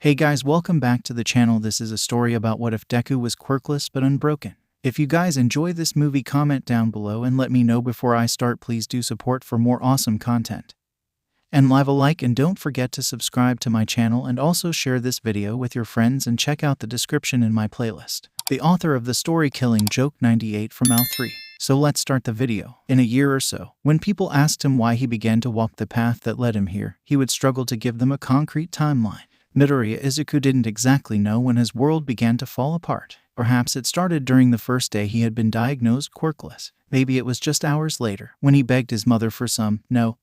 Hey guys, welcome back to the channel. This is a story about what if Deku was quirkless but unbroken. If you guys enjoy this movie, comment down below and let me know before I start. Please do support for more awesome content. And leave a like and don't forget to subscribe to my channel and also share this video with your friends and check out the description in my playlist. The author of the story 𝗧𝗵𝗃 from 𝗵𝘃𝗃. So let's start the video. In a year or so, when people asked him why he began to walk the path that led him here, he would struggle to give them a concrete timeline. Midoriya Izuku didn't exactly know when his world began to fall apart. Perhaps it started during the first day he had been diagnosed quirkless. Maybe it was just hours later, when he begged his mother for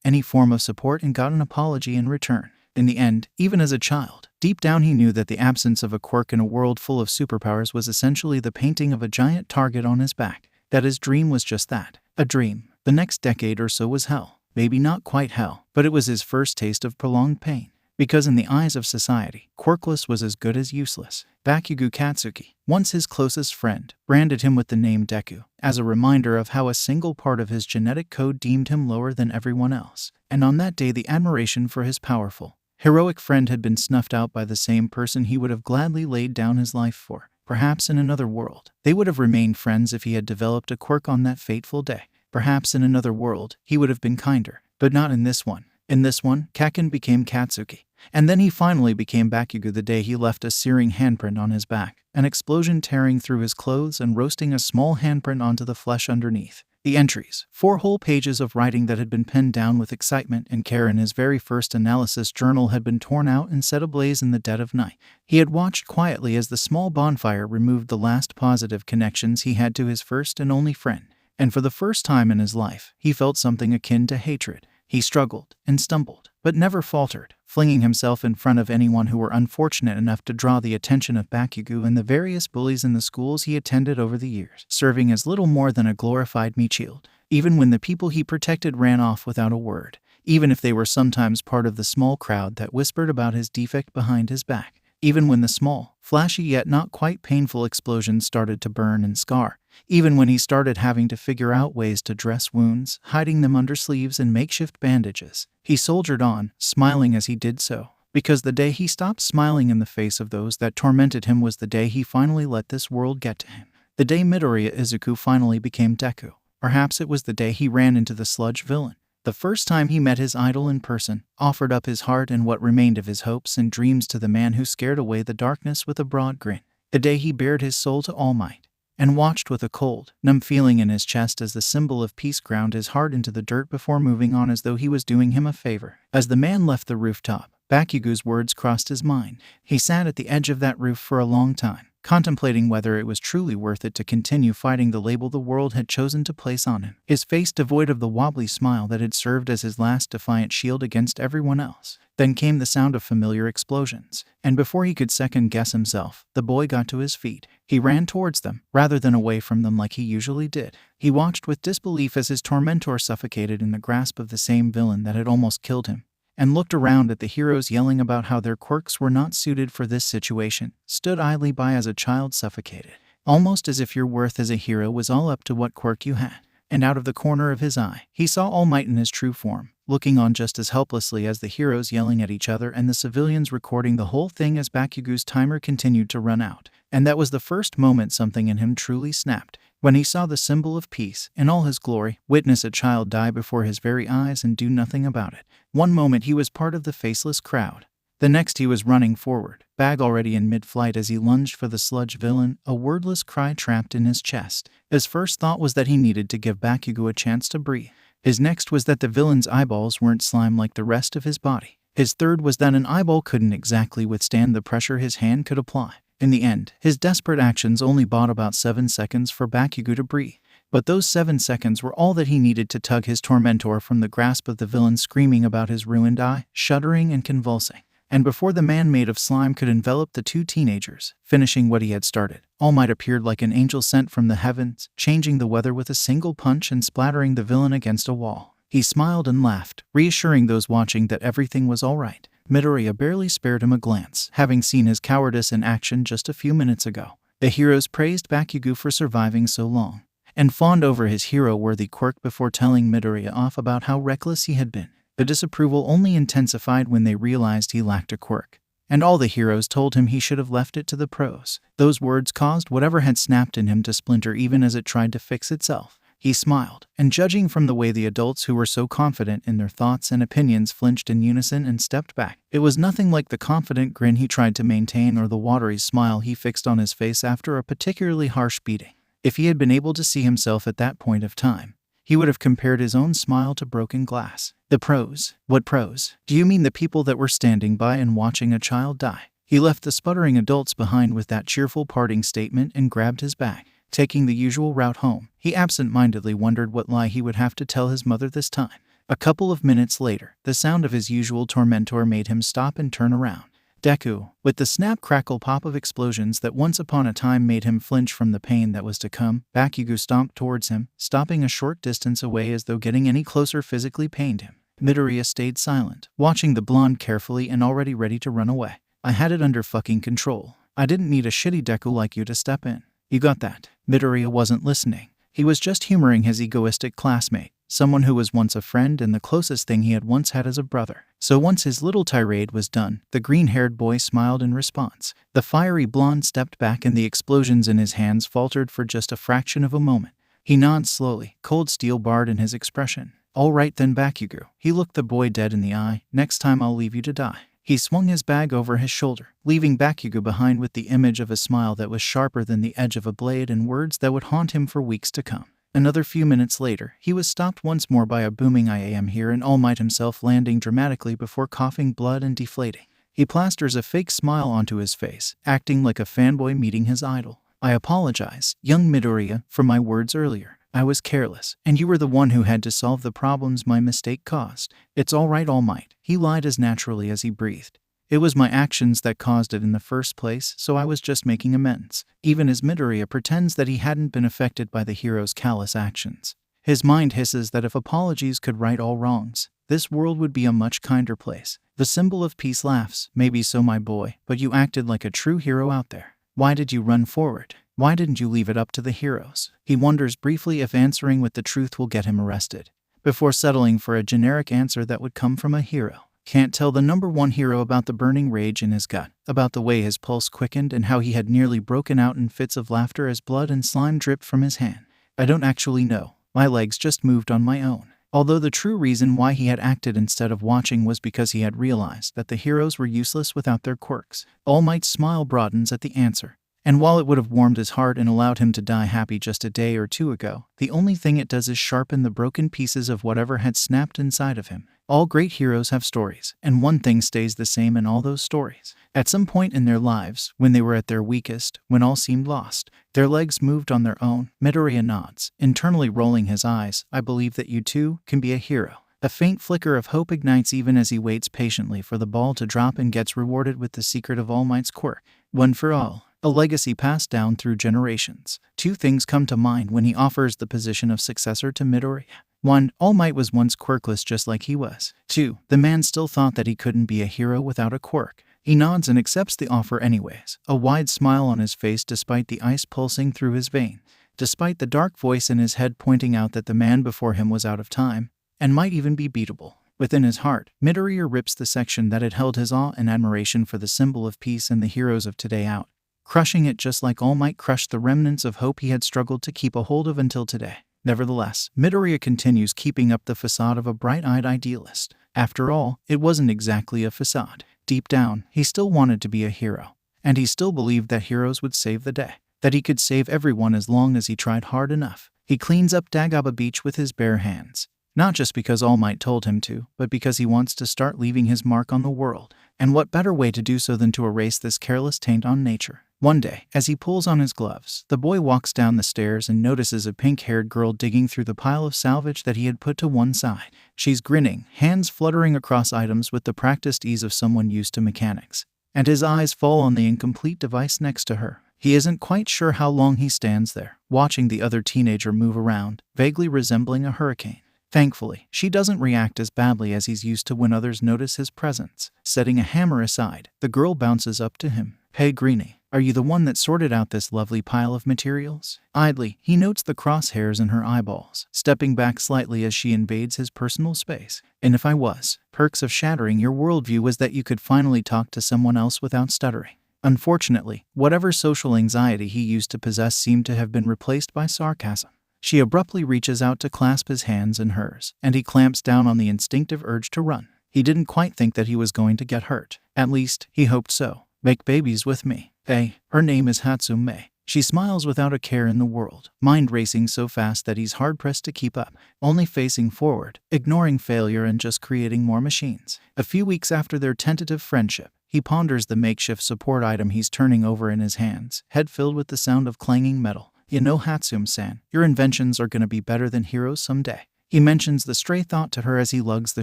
any form of support and got an apology in return. In the end, even as a child, deep down he knew that the absence of a quirk in a world full of superpowers was essentially the painting of a giant target on his back. That his dream was just that, a dream. The next decade or so was hell. Maybe not quite hell, but it was his first taste of prolonged pain. Because in the eyes of society, quirkless was as good as useless. Bakugo Katsuki, once his closest friend, branded him with the name Deku, as a reminder of how a single part of his genetic code deemed him lower than everyone else. And on that day, the admiration for his powerful, heroic friend had been snuffed out by the same person he would have gladly laid down his life for. Perhaps in another world, they would have remained friends if he had developed a quirk on that fateful day. Perhaps in another world, he would have been kinder, but not in this one. In this one, Kaken became Katsuki. And then he finally became Bakugo the day he left a searing handprint on his back, an explosion tearing through his clothes and roasting a small handprint onto the flesh underneath. The entries, 4 whole pages of writing that had been penned down with excitement and care in his very first analysis journal, had been torn out and set ablaze in the dead of night. He had watched quietly as the small bonfire removed the last positive connections he had to his first and only friend. And for the first time in his life, he felt something akin to hatred. He struggled and stumbled, but never faltered, flinging himself in front of anyone who were unfortunate enough to draw the attention of Bakugo and the various bullies in the schools he attended over the years, serving as little more than a glorified meat shield. Even when the people he protected ran off without a word, even if they were sometimes part of the small crowd that whispered about his defect behind his back, even when the small, flashy yet not quite painful explosions started to burn and scar, even when he started having to figure out ways to dress wounds, hiding them under sleeves and makeshift bandages, he soldiered on, smiling as he did so. Because the day he stopped smiling in the face of those that tormented him was the day he finally let this world get to him. The day Midoriya Izuku finally became Deku. Perhaps it was the day he ran into the sludge villain. The first time he met his idol in person, offered up his heart and what remained of his hopes and dreams to the man who scared away the darkness with a broad grin. The day he bared his soul to All Might, and watched with a cold, numb feeling in his chest as the symbol of peace ground his heart into the dirt before moving on as though he was doing him a favor. As the man left the rooftop, Bakugo's words crossed his mind. He sat at the edge of that roof for a long time, contemplating whether it was truly worth it to continue fighting the label the world had chosen to place on him, his face devoid of the wobbly smile that had served as his last defiant shield against everyone else. Then came the sound of familiar explosions, and before he could second-guess himself, the boy got to his feet. He ran towards them, rather than away from them like he usually did. He watched with disbelief as his tormentor suffocated in the grasp of the same villain that had almost killed him, and looked around at the heroes yelling about how their quirks were not suited for this situation, stood idly by as a child suffocated, almost as if your worth as a hero was all up to what quirk you had. And out of the corner of his eye, he saw All Might in his true form, looking on just as helplessly as the heroes yelling at each other and the civilians recording the whole thing as Bakugo's timer continued to run out. And that was the first moment something in him truly snapped, when he saw the symbol of peace, in all his glory, witness a child die before his very eyes and do nothing about it. One moment he was part of the faceless crowd. The next he was running forward, bag already in mid-flight as he lunged for the sludge villain, a wordless cry trapped in his chest. His first thought was that he needed to give Bakugo a chance to breathe. His next was that the villain's eyeballs weren't slime like the rest of his body. His third was that an eyeball couldn't exactly withstand the pressure his hand could apply. In the end, his desperate actions only bought about 7 seconds for Bakugo to breathe. But those 7 seconds were all that he needed to tug his tormentor from the grasp of the villain screaming about his ruined eye, shuddering and convulsing. And before the man made of slime could envelop the 2 teenagers, finishing what he had started, All Might appeared like an angel sent from the heavens, changing the weather with a single punch and splattering the villain against a wall. He smiled and laughed, reassuring those watching that everything was all right. Midoriya barely spared him a glance, having seen his cowardice in action just a few minutes ago. The heroes praised Bakugo for surviving so long, and fawned over his hero-worthy quirk before telling Midoriya off about how reckless he had been. The disapproval only intensified when they realized he lacked a quirk, and all the heroes told him he should have left it to the pros. Those words caused whatever had snapped in him to splinter even as it tried to fix itself. He smiled, and judging from the way the adults who were so confident in their thoughts and opinions flinched in unison and stepped back, it was nothing like the confident grin he tried to maintain or the watery smile he fixed on his face after a particularly harsh beating. If he had been able to see himself at that point of time, he would have compared his own smile to broken glass. The pros? What pros? Do you mean the people that were standing by and watching a child die? He left the sputtering adults behind with that cheerful parting statement and grabbed his bag. Taking the usual route home, he absent-mindedly wondered what lie he would have to tell his mother this time. A couple of minutes later, the sound of his usual tormentor made him stop and turn around. Deku, with the snap crackle pop of explosions that once upon a time made him flinch from the pain that was to come, Bakugo stomped towards him, stopping a short distance away as though getting any closer physically pained him. Midoriya stayed silent, watching the blonde carefully and already ready to run away. I had it under fucking control. I didn't need a shitty Deku like you to step in. You got that? Midoriya wasn't listening. He was just humoring his egoistic classmate, someone who was once a friend and the closest thing he had once had as a brother. So once his little tirade was done, the green-haired boy smiled in response. The fiery blonde stepped back and the explosions in his hands faltered for just a fraction of a moment. He nodded slowly, cold steel barred in his expression. All right then, Bakugo. He looked the boy dead in the eye. Next time I'll leave you to die. He swung his bag over his shoulder, leaving Bakugo behind with the image of a smile that was sharper than the edge of a blade and words that would haunt him for weeks to come. Another few minutes later, he was stopped once more by a booming "I am here" and All Might himself landing dramatically before coughing blood and deflating. He plasters a fake smile onto his face, acting like a fanboy meeting his idol. I apologize, young Midoriya, for my words earlier. I was careless, and you were the one who had to solve the problems my mistake caused. It's all right, All Might. He lied as naturally as he breathed. It was my actions that caused it in the first place, so I was just making amends. Even as Midoriya pretends that he hadn't been affected by the hero's callous actions. His mind hisses that if apologies could right all wrongs, this world would be a much kinder place. The symbol of peace laughs. Maybe so, my boy, but you acted like a true hero out there. Why did you run forward? Why didn't you leave it up to the heroes? He wonders briefly if answering with the truth will get him arrested, before settling for a generic answer that would come from a hero. Can't tell the number one hero about the burning rage in his gut, about the way his pulse quickened and how he had nearly broken out in fits of laughter as blood and slime dripped from his hand. I don't actually know. My legs just moved on my own. Although the true reason why he had acted instead of watching was because he had realized that the heroes were useless without their quirks. All Might's smile broadens at the answer. And while it would have warmed his heart and allowed him to die happy just a day or two ago, the only thing it does is sharpen the broken pieces of whatever had snapped inside of him. All great heroes have stories, and one thing stays the same in all those stories. At some point in their lives, when they were at their weakest, when all seemed lost, their legs moved on their own. Midoriya nods, internally rolling his eyes. I believe that you too can be a hero. A faint flicker of hope ignites even as he waits patiently for the ball to drop and gets rewarded with the secret of All Might's quirk. One for all. A legacy passed down through generations. Two things come to mind when he offers the position of successor to Midoriya. 1. All Might was once quirkless just like he was. 2. The man still thought that he couldn't be a hero without a quirk. He nods and accepts the offer anyways, a wide smile on his face despite the ice pulsing through his veins, despite the dark voice in his head pointing out that the man before him was out of time, and might even be beatable. Within his heart, Midoriya rips the section that had held his awe and admiration for the symbol of peace and the heroes of today out, crushing it just like All Might crushed the remnants of hope he had struggled to keep a hold of until today. Nevertheless, Midoriya continues keeping up the facade of a bright-eyed idealist. After all, it wasn't exactly a facade. Deep down, he still wanted to be a hero, and he still believed that heroes would save the day, that he could save everyone as long as he tried hard enough. He cleans up 𝗧𝗵𝗲 beach with his bare hands, not just because All Might told him to, but because he wants to start leaving his mark on the world. And what better way to do so than to erase this careless taint on nature? One day, as he pulls on his gloves, the boy walks down the stairs and notices a pink-haired girl digging through the pile of salvage that he had put to one side. She's grinning, hands fluttering across items with the practiced ease of someone used to mechanics. And his eyes fall on the incomplete device next to her. He isn't quite sure how long he stands there, watching the other teenager move around, vaguely resembling a hurricane. Thankfully, she doesn't react as badly as he's used to when others notice his presence. Setting a hammer aside, the girl bounces up to him. Hey Greenie. Are you the one that sorted out this lovely pile of materials? Idly, he notes the crosshairs in her eyeballs, stepping back slightly as she invades his personal space. And if I was, perks of shattering your worldview was that you could finally talk to someone else without stuttering. Unfortunately, whatever social anxiety he used to possess seemed to have been replaced by sarcasm. She abruptly reaches out to clasp his hands in hers, and he clamps down on the instinctive urge to run. He didn't quite think that he was going to get hurt. At least, he hoped so. Make babies with me. Her name is 𝗧𝗵𝗲. She smiles without a care in the world, mind racing so fast that he's hard-pressed to keep up, only facing forward, ignoring failure and just creating more machines. A few weeks after their tentative friendship, he ponders the makeshift support item he's turning over in his hands, head filled with the sound of clanging metal. You know, 𝗧𝗵𝗲-san, your inventions are gonna be better than heroes someday. He mentions the stray thought to her as he lugs the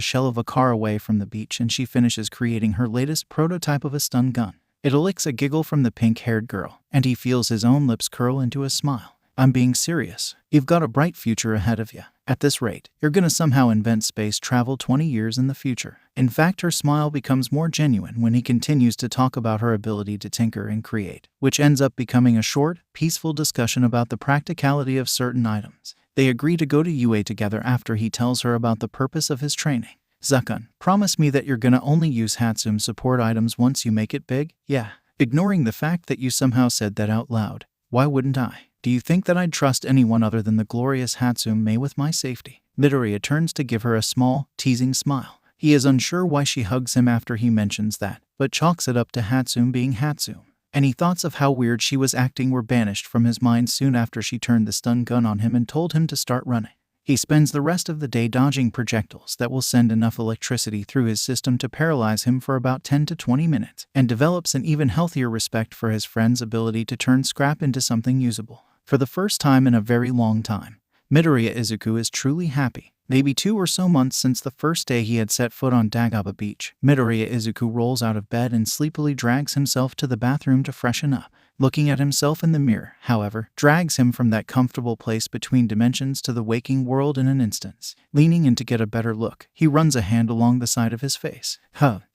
𝗧𝗪𝗏𝗃 away from the beach and she finishes creating her latest prototype of a stun gun. It elicits a giggle from the pink-haired girl, and he feels his own lips curl into a smile. I'm being serious. You've got a bright future ahead of you. At this rate, you're gonna somehow invent space travel 20 years in the future. In fact, her smile becomes more genuine when he continues to talk about her ability to tinker and create, which ends up becoming a short, peaceful discussion about the practicality of certain items. They agree to go to UA together after he tells her about the purpose of his training. Zuckun, promise me that you're gonna only use 𝗧𝗵𝗲 support items once you make it big? Yeah. Ignoring the fact that you somehow said that out loud. Why wouldn't I? Do you think that I'd trust anyone other than the glorious 𝗧𝗵𝗲 with my safety? Midoriya turns to give her a small, teasing smile. He is unsure why she hugs him after he mentions that, but chalks it up to 𝗧𝗵𝗲 being 𝗧𝗵𝗲. Any thoughts of how weird she was acting were banished from his mind soon after she turned the stun gun on him and told him to start running. He spends the rest of the day dodging projectiles that will send enough electricity through his system to paralyze him for about 10 to 20 minutes, and develops an even healthier respect for his friend's ability to turn scrap into something usable. For the first time in a very long time, Midoriya Izuku is truly happy. Maybe 2 or so months since the first day he had set foot on 𝗬𝗏𝗄𝗏 Beach, Midoriya Izuku rolls out of bed and sleepily drags himself to the bathroom to freshen up. Looking at himself in the mirror, however, drags him from that comfortable place between dimensions to the waking world in an instant. Leaning in to get a better look, he runs a hand along the side of his face.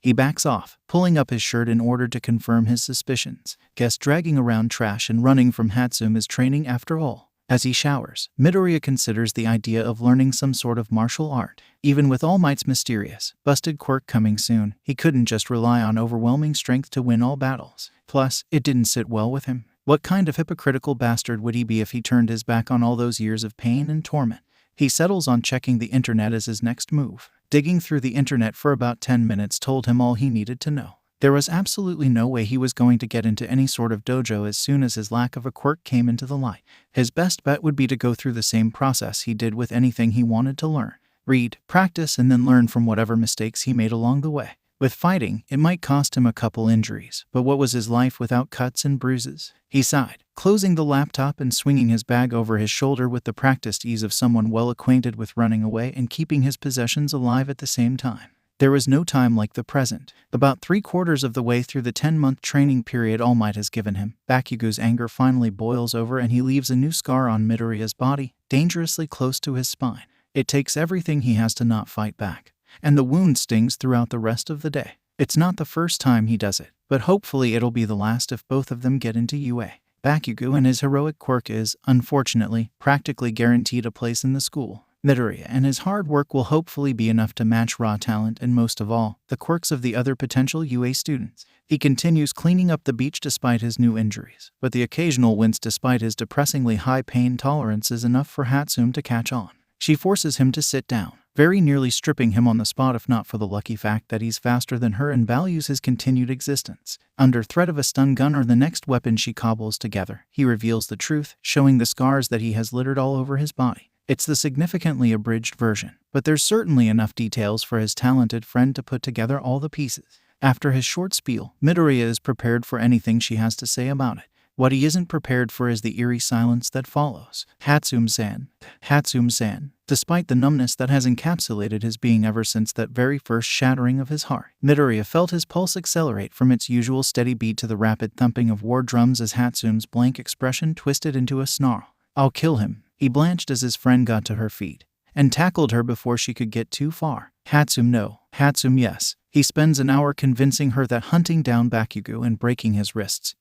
He backs off, pulling up his shirt in order to confirm his suspicions. Guess dragging around trash and running from 𝗧𝗵𝗲 is training after all. As he showers, Midoriya considers the idea of learning some sort of martial art. Even with All Might's mysterious, busted quirk coming soon, he couldn't just rely on overwhelming strength to win all battles. Plus, it didn't sit well with him. What kind of hypocritical bastard would he be if he turned his back on all those years of pain and torment? He settles on checking the internet as his next move. Digging through the internet for about 10 minutes told him all he needed to know. There was absolutely no way he was going to get into any sort of dojo as soon as his lack of a quirk came into the light. His best bet would be to go through the same process he did with anything he wanted to learn. Read, practice, and then learn from whatever mistakes he made along the way. With fighting, it might cost him a couple injuries, but what was his life without cuts and bruises? He sighed, closing the laptop and swinging his bag over his shoulder with the practiced ease of someone well acquainted with running away and keeping his possessions alive at the same time. There was no time like the present. About 3/4 of the way through the 10-month training period All Might has given him, Bakugo's anger finally boils over and he leaves a new scar on Midoriya's body, dangerously close to his spine. It takes everything he has to not fight back, and the wound stings throughout the rest of the day. It's not the first time he does it, but hopefully it'll be the last if both of them get into UA. Bakugo and his heroic quirk is, unfortunately, practically guaranteed a place in the school. Midoriya and his hard work will hopefully be enough to match raw talent and, most of all, the quirks of the other potential UA students. He continues cleaning up the beach despite his new injuries, but the occasional wince despite his depressingly high pain tolerance is enough for 𝗧𝗵𝗲 to catch on. She forces him to sit down, very nearly stripping him on the spot if not for the lucky fact that he's faster than her and values his continued existence. Under threat of a stun gun or the next weapon she cobbles together, he reveals the truth, showing the scars that he has littered all over his body. It's the significantly abridged version, but there's certainly enough details for his talented friend to put together all the pieces. After his short spiel, Midoriya is prepared for anything she has to say about it. What he isn't prepared for is the eerie silence that follows. 𝗧𝗵𝗲-san, despite the numbness that has encapsulated his being ever since that very first shattering of his heart. Midoriya felt his pulse accelerate from its usual steady beat to the rapid thumping of war drums as 𝗧𝗵𝗲's blank expression twisted into a snarl. I'll kill him. He blanched as his friend got to her feet, and tackled her before she could get too far. 𝗧𝗵𝗲 no, 𝗧𝗵𝗲 yes. He spends an hour convincing her that hunting down Bakugo and breaking his wrists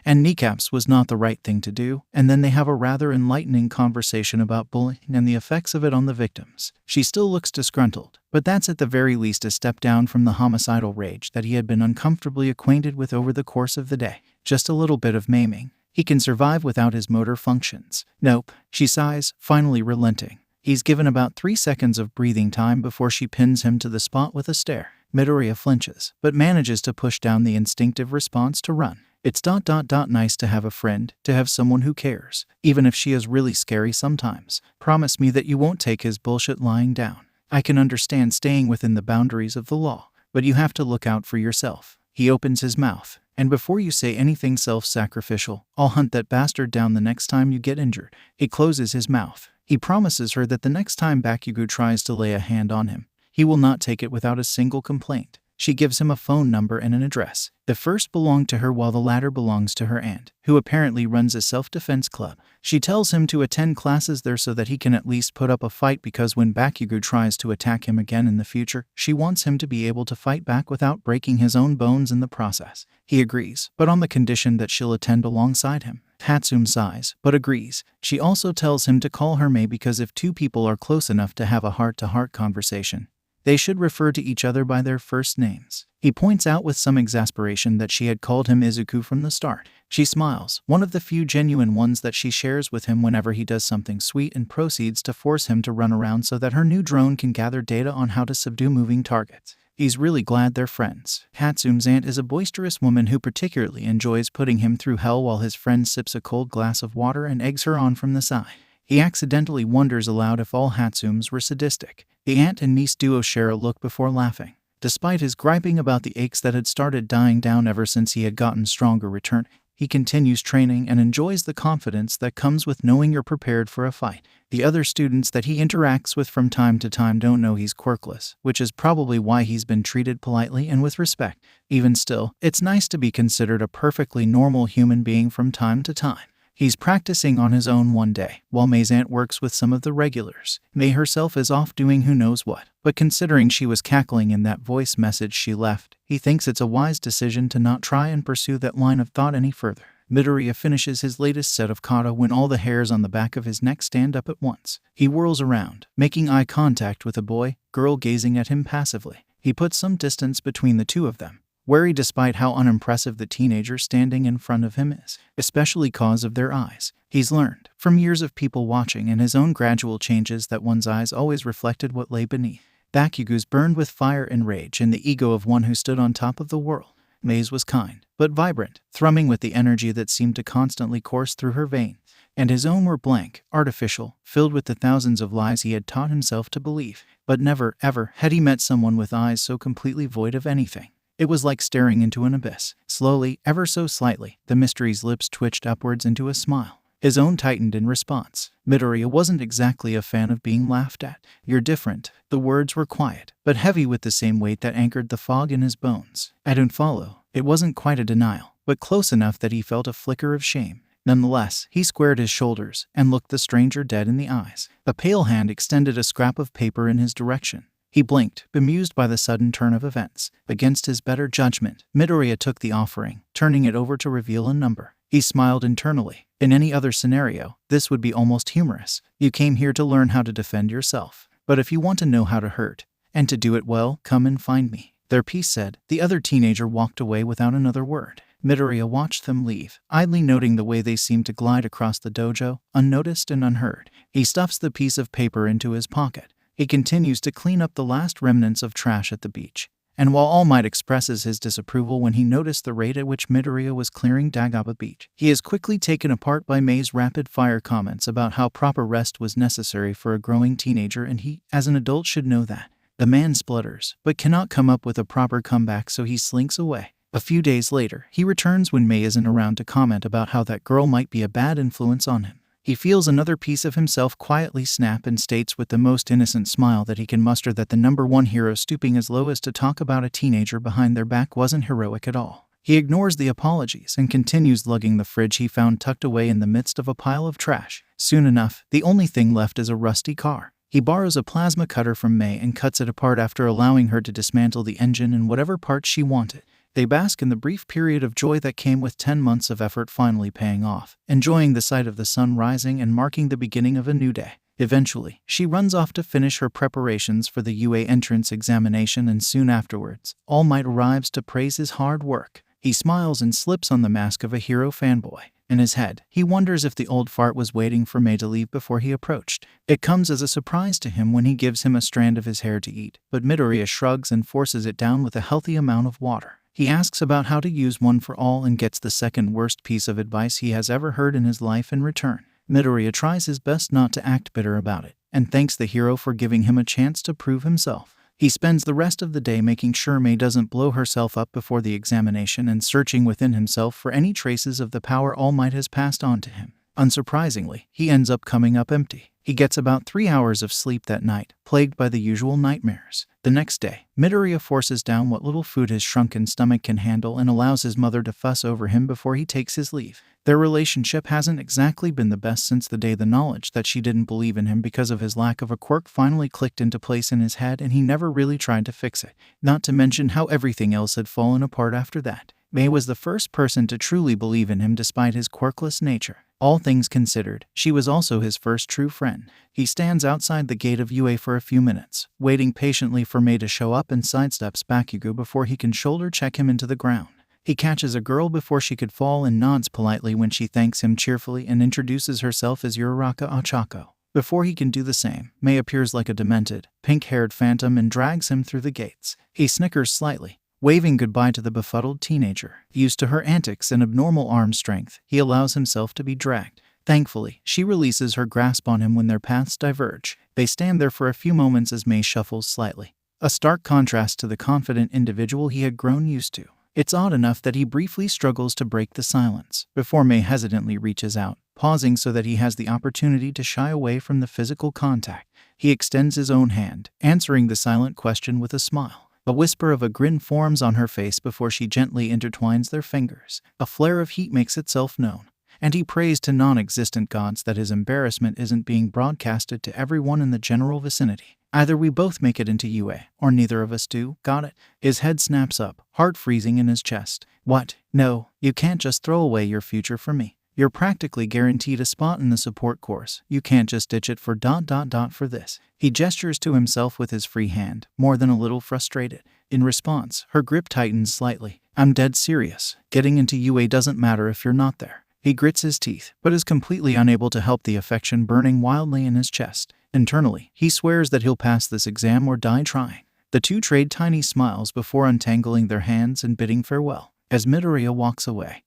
and kneecaps was not the right thing to do, and then they have a rather enlightening conversation about bullying and the effects of it on the victims. She still looks disgruntled, but that's at the very least a step down from the homicidal rage that he had been uncomfortably acquainted with over the course of the day. Just a little bit of maiming. He can survive without his motor functions. Nope, she sighs, finally relenting. He's given about 3 seconds of breathing time before she pins him to the spot with a stare. Midoriya flinches, but manages to push down the instinctive response to run. It's nice to have a friend, to have someone who cares, even if she is really scary sometimes. Promise me that you won't take his bullshit lying down. I can understand staying within the boundaries of the law, but you have to look out for yourself. He opens his mouth, and before you say anything self-sacrificial, I'll hunt that bastard down the next time you get injured. He closes his mouth. He promises her that the next time 𝗵𝗃𝗃 tries to lay a hand on him, he will not take it without a single complaint. She gives him a phone number and an address. The first belonged to her while the latter belongs to her aunt, who apparently runs a self-defense club. She tells him to attend classes there so that he can at least put up a fight, because when 𝗵𝗃𝗃 tries to attack him again in the future, she wants him to be able to fight back without breaking his own bones in the process. He agrees, but on the condition that she'll attend alongside him. 𝗬𝗪𝗼 sighs, but agrees. She also tells him to call her May, because if two people are close enough to have a heart-to-heart conversation, they should refer to each other by their first names. He points out with some exasperation that she had called him Izuku from the start. She smiles, one of the few genuine ones that she shares with him whenever he does something sweet, and proceeds to force him to run around so that her new drone can gather data on how to subdue moving targets. He's really glad they're friends. 𝗬𝗪𝗼's aunt is a boisterous woman who particularly enjoys putting him through hell while his friend sips a cold glass of water and eggs her on from the side. He accidentally wonders aloud if all 𝗬𝗪𝗼s were sadistic. The aunt and niece duo share a look before laughing. Despite his griping about the aches that had started dying down ever since he had gotten stronger return, he continues training and enjoys the confidence that comes with knowing you're prepared for a fight. The other students that he interacts with from time to time don't know he's quirkless, which is probably why he's been treated politely and with respect. Even still, it's nice to be considered a perfectly normal human being from time to time. He's practicing on his own one day, while May's aunt works with some of the regulars. May herself is off doing who knows what, but considering she was cackling in that voice message she left, he thinks it's a wise decision to not try and pursue that line of thought any further. Midoriya finishes his latest set of kata when all the hairs on the back of his neck stand up at once. He whirls around, making eye contact with a girl gazing at him passively. He puts some distance between the two of them, wary despite how unimpressive the teenager standing in front of him is, especially cause of their eyes. He's learned, from years of people watching and his own gradual changes, that one's eyes always reflected what lay beneath. 𝗵𝗃𝗃's burned with fire and rage and the ego of one who stood on top of the world. May's was kind, but vibrant, thrumming with the energy that seemed to constantly course through her veins. And his own were blank, artificial, filled with the thousands of lies he had taught himself to believe. But never, ever, had he met someone with eyes so completely void of anything. It was like staring into an abyss. Slowly, ever so slightly, the mystery's lips twitched upwards into a smile. His own tightened in response. Midoriya wasn't exactly a fan of being laughed at. You're different. The words were quiet, but heavy with the same weight that anchored the fog in his bones. I don't follow. It wasn't quite a denial, but close enough that he felt a flicker of shame. Nonetheless, he squared his shoulders and looked the stranger dead in the eyes. A pale hand extended a scrap of paper in his direction. He blinked, bemused by the sudden turn of events. Against his better judgment, Midoriya took the offering, turning it over to reveal a number. He smiled internally. In any other scenario, this would be almost humorous. You came here to learn how to defend yourself. But if you want to know how to hurt, and to do it well, come and find me. Their piece said. The other teenager walked away without another word. Midoriya watched them leave, idly noting the way they seemed to glide across the dojo, unnoticed and unheard. He stuffs the piece of paper into his pocket. He continues to clean up the last remnants of trash at the beach. And while All Might expresses his disapproval when he noticed the rate at which Midoriya was clearing Dagaba Beach, he is quickly taken apart by May's rapid-fire comments about how proper rest was necessary for a growing teenager, and he, as an adult, should know that. The man splutters, but cannot come up with a proper comeback, so he slinks away. A few days later, he returns when May isn't around to comment about how that girl might be a bad influence on him. He feels another piece of himself quietly snap and states with the most innocent smile that he can muster that the #1 hero stooping as low as to talk about a teenager behind their back wasn't heroic at all. He ignores the apologies and continues lugging the fridge he found tucked away in the midst of a pile of trash. Soon enough, the only thing left is a rusty car. He borrows a plasma cutter from May and cuts it apart after allowing her to dismantle the engine and whatever parts she wanted. They bask in the brief period of joy that came with 10 months of effort finally paying off, enjoying the sight of the sun rising and marking the beginning of a new day. Eventually, she runs off to finish her preparations for the UA entrance examination, and soon afterwards, All Might arrives to praise his hard work. He smiles and slips on the mask of a hero fanboy. In his head, he wonders if the old fart was waiting for May to leave before he approached. It comes as a surprise to him when he gives him a strand of his hair to eat, but Midoriya shrugs and forces it down with a healthy amount of water. He asks about how to use one for all and gets the second worst piece of advice he has ever heard in his life in return. Midoriya tries his best not to act bitter about it, and thanks the hero for giving him a chance to prove himself. He spends the rest of the day making sure May doesn't blow herself up before the examination and searching within himself for any traces of the power All Might has passed on to him. Unsurprisingly, he ends up coming up empty. He gets about 3 hours of sleep that night, plagued by the usual nightmares. The next day, Midoriya forces down what little food his shrunken stomach can handle and allows his mother to fuss over him before he takes his leave. Their relationship hasn't exactly been the best since the day the knowledge that she didn't believe in him because of his lack of a quirk finally clicked into place in his head, and he never really tried to fix it. Not to mention how everything else had fallen apart after that. May was the first person to truly believe in him despite his quirkless nature. All things considered, she was also his first true friend. He stands outside the gate of UA for a few minutes, waiting patiently for May to show up, and sidesteps Bakugo before he can shoulder check him into the ground. He catches a girl before she could fall and nods politely when she thanks him cheerfully and introduces herself as Uraraka Ochako. Before he can do the same, May appears like a demented, pink-haired phantom and drags him through the gates. He snickers slightly, waving goodbye to the befuddled teenager. Used to her antics and abnormal arm strength, he allows himself to be dragged. Thankfully, she releases her grasp on him when their paths diverge. They stand there for a few moments as May shuffles slightly, a stark contrast to the confident individual he had grown used to. It's odd enough that he briefly struggles to break the silence, before May hesitantly reaches out, pausing so that he has the opportunity to shy away from the physical contact. He extends his own hand, answering the silent question with a smile. A whisper of a grin forms on her face before she gently intertwines their fingers. A flare of heat makes itself known, and he prays to non-existent gods that his embarrassment isn't being broadcasted to everyone in the general vicinity. Either we both make it into UA, or neither of us do, got it? His head snaps up, heart freezing in his chest. What? No, you can't just throw away your future for me. You're practically guaranteed a spot in the support course. You can't just ditch it for ... for this. He gestures to himself with his free hand, more than a little frustrated. In response, her grip tightens slightly. I'm dead serious. Getting into UA doesn't matter if you're not there. He grits his teeth, but is completely unable to help the affection burning wildly in his chest. Internally, he swears that he'll pass this exam or die trying. The two trade tiny smiles before untangling their hands and bidding farewell. As Midoriya walks away,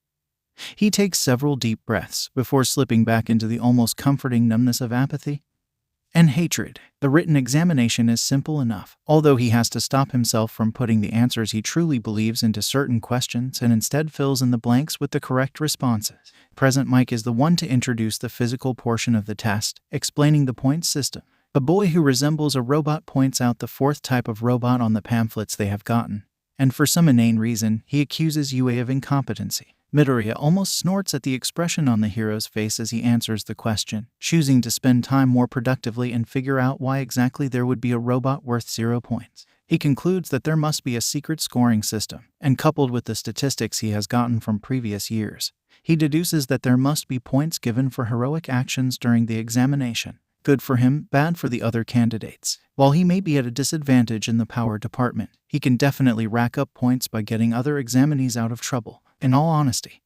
he takes several deep breaths before slipping back into the almost comforting numbness of apathy and hatred. The written examination is simple enough, although he has to stop himself from putting the answers he truly believes into certain questions and instead fills in the blanks with the correct responses. Present Mike is the one to introduce the physical portion of the test, explaining the points system. A boy who resembles a robot points out the fourth type of robot on the pamphlets they have gotten, and for some inane reason, he accuses UA of incompetency. Midoriya almost snorts at the expression on the hero's face as he answers the question, choosing to spend time more productively and figure out why exactly there would be a robot worth 0 points. He concludes that there must be a secret scoring system, and coupled with the statistics he has gotten from previous years, he deduces that there must be points given for heroic actions during the examination. Good for him, bad for the other candidates. While he may be at a disadvantage in the power department, he can definitely rack up points by getting other examinees out of trouble. In all honesty,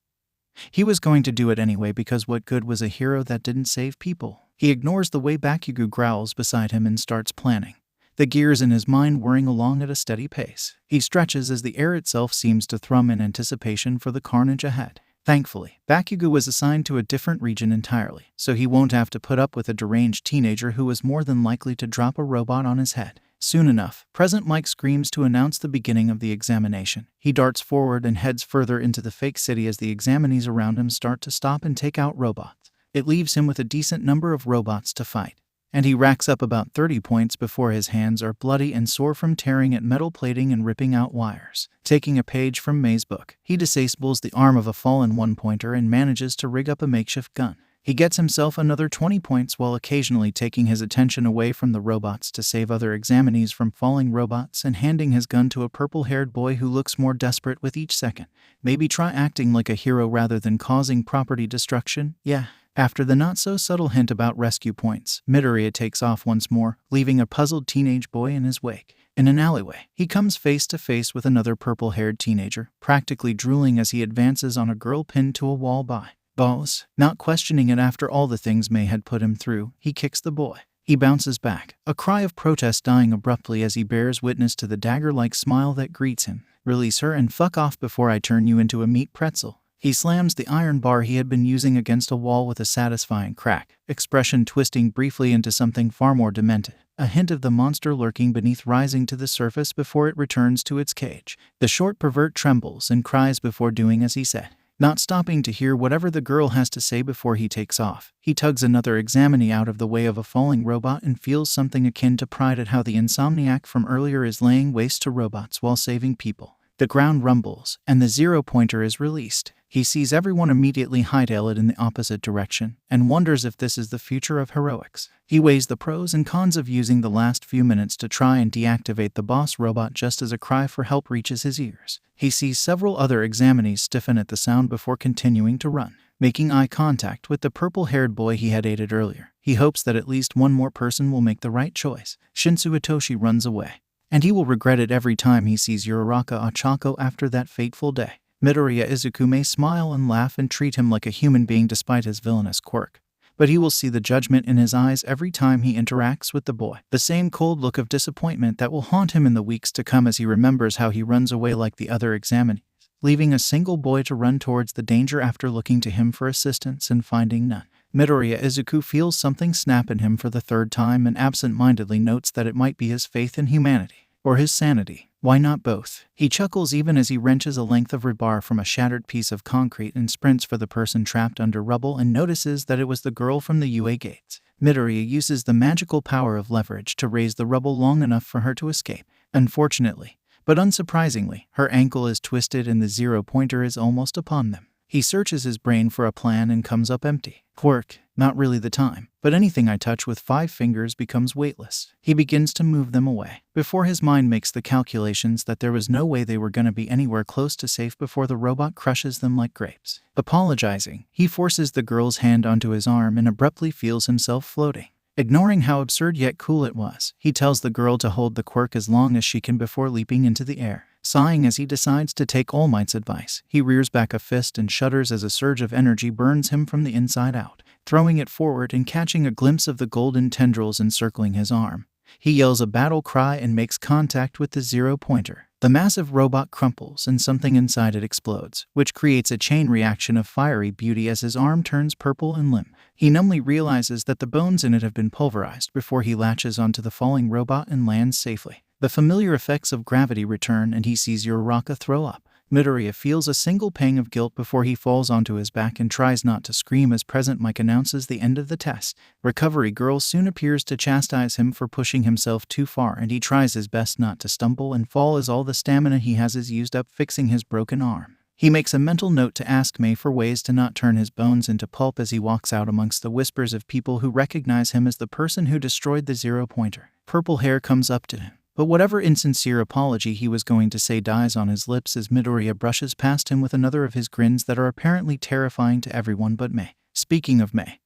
he was going to do it anyway because what good was a hero that didn't save people? He ignores the way Bakugo growls beside him and starts planning, the gears in his mind whirring along at a steady pace. He stretches as the air itself seems to thrum in anticipation for the carnage ahead. Thankfully, Bakugo was assigned to a different region entirely, so he won't have to put up with a deranged teenager who was more than likely to drop a robot on his head. Soon enough, Present Mike screams to announce the beginning of the examination. He darts forward and heads further into the fake city as the examinees around him start to stop and take out robots. It leaves him with a decent number of robots to fight, and he racks up about 30 points before his hands are bloody and sore from tearing at metal plating and ripping out wires. Taking a page from May's book, he disables the arm of a fallen one-pointer and manages to rig up a makeshift gun. He gets himself another 20 points while occasionally taking his attention away from the robots to save other examinees from falling robots and handing his gun to a purple-haired boy who looks more desperate with each second. Maybe try acting like a hero rather than causing property destruction? Yeah. After the not-so-subtle hint about rescue points, Midoriya takes off once more, leaving a puzzled teenage boy in his wake. In an alleyway, he comes face to face with another purple-haired teenager, practically drooling as he advances on a girl pinned to a wall by balls. Not questioning it after all the things May had put him through, he kicks the boy. He bounces back, a cry of protest dying abruptly as he bears witness to the dagger-like smile that greets him. "Release her and fuck off before I turn you into a meat pretzel." He slams the iron bar he had been using against a wall with a satisfying crack, expression twisting briefly into something far more demented, a hint of the monster lurking beneath rising to the surface before it returns to its cage. The short pervert trembles and cries before doing as he said, not stopping to hear whatever the girl has to say before he takes off. He tugs another examinee out of the way of a falling robot and feels something akin to pride at how the insomniac from earlier is laying waste to robots while saving people. The ground rumbles, and the zero-pointer is released. He sees everyone immediately hightail it in the opposite direction, and wonders if this is the future of heroics. He weighs the pros and cons of using the last few minutes to try and deactivate the boss robot just as a cry for help reaches his ears. He sees several other examinees stiffen at the sound before continuing to run, making eye contact with the purple-haired boy he had aided earlier. He hopes that at least one more person will make the right choice. Shinsu Itoshi runs away, and he will regret it every time he sees 𝗬𝗧𝗏𝗧𝗏 after that fateful day. Midoriya Izuku may smile and laugh and treat him like a human being despite his villainous quirk, but he will see the judgment in his eyes every time he interacts with the boy. The same cold look of disappointment that will haunt him in the weeks to come as he remembers how he runs away like the other examinees, leaving a single boy to run towards the danger after looking to him for assistance and finding none. Midoriya Izuku feels something snap in him for the third time and absent-mindedly notes that it might be his faith in humanity, or his sanity. Why not both? He chuckles even as he wrenches a length of rebar from a shattered piece of concrete and sprints for the person trapped under rubble and notices that it was the girl from the UA gates. Midoriya uses the magical power of leverage to raise the rubble long enough for her to escape. Unfortunately, but unsurprisingly, her ankle is twisted and the zero-pointer is almost upon them. He searches his brain for a plan and comes up empty. Quirk, not really the time, but anything I touch with 5 fingers becomes weightless. He begins to move them away, before his mind makes the calculations that there was no way they were going to be anywhere close to safe before the robot crushes them like grapes. Apologizing, he forces the girl's hand onto his arm and abruptly feels himself floating. Ignoring how absurd yet cool it was, he tells the girl to hold the quirk as long as she can before leaping into the air. Sighing as he decides to take All Might's advice, he rears back a fist and shudders as a surge of energy burns him from the inside out. Throwing it forward and catching a glimpse of the golden tendrils encircling his arm, he yells a battle cry and makes contact with the zero-pointer. The massive robot crumples and something inside it explodes, which creates a chain reaction of fiery beauty as his arm turns purple and limp. He numbly realizes that the bones in it have been pulverized before he latches onto the falling robot and lands safely. The familiar effects of gravity return and he sees 𝗬𝗧𝗏𝗏 throw up. Midoriya feels a single pang of guilt before he falls onto his back and tries not to scream as Present Mike announces the end of the test. Recovery Girl soon appears to chastise him for pushing himself too far and he tries his best not to stumble and fall as all the stamina he has is used up fixing his broken arm. He makes a mental note to ask May for ways to not turn his bones into pulp as he walks out amongst the whispers of people who recognize him as the person who destroyed the zero-pointer. Purple Hair comes up to him, but whatever insincere apology he was going to say dies on his lips as Midoriya brushes past him with another of his grins that are apparently terrifying to everyone but May. Speaking of May,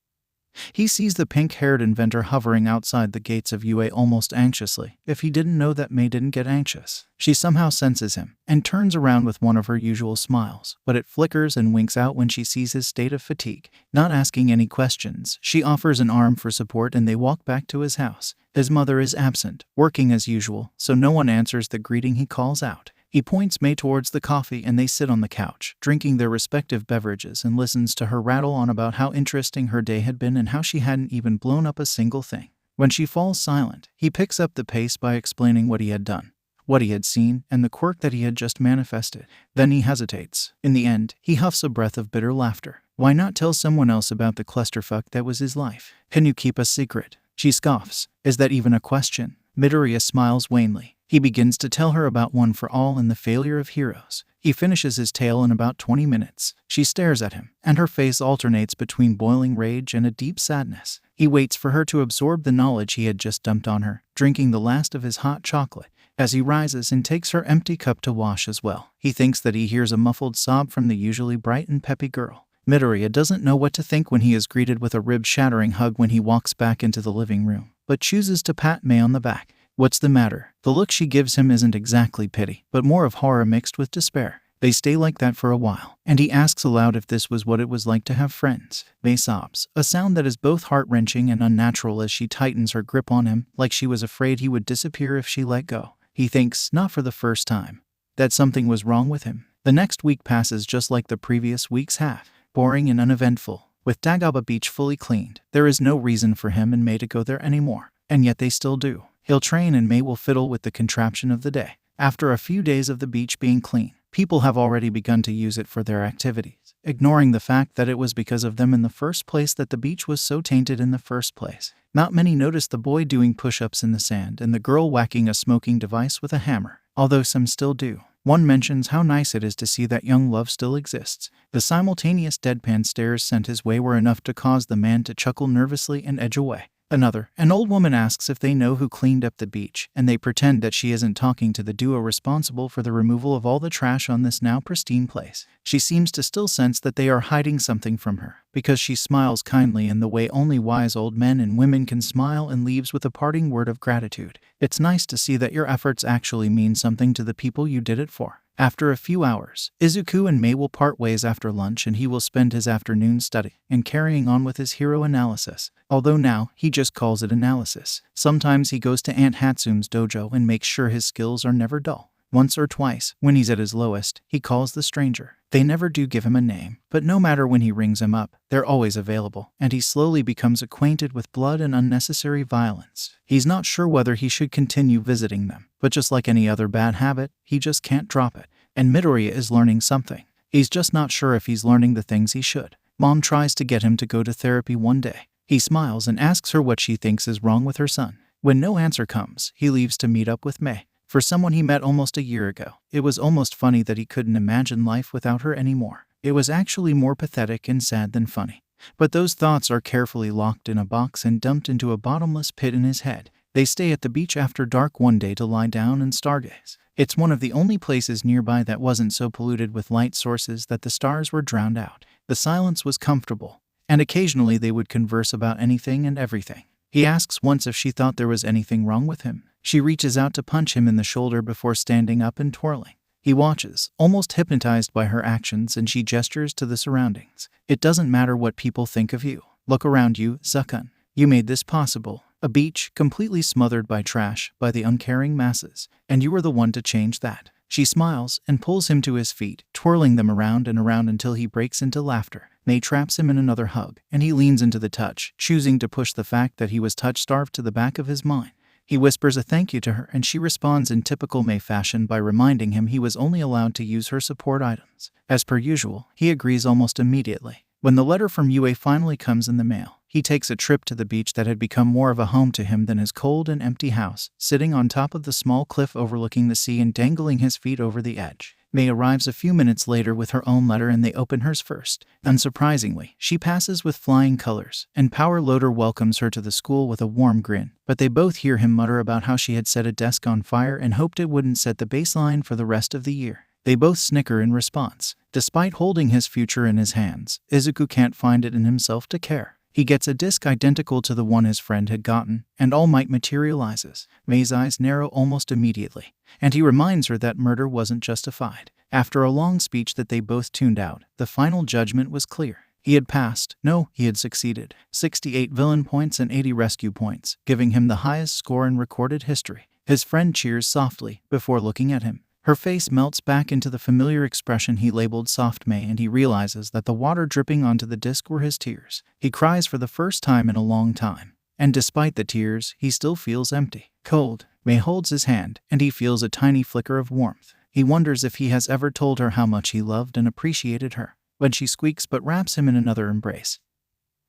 he sees the pink-haired inventor hovering outside the gates of UA almost anxiously. If he didn't know that May didn't get anxious. She somehow senses him and turns around with one of her usual smiles, but it flickers and winks out when she sees his state of fatigue. Not asking any questions, she offers an arm for support and they walk back to his house. His mother is absent, working as usual, so no one answers the greeting he calls out. He points May towards the coffee and they sit on the couch, drinking their respective beverages and listens to her rattle on about how interesting her day had been and how she hadn't even blown up a single thing. When she falls silent, he picks up the pace by explaining what he had done, what he had seen, and the quirk that he had just manifested. Then he hesitates. In the end, he huffs a breath of bitter laughter. Why not tell someone else about the clusterfuck that was his life? Can you keep a secret? She scoffs. Is that even a question? Midoriya smiles wanly. He begins to tell her about One for All and the failure of heroes. He finishes his tale in about 20 minutes. She stares at him, and her face alternates between boiling rage and a deep sadness. He waits for her to absorb the knowledge he had just dumped on her, drinking the last of his hot chocolate. As he rises and takes her empty cup to wash as well, he thinks that he hears a muffled sob from the usually bright and peppy girl. Midoriya doesn't know what to think when he is greeted with a rib-shattering hug when he walks back into the living room, but chooses to pat May on the back. What's the matter? The look she gives him isn't exactly pity, but more of horror mixed with despair. They stay like that for a while, and he asks aloud if this was what it was like to have friends. May sobs, a sound that is both heart-wrenching and unnatural as she tightens her grip on him, like she was afraid he would disappear if she let go. He thinks, not for the first time, that something was wrong with him. The next week passes just like the previous weeks have, boring and uneventful. With Dagobah Beach fully cleaned, there is no reason for him and May to go there anymore, and yet they still do. He'll train and May will fiddle with the contraption of the day. After a few days of the beach being clean, people have already begun to use it for their activities, ignoring the fact that it was because of them in the first place that the beach was so tainted in the first place. Not many notice the boy doing push-ups in the sand and the girl whacking a smoking device with a hammer, although some still do. One mentions how nice it is to see that young love still exists. The simultaneous deadpan stares sent his way were enough to cause the man to chuckle nervously and edge away. An old woman asks if they know who cleaned up the beach, and they pretend that she isn't talking to the duo responsible for the removal of all the trash on this now pristine place. She seems to still sense that they are hiding something from her, because she smiles kindly in the way only wise old men and women can smile and leaves with a parting word of gratitude. It's nice to see that your efforts actually mean something to the people you did it for. After a few hours, Izuku and May will part ways after lunch and he will spend his afternoon studying and carrying on with his hero analysis, although now he just calls it analysis. Sometimes he goes to Aunt Hatsume's dojo and makes sure his skills are never dull. Once or twice, when he's at his lowest, he calls the stranger. They never do give him a name, but no matter when he rings them up, they're always available, and he slowly becomes acquainted with blood and unnecessary violence. He's not sure whether he should continue visiting them, but just like any other bad habit, he just can't drop it. And Midoriya is learning something. He's just not sure if he's learning the things he should. Mom tries to get him to go to therapy one day. He smiles and asks her what she thinks is wrong with her son. When no answer comes, he leaves to meet up with May. For someone he met almost a year ago, it was almost funny that he couldn't imagine life without her anymore. It was actually more pathetic and sad than funny. But those thoughts are carefully locked in a box and dumped into a bottomless pit in his head. They stay at the beach after dark one day to lie down and stargaze. It's one of the only places nearby that wasn't so polluted with light sources that the stars were drowned out. The silence was comfortable, and occasionally they would converse about anything and everything. He asks once if she thought there was anything wrong with him. She reaches out to punch him in the shoulder before standing up and twirling. He watches, almost hypnotized by her actions, and she gestures to the surroundings. It doesn't matter what people think of you. Look around you, 𝗧𝗏𝗏. You made this possible. A beach completely smothered by trash, by the uncaring masses, and you were the one to change that. She smiles and pulls him to his feet, twirling them around and around until he breaks into laughter. May traps him in another hug, and he leans into the touch, choosing to push the fact that he was touch-starved to the back of his mind. He whispers a thank you to her, and she responds in typical May fashion by reminding him he was only allowed to use her support items. As per usual, he agrees almost immediately. When the letter from UA finally comes in the mail, he takes a trip to the beach that had become more of a home to him than his cold and empty house, sitting on top of the small cliff overlooking the sea and dangling his feet over the edge. May arrives a few minutes later with her own letter and they open hers first. Unsurprisingly, she passes with flying colors, and Power Loader welcomes her to the school with a warm grin, but they both hear him mutter about how she had set a desk on fire and hoped it wouldn't set the baseline for the rest of the year. They both snicker in response. Despite holding his future in his hands, Izuku can't find it in himself to care. He gets a disc identical to the one his friend had gotten, and All Might materializes. May's eyes narrow almost immediately, and he reminds her that murder wasn't justified. After a long speech that they both tuned out, the final judgment was clear. He had passed. No, he had succeeded. 68 villain points and 80 rescue points, giving him the highest score in recorded history. His friend cheers softly, before looking at him. Her face melts back into the familiar expression he labeled Soft May, and he realizes that the water dripping onto the disc were his tears. He cries for the first time in a long time, and despite the tears, he still feels empty. Cold. May holds his hand, and he feels a tiny flicker of warmth. He wonders if he has ever told her how much he loved and appreciated her, when she squeaks but wraps him in another embrace.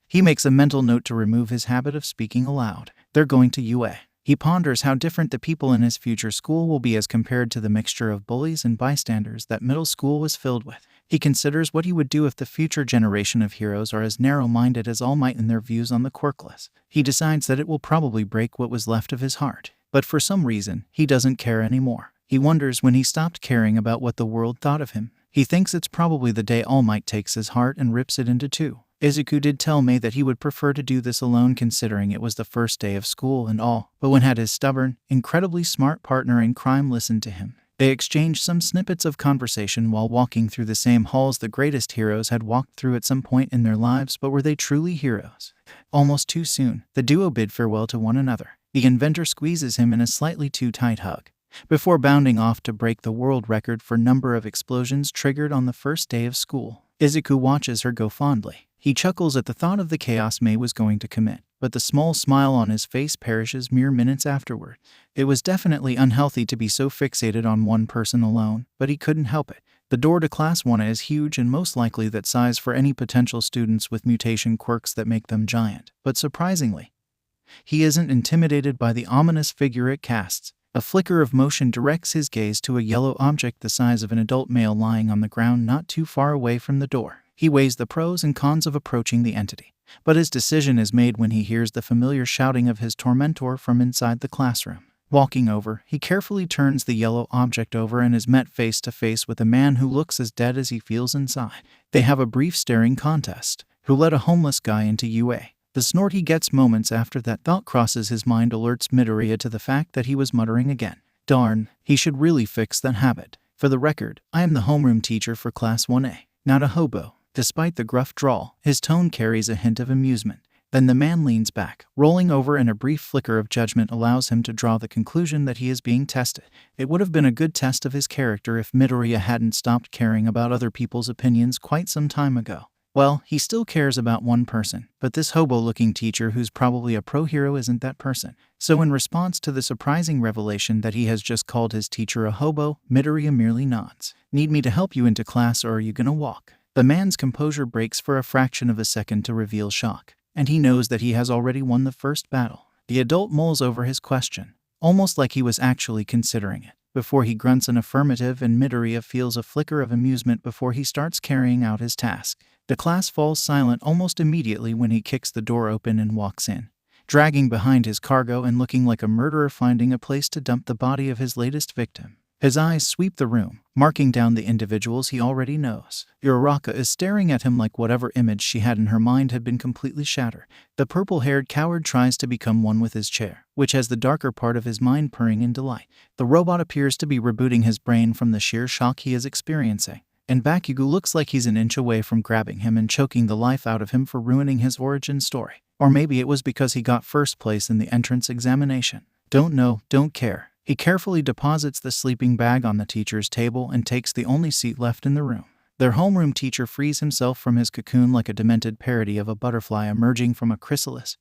He makes a mental note to remove his habit of speaking aloud. They're going to UA. He ponders how different the people in his future school will be as compared to the mixture of bullies and bystanders that middle school was filled with. He considers what he would do if the future generation of heroes are as narrow-minded as All Might in their views on the Quirkless. He decides that it will probably break what was left of his heart. But for some reason, he doesn't care anymore. He wonders when he stopped caring about what the world thought of him. He thinks it's probably the day All Might takes his heart and rips it into two. Izuku did tell May that he would prefer to do this alone considering it was the first day of school and all, but when had his stubborn, incredibly smart partner in crime listen to him. They exchanged some snippets of conversation while walking through the same halls the greatest heroes had walked through at some point in their lives, but were they truly heroes? Almost too soon, the duo bid farewell to one another. The inventor squeezes him in a slightly too tight hug, before bounding off to break the world record for number of explosions triggered on the first day of school. Izuku watches her go fondly. He chuckles at the thought of the chaos May was going to commit, but the small smile on his face perishes mere minutes afterward. It was definitely unhealthy to be so fixated on one person alone, but he couldn't help it. The door to Class 1A is huge and most likely that size for any potential students with mutation quirks that make them giant. But surprisingly, he isn't intimidated by the ominous figure it casts. A flicker of motion directs his gaze to a yellow object the size of an adult male lying on the ground not too far away from the door. He weighs the pros and cons of approaching the entity, but his decision is made when he hears the familiar shouting of his tormentor from inside the classroom. Walking over, he carefully turns the yellow object over and is met face to face with a man who looks as dead as he feels inside. They have a brief staring contest. Who let a homeless guy into UA? The snort he gets moments after that thought crosses his mind alerts Midoriya to the fact that he was muttering again. Darn, he should really fix that habit. For the record, I am the homeroom teacher for Class 1A, not a hobo. Despite the gruff drawl, his tone carries a hint of amusement. Then the man leans back, rolling over, and a brief flicker of judgment allows him to draw the conclusion that he is being tested. It would have been a good test of his character if Midoriya hadn't stopped caring about other people's opinions quite some time ago. Well, he still cares about one person, but this hobo-looking teacher who's probably a pro-hero isn't that person. So in response to the surprising revelation that he has just called his teacher a hobo, Midoriya merely nods. Need me to help you into class or are you gonna walk? The man's composure breaks for a fraction of a second to reveal shock, and he knows that he has already won the first battle. The adult mulls over his question, almost like he was actually considering it, before he grunts an affirmative, and Midoriya feels a flicker of amusement before he starts carrying out his task. The class falls silent almost immediately when he kicks the door open and walks in, dragging behind his cargo and looking like a murderer finding a place to dump the body of his latest victim. His eyes sweep the room, marking down the individuals he already knows. 𝗬𝗧𝗏 is staring at him like whatever image she had in her mind had been completely shattered. The purple-haired coward tries to become one with his chair, which has the darker part of his mind purring in delight. The robot appears to be rebooting his brain from the sheer shock he is experiencing, and 𝗵𝗃𝗃 looks like he's an inch away from grabbing him and choking the life out of him for ruining his origin story. Or maybe it was because he got first place in the entrance examination. Don't know, don't care. He carefully deposits the sleeping bag on the teacher's table and takes the only seat left in the room. Their homeroom teacher frees himself from his cocoon like a demented parody of a butterfly emerging from a chrysalis,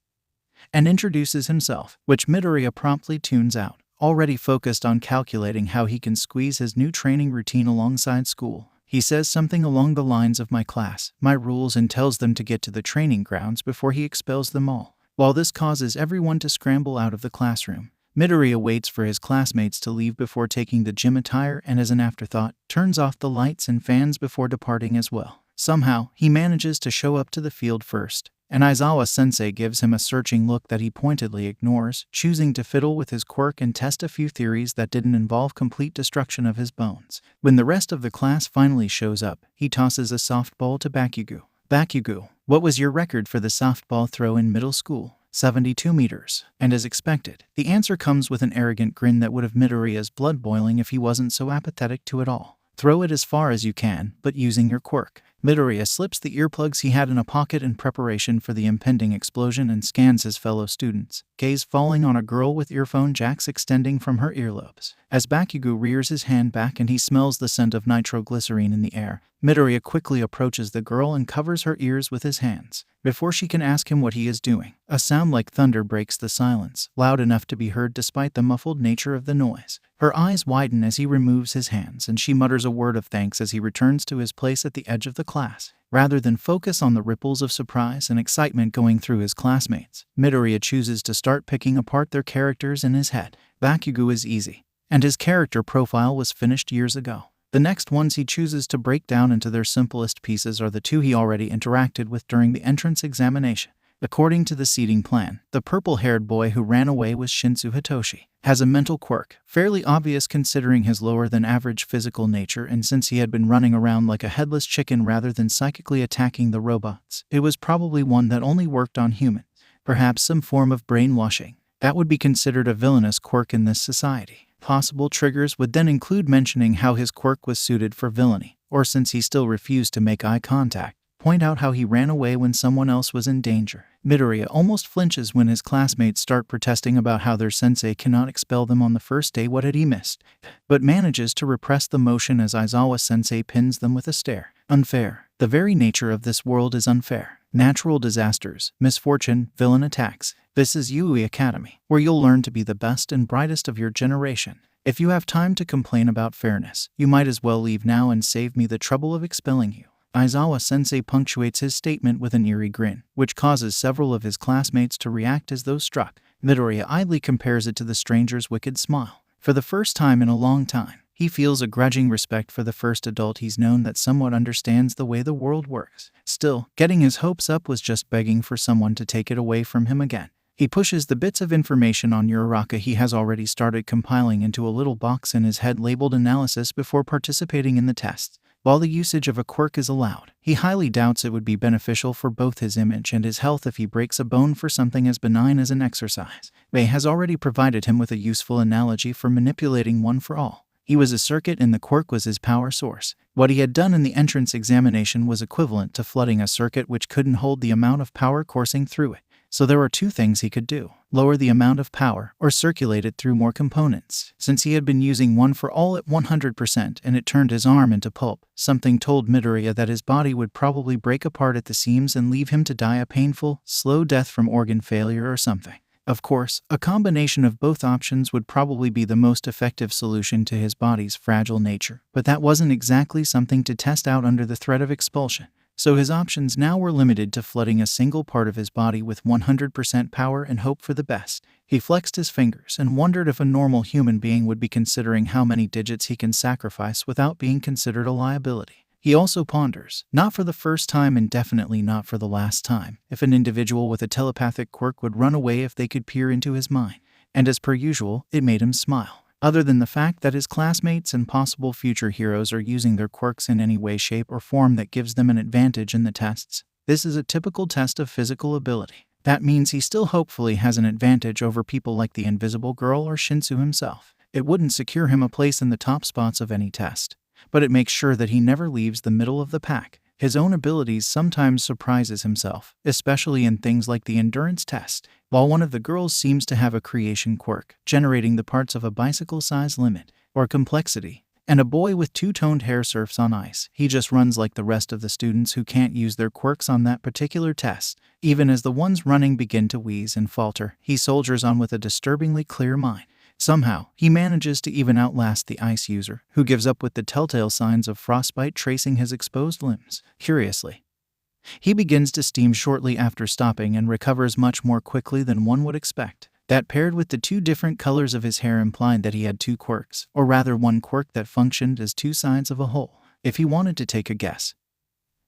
and introduces himself, which Midoriya promptly tunes out, already focused on calculating how he can squeeze his new training routine alongside school. He says something along the lines of my class, my rules, and tells them to get to the training grounds before he expels them all. While this causes everyone to scramble out of the classroom, Midoriya waits for his classmates to leave before taking the gym attire and, as an afterthought, turns off the lights and fans before departing as well. Somehow, he manages to show up to the field first, and Aizawa-sensei gives him a searching look that he pointedly ignores, choosing to fiddle with his quirk and test a few theories that didn't involve complete destruction of his bones. When the rest of the class finally shows up, he tosses a softball to 𝗵𝗃𝗃. 𝗵𝗃𝗃, what was your record for the softball throw in middle school? 72 meters. And as expected, the answer comes with an arrogant grin that would have Midoriya's blood boiling if he wasn't so apathetic to it all. Throw it as far as you can, but using your quirk. Midoriya slips the earplugs he had in a pocket in preparation for the impending explosion and scans his fellow students, gaze falling on a girl with earphone jacks extending from her earlobes. As 𝗵𝗃𝗃 rears his hand back and he smells the scent of nitroglycerine in the air, Midoriya quickly approaches the girl and covers her ears with his hands. Before she can ask him what he is doing, a sound like thunder breaks the silence, loud enough to be heard despite the muffled nature of the noise. Her eyes widen as he removes his hands, and she mutters a word of thanks as he returns to his place at the edge of the class. Rather than focus on the ripples of surprise and excitement going through his classmates, Midoriya chooses to start picking apart their characters in his head. Bakugo is easy, and his character profile was finished years ago. The next ones he chooses to break down into their simplest pieces are the two he already interacted with during the entrance examination. According to the seating plan, the purple-haired boy who ran away was Shinsu Hitoshi. Has a mental quirk, fairly obvious considering his lower-than-average physical nature, and since he had been running around like a headless chicken rather than psychically attacking the robots, it was probably one that only worked on humans. Perhaps some form of brainwashing. That would be considered a villainous quirk in this society. Possible triggers would then include mentioning how his quirk was suited for villainy, or since he still refused to make eye contact, point out how he ran away when someone else was in danger. Midoriya almost flinches when his classmates start protesting about how their sensei cannot expel them on the first day. What had he missed? But manages to repress the motion as Aizawa-sensei pins them with a stare. Unfair. The very nature of this world is unfair. Natural disasters, misfortune, villain attacks. This is Yui Academy, where you'll learn to be the best and brightest of your generation. If you have time to complain about fairness, you might as well leave now and save me the trouble of expelling you. Aizawa-sensei punctuates his statement with an eerie grin, which causes several of his classmates to react as though struck. Midoriya idly compares it to the stranger's wicked smile. For the first time in a long time, he feels a grudging respect for the first adult he's known that somewhat understands the way the world works. Still, getting his hopes up was just begging for someone to take it away from him again. He pushes the bits of information on Uraraka he has already started compiling into a little box in his head labeled analysis before participating in the tests. While the usage of a quirk is allowed, he highly doubts it would be beneficial for both his image and his health if he breaks a bone for something as benign as an exercise. Bay has already provided him with a useful analogy for manipulating one for all. He was a circuit and the quirk was his power source. What he had done in the entrance examination was equivalent to flooding a circuit which couldn't hold the amount of power coursing through it. So there are two things he could do: lower the amount of power, or circulate it through more components. Since he had been using one for all at 100% and it turned his arm into pulp, something told Midoriya that his body would probably break apart at the seams and leave him to die a painful, slow death from organ failure or something. Of course, a combination of both options would probably be the most effective solution to his body's fragile nature, but that wasn't exactly something to test out under the threat of expulsion. So his options now were limited to flooding a single part of his body with 100% power and hope for the best. He flexed his fingers and wondered if a normal human being would be considering how many digits he can sacrifice without being considered a liability. He also ponders, not for the first time and definitely not for the last time, if an individual with a telepathic quirk would run away if they could peer into his mind. And as per usual, it made him smile. Other than the fact that his classmates and possible future heroes are using their quirks in any way, shape, or form that gives them an advantage in the tests, this is a typical test of physical ability. That means he still hopefully has an advantage over people like the Invisible Girl or Shinsu himself. It wouldn't secure him a place in the top spots of any test, but it makes sure that he never leaves the middle of the pack. His own abilities sometimes surprises himself, especially in things like the endurance test. While one of the girls seems to have a creation quirk, generating the parts of a bicycle size limit, or complexity, and a boy with two-toned hair surfs on ice, he just runs like the rest of the students who can't use their quirks on that particular test. Even as the ones running begin to wheeze and falter, he soldiers on with a disturbingly clear mind. Somehow, he manages to even outlast the ice user, who gives up with the telltale signs of frostbite tracing his exposed limbs. Curiously, he begins to steam shortly after stopping and recovers much more quickly than one would expect. That paired with the two different colors of his hair implied that he had two quirks, or rather one quirk that functioned as two sides of a whole. If he wanted to take a guess,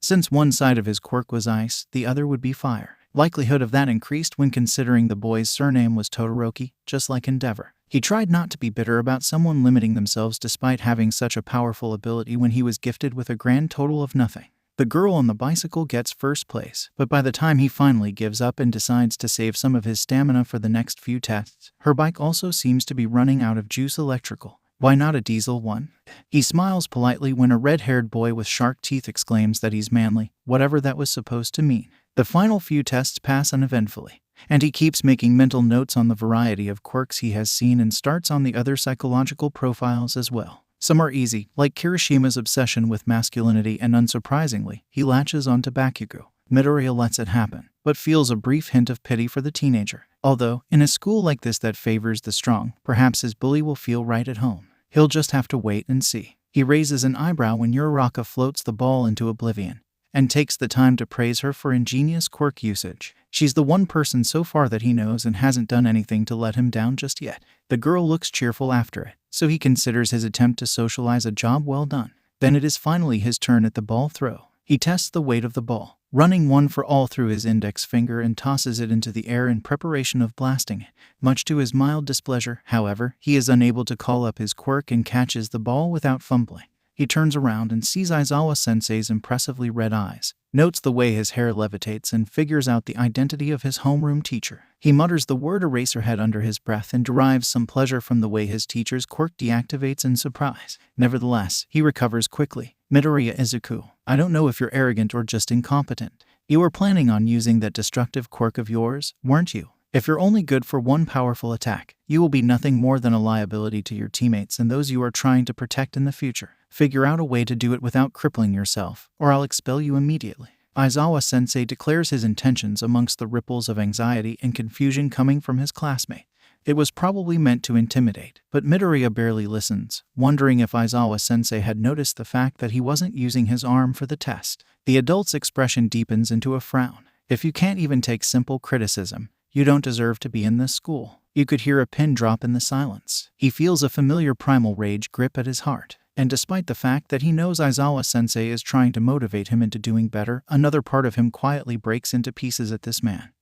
since one side of his quirk was ice, the other would be fire. Likelihood of that increased when considering the boy's surname was Todoroki, just like Endeavor. He tried not to be bitter about someone limiting themselves despite having such a powerful ability when he was gifted with a grand total of nothing. The girl on the bicycle gets first place, but by the time he finally gives up and decides to save some of his stamina for the next few tests, her bike also seems to be running out of juice electrical. Why not a diesel one? He smiles politely when a red-haired boy with shark teeth exclaims that he's manly, whatever that was supposed to mean. The final few tests pass uneventfully, and he keeps making mental notes on the variety of quirks he has seen and starts on the other psychological profiles as well. Some are easy, like Kirishima's obsession with masculinity, and unsurprisingly, he latches onto Bakugo. Midoriya lets it happen, but feels a brief hint of pity for the teenager. Although, in a school like this that favors the strong, perhaps his bully will feel right at home. He'll just have to wait and see. He raises an eyebrow when 𝗬𝗧𝗏 floats the ball into oblivion, and takes the time to praise her for ingenious quirk usage. She's the one person so far that he knows and hasn't done anything to let him down just yet. The girl looks cheerful after it, so he considers his attempt to socialize a job well done. Then it is finally his turn at the ball throw. He tests the weight of the ball, running one for all through his index finger, and tosses it into the air in preparation of blasting it. Much to his mild displeasure, however, he is unable to call up his quirk and catches the ball without fumbling. He turns around and sees Aizawa-sensei's impressively red eyes, notes the way his hair levitates, and figures out the identity of his homeroom teacher. He mutters the word Eraserhead under his breath and derives some pleasure from the way his teacher's quirk deactivates in surprise. Nevertheless, he recovers quickly. Midoriya Izuku, I don't know if you're arrogant or just incompetent. You were planning on using that destructive quirk of yours, weren't you? If you're only good for one powerful attack, you will be nothing more than a liability to your teammates and those you are trying to protect in the future. Figure out a way to do it without crippling yourself, or I'll expel you immediately. Aizawa-sensei declares his intentions amongst the ripples of anxiety and confusion coming from his classmate. It was probably meant to intimidate, but Midoriya barely listens, wondering if Aizawa-sensei had noticed the fact that he wasn't using his arm for the test. The adult's expression deepens into a frown. If you can't even take simple criticism, you don't deserve to be in this school. You could hear a pin drop in the silence. He feels a familiar primal rage grip at his heart. And despite the fact that he knows Aizawa-sensei is trying to motivate him into doing better, another part of him quietly breaks into pieces at this man,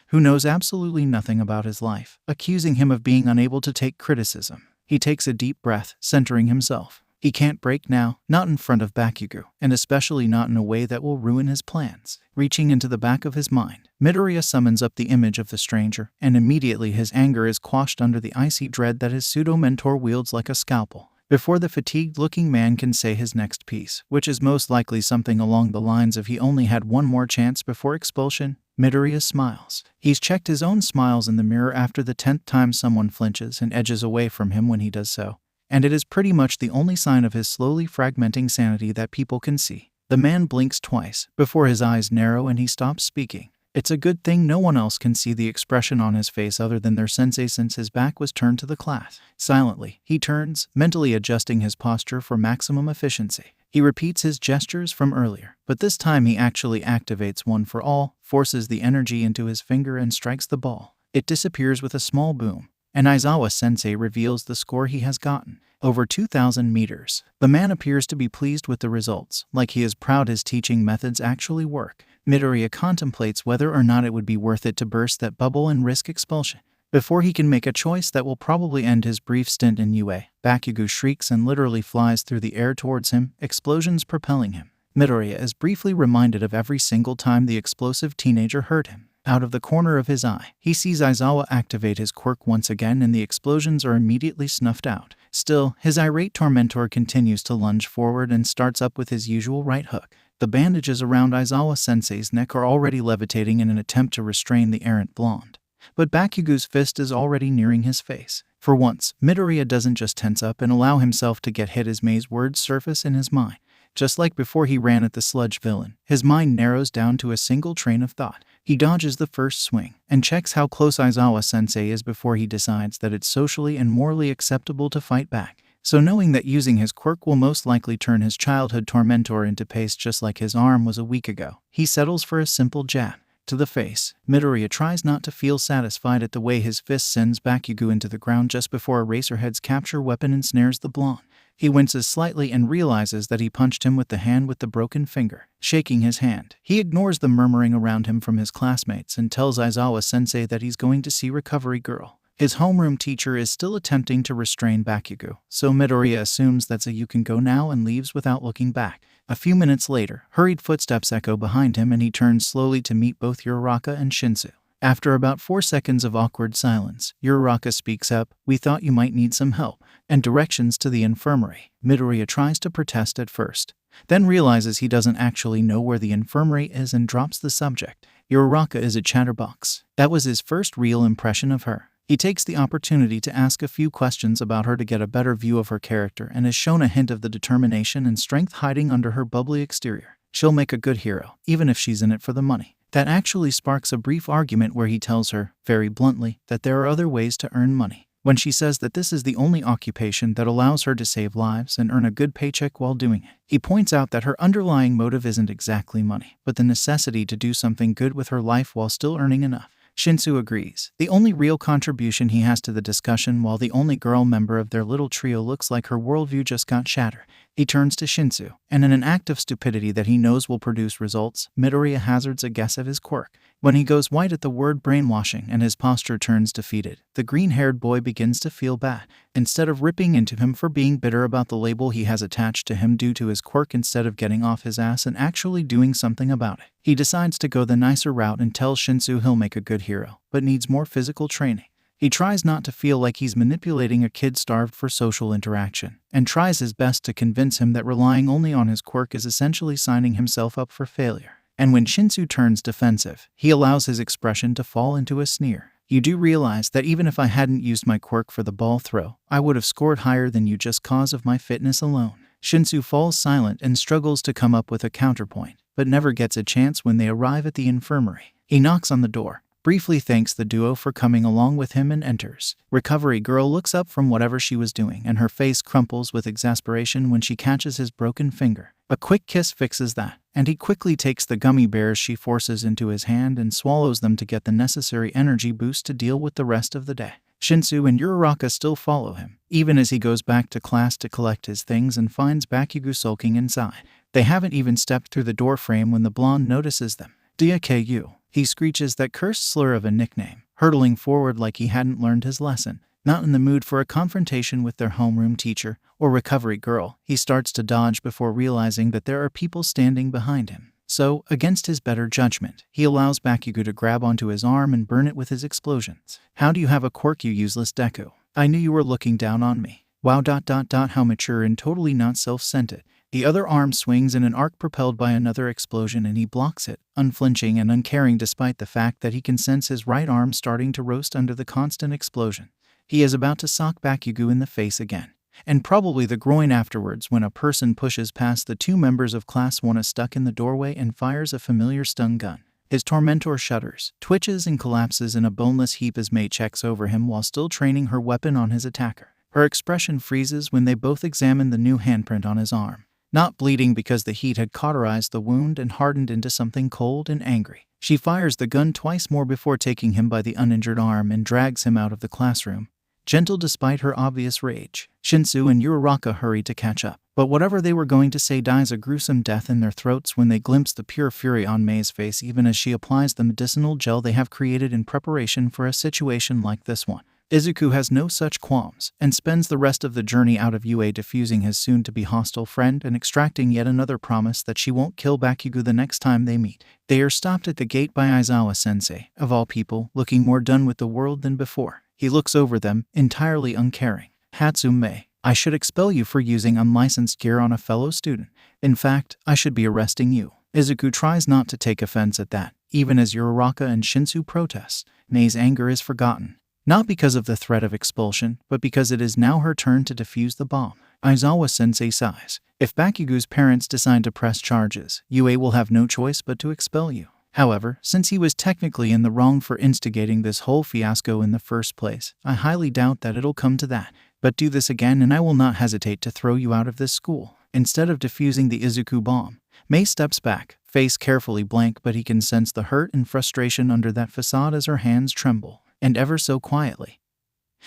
who knows absolutely nothing about his life, accusing him of being unable to take criticism. He takes a deep breath, centering himself. He can't break now, not in front of Bakugo, and especially not in a way that will ruin his plans. Reaching into the back of his mind, Midoriya summons up the image of the stranger, and immediately his anger is quashed under the icy dread that his pseudo-mentor wields like a scalpel. Before the fatigued-looking man can say his next piece, which is most likely something along the lines of he only had one more chance before expulsion, Midoriya smiles. He's checked his own smiles in the mirror after the 10th time someone flinches and edges away from him when he does so, and it is pretty much the only sign of his slowly fragmenting sanity that people can see. The man blinks twice, before his eyes narrow and he stops speaking. It's a good thing no one else can see the expression on his face other than their sensei, since his back was turned to the class. Silently, he turns, mentally adjusting his posture for maximum efficiency. He repeats his gestures from earlier, but this time he actually activates one for all, forces the energy into his finger and strikes the ball. It disappears with a small boom, and Aizawa-sensei reveals the score he has gotten. Over 2,000 meters. The man appears to be pleased with the results, like he is proud his teaching methods actually work. Midoriya contemplates whether or not it would be worth it to burst that bubble and risk expulsion. Before he can make a choice that will probably end his brief stint in UA, Bakugo shrieks and literally flies through the air towards him, explosions propelling him. Midoriya is briefly reminded of every single time the explosive teenager hurt him. Out of the corner of his eye, he sees Aizawa activate his quirk once again, and the explosions are immediately snuffed out. Still, his irate tormentor continues to lunge forward and starts up with his usual right hook. The bandages around Aizawa-sensei's neck are already levitating in an attempt to restrain the errant blonde. But Bakugo's fist is already nearing his face. For once, Midoriya doesn't just tense up and allow himself to get hit as 𝗍's words surface in his mind. Just like before he ran at the sludge villain, his mind narrows down to a single train of thought. He dodges the first swing, and checks how close Aizawa-sensei is before he decides that it's socially and morally acceptable to fight back. So knowing that using his quirk will most likely turn his childhood tormentor into paste just like his arm was a week ago, he settles for a simple jab to the face. Midoriya tries not to feel satisfied at the way his fist sends Bakugo into the ground just before Eraserhead's capture weapon ensnares the blonde. He winces slightly and realizes that he punched him with the hand with the broken finger. Shaking his hand, he ignores the murmuring around him from his classmates and tells Aizawa-sensei that he's going to see Recovery Girl. His homeroom teacher is still attempting to restrain Bakugo, so Midoriya assumes that's a "you can go now" and leaves without looking back. A few minutes later, hurried footsteps echo behind him and he turns slowly to meet both 𝗬𝗧𝗏 and Shinsu. After about 4 seconds of awkward silence, 𝗬𝗧𝗏 speaks up, "We thought you might need some help," and directions to the infirmary. Midoriya tries to protest at first, then realizes he doesn't actually know where the infirmary is and drops the subject. 𝗬𝗧𝗏 is a chatterbox. That was his first real impression of her. He takes the opportunity to ask a few questions about her to get a better view of her character and is shown a hint of the determination and strength hiding under her bubbly exterior. She'll make a good hero, even if she's in it for the money. That actually sparks a brief argument where he tells her, very bluntly, that there are other ways to earn money. When she says that this is the only occupation that allows her to save lives and earn a good paycheck while doing it, he points out that her underlying motive isn't exactly money, but the necessity to do something good with her life while still earning enough. Shinsu agrees. The only real contribution he has to the discussion, while the only girl member of their little trio looks like her worldview just got shattered. He turns to Shinsu, and in an act of stupidity that he knows will produce results, Midoriya hazards a guess of his quirk. When he goes white at the word brainwashing and his posture turns defeated, the green-haired boy begins to feel bad. Instead of ripping into him for being bitter about the label he has attached to him due to his quirk, instead of getting off his ass and actually doing something about it, he decides to go the nicer route and tells Shinsu he'll make a good hero, but needs more physical training. He tries not to feel like he's manipulating a kid starved for social interaction, and tries his best to convince him that relying only on his quirk is essentially signing himself up for failure. And when Shinsu turns defensive, he allows his expression to fall into a sneer. You do realize that even if I hadn't used my quirk for the ball throw, I would have scored higher than you just cause of my fitness alone. Shinsu falls silent and struggles to come up with a counterpoint, but never gets a chance when they arrive at the infirmary. He knocks on the door, briefly thanks the duo for coming along with him, and enters. Recovery Girl looks up from whatever she was doing, and her face crumples with exasperation when she catches his broken finger. A quick kiss fixes that, and he quickly takes the gummy bears she forces into his hand and swallows them to get the necessary energy boost to deal with the rest of the day. Shinsu and 𝗬𝗧𝗏 still follow him, even as he goes back to class to collect his things and finds 𝗵𝗃𝗃 sulking inside. They haven't even stepped through the door frame when the blonde notices them. 𝗬𝗃𝗃. He screeches that cursed slur of a nickname, hurtling forward like he hadn't learned his lesson. Not in the mood for a confrontation with their homeroom teacher or recovery girl, he starts to dodge before realizing that there are people standing behind him. So, against his better judgment, he allows 𝗵𝗃𝗃 to grab onto his arm and burn it with his explosions. How do you have a quirk, you useless Deku? I knew you were looking down on me. Wow. How mature and totally not self-centered. The other arm swings in an arc propelled by another explosion, and he blocks it, unflinching and uncaring despite the fact that he can sense his right arm starting to roast under the constant explosion. He is about to sock 𝗵𝗃𝗃 in the face again, and probably the groin afterwards, when a person pushes past the two members of Class 1 stuck in the doorway and fires a familiar stun gun. His tormentor shudders, twitches, and collapses in a boneless heap as Mei checks over him while still training her weapon on his attacker. Her expression freezes when they both examine the new handprint on his arm. Not bleeding because the heat had cauterized the wound and hardened into something cold and angry. She fires the gun twice more before taking him by the uninjured arm and drags him out of the classroom, gentle despite her obvious rage. Shinsu and 𝗬𝗧𝗏 hurry to catch up, but whatever they were going to say dies a gruesome death in their throats when they glimpse the pure fury on Mei's face even as she applies the medicinal gel they have created in preparation for a situation like this one. Izuku has no such qualms, and spends the rest of the journey out of UA defusing his soon-to-be hostile friend and extracting yet another promise that she won't kill 𝗵𝗃𝗃 the next time they meet. They are stopped at the gate by Aizawa-sensei, of all people, looking more done with the world than before. He looks over them, entirely uncaring. Hatsume, I should expel you for using unlicensed gear on a fellow student. In fact, I should be arresting you. Izuku tries not to take offense at that, even as 𝗬𝗧𝗏 and Shinsu protest. Mei's anger is forgotten. Not because of the threat of expulsion, but because it is now her turn to defuse the bomb. Aizawa-sensei sighs. If 𝗵𝗃𝗃's parents decide to press charges, UA will have no choice but to expel you. However, since he was technically in the wrong for instigating this whole fiasco in the first place, I highly doubt that it'll come to that. But do this again and I will not hesitate to throw you out of this school. Instead of defusing the Izuku bomb, Mei steps back, face carefully blank, but he can sense the hurt and frustration under that facade as her hands tremble. And ever so quietly,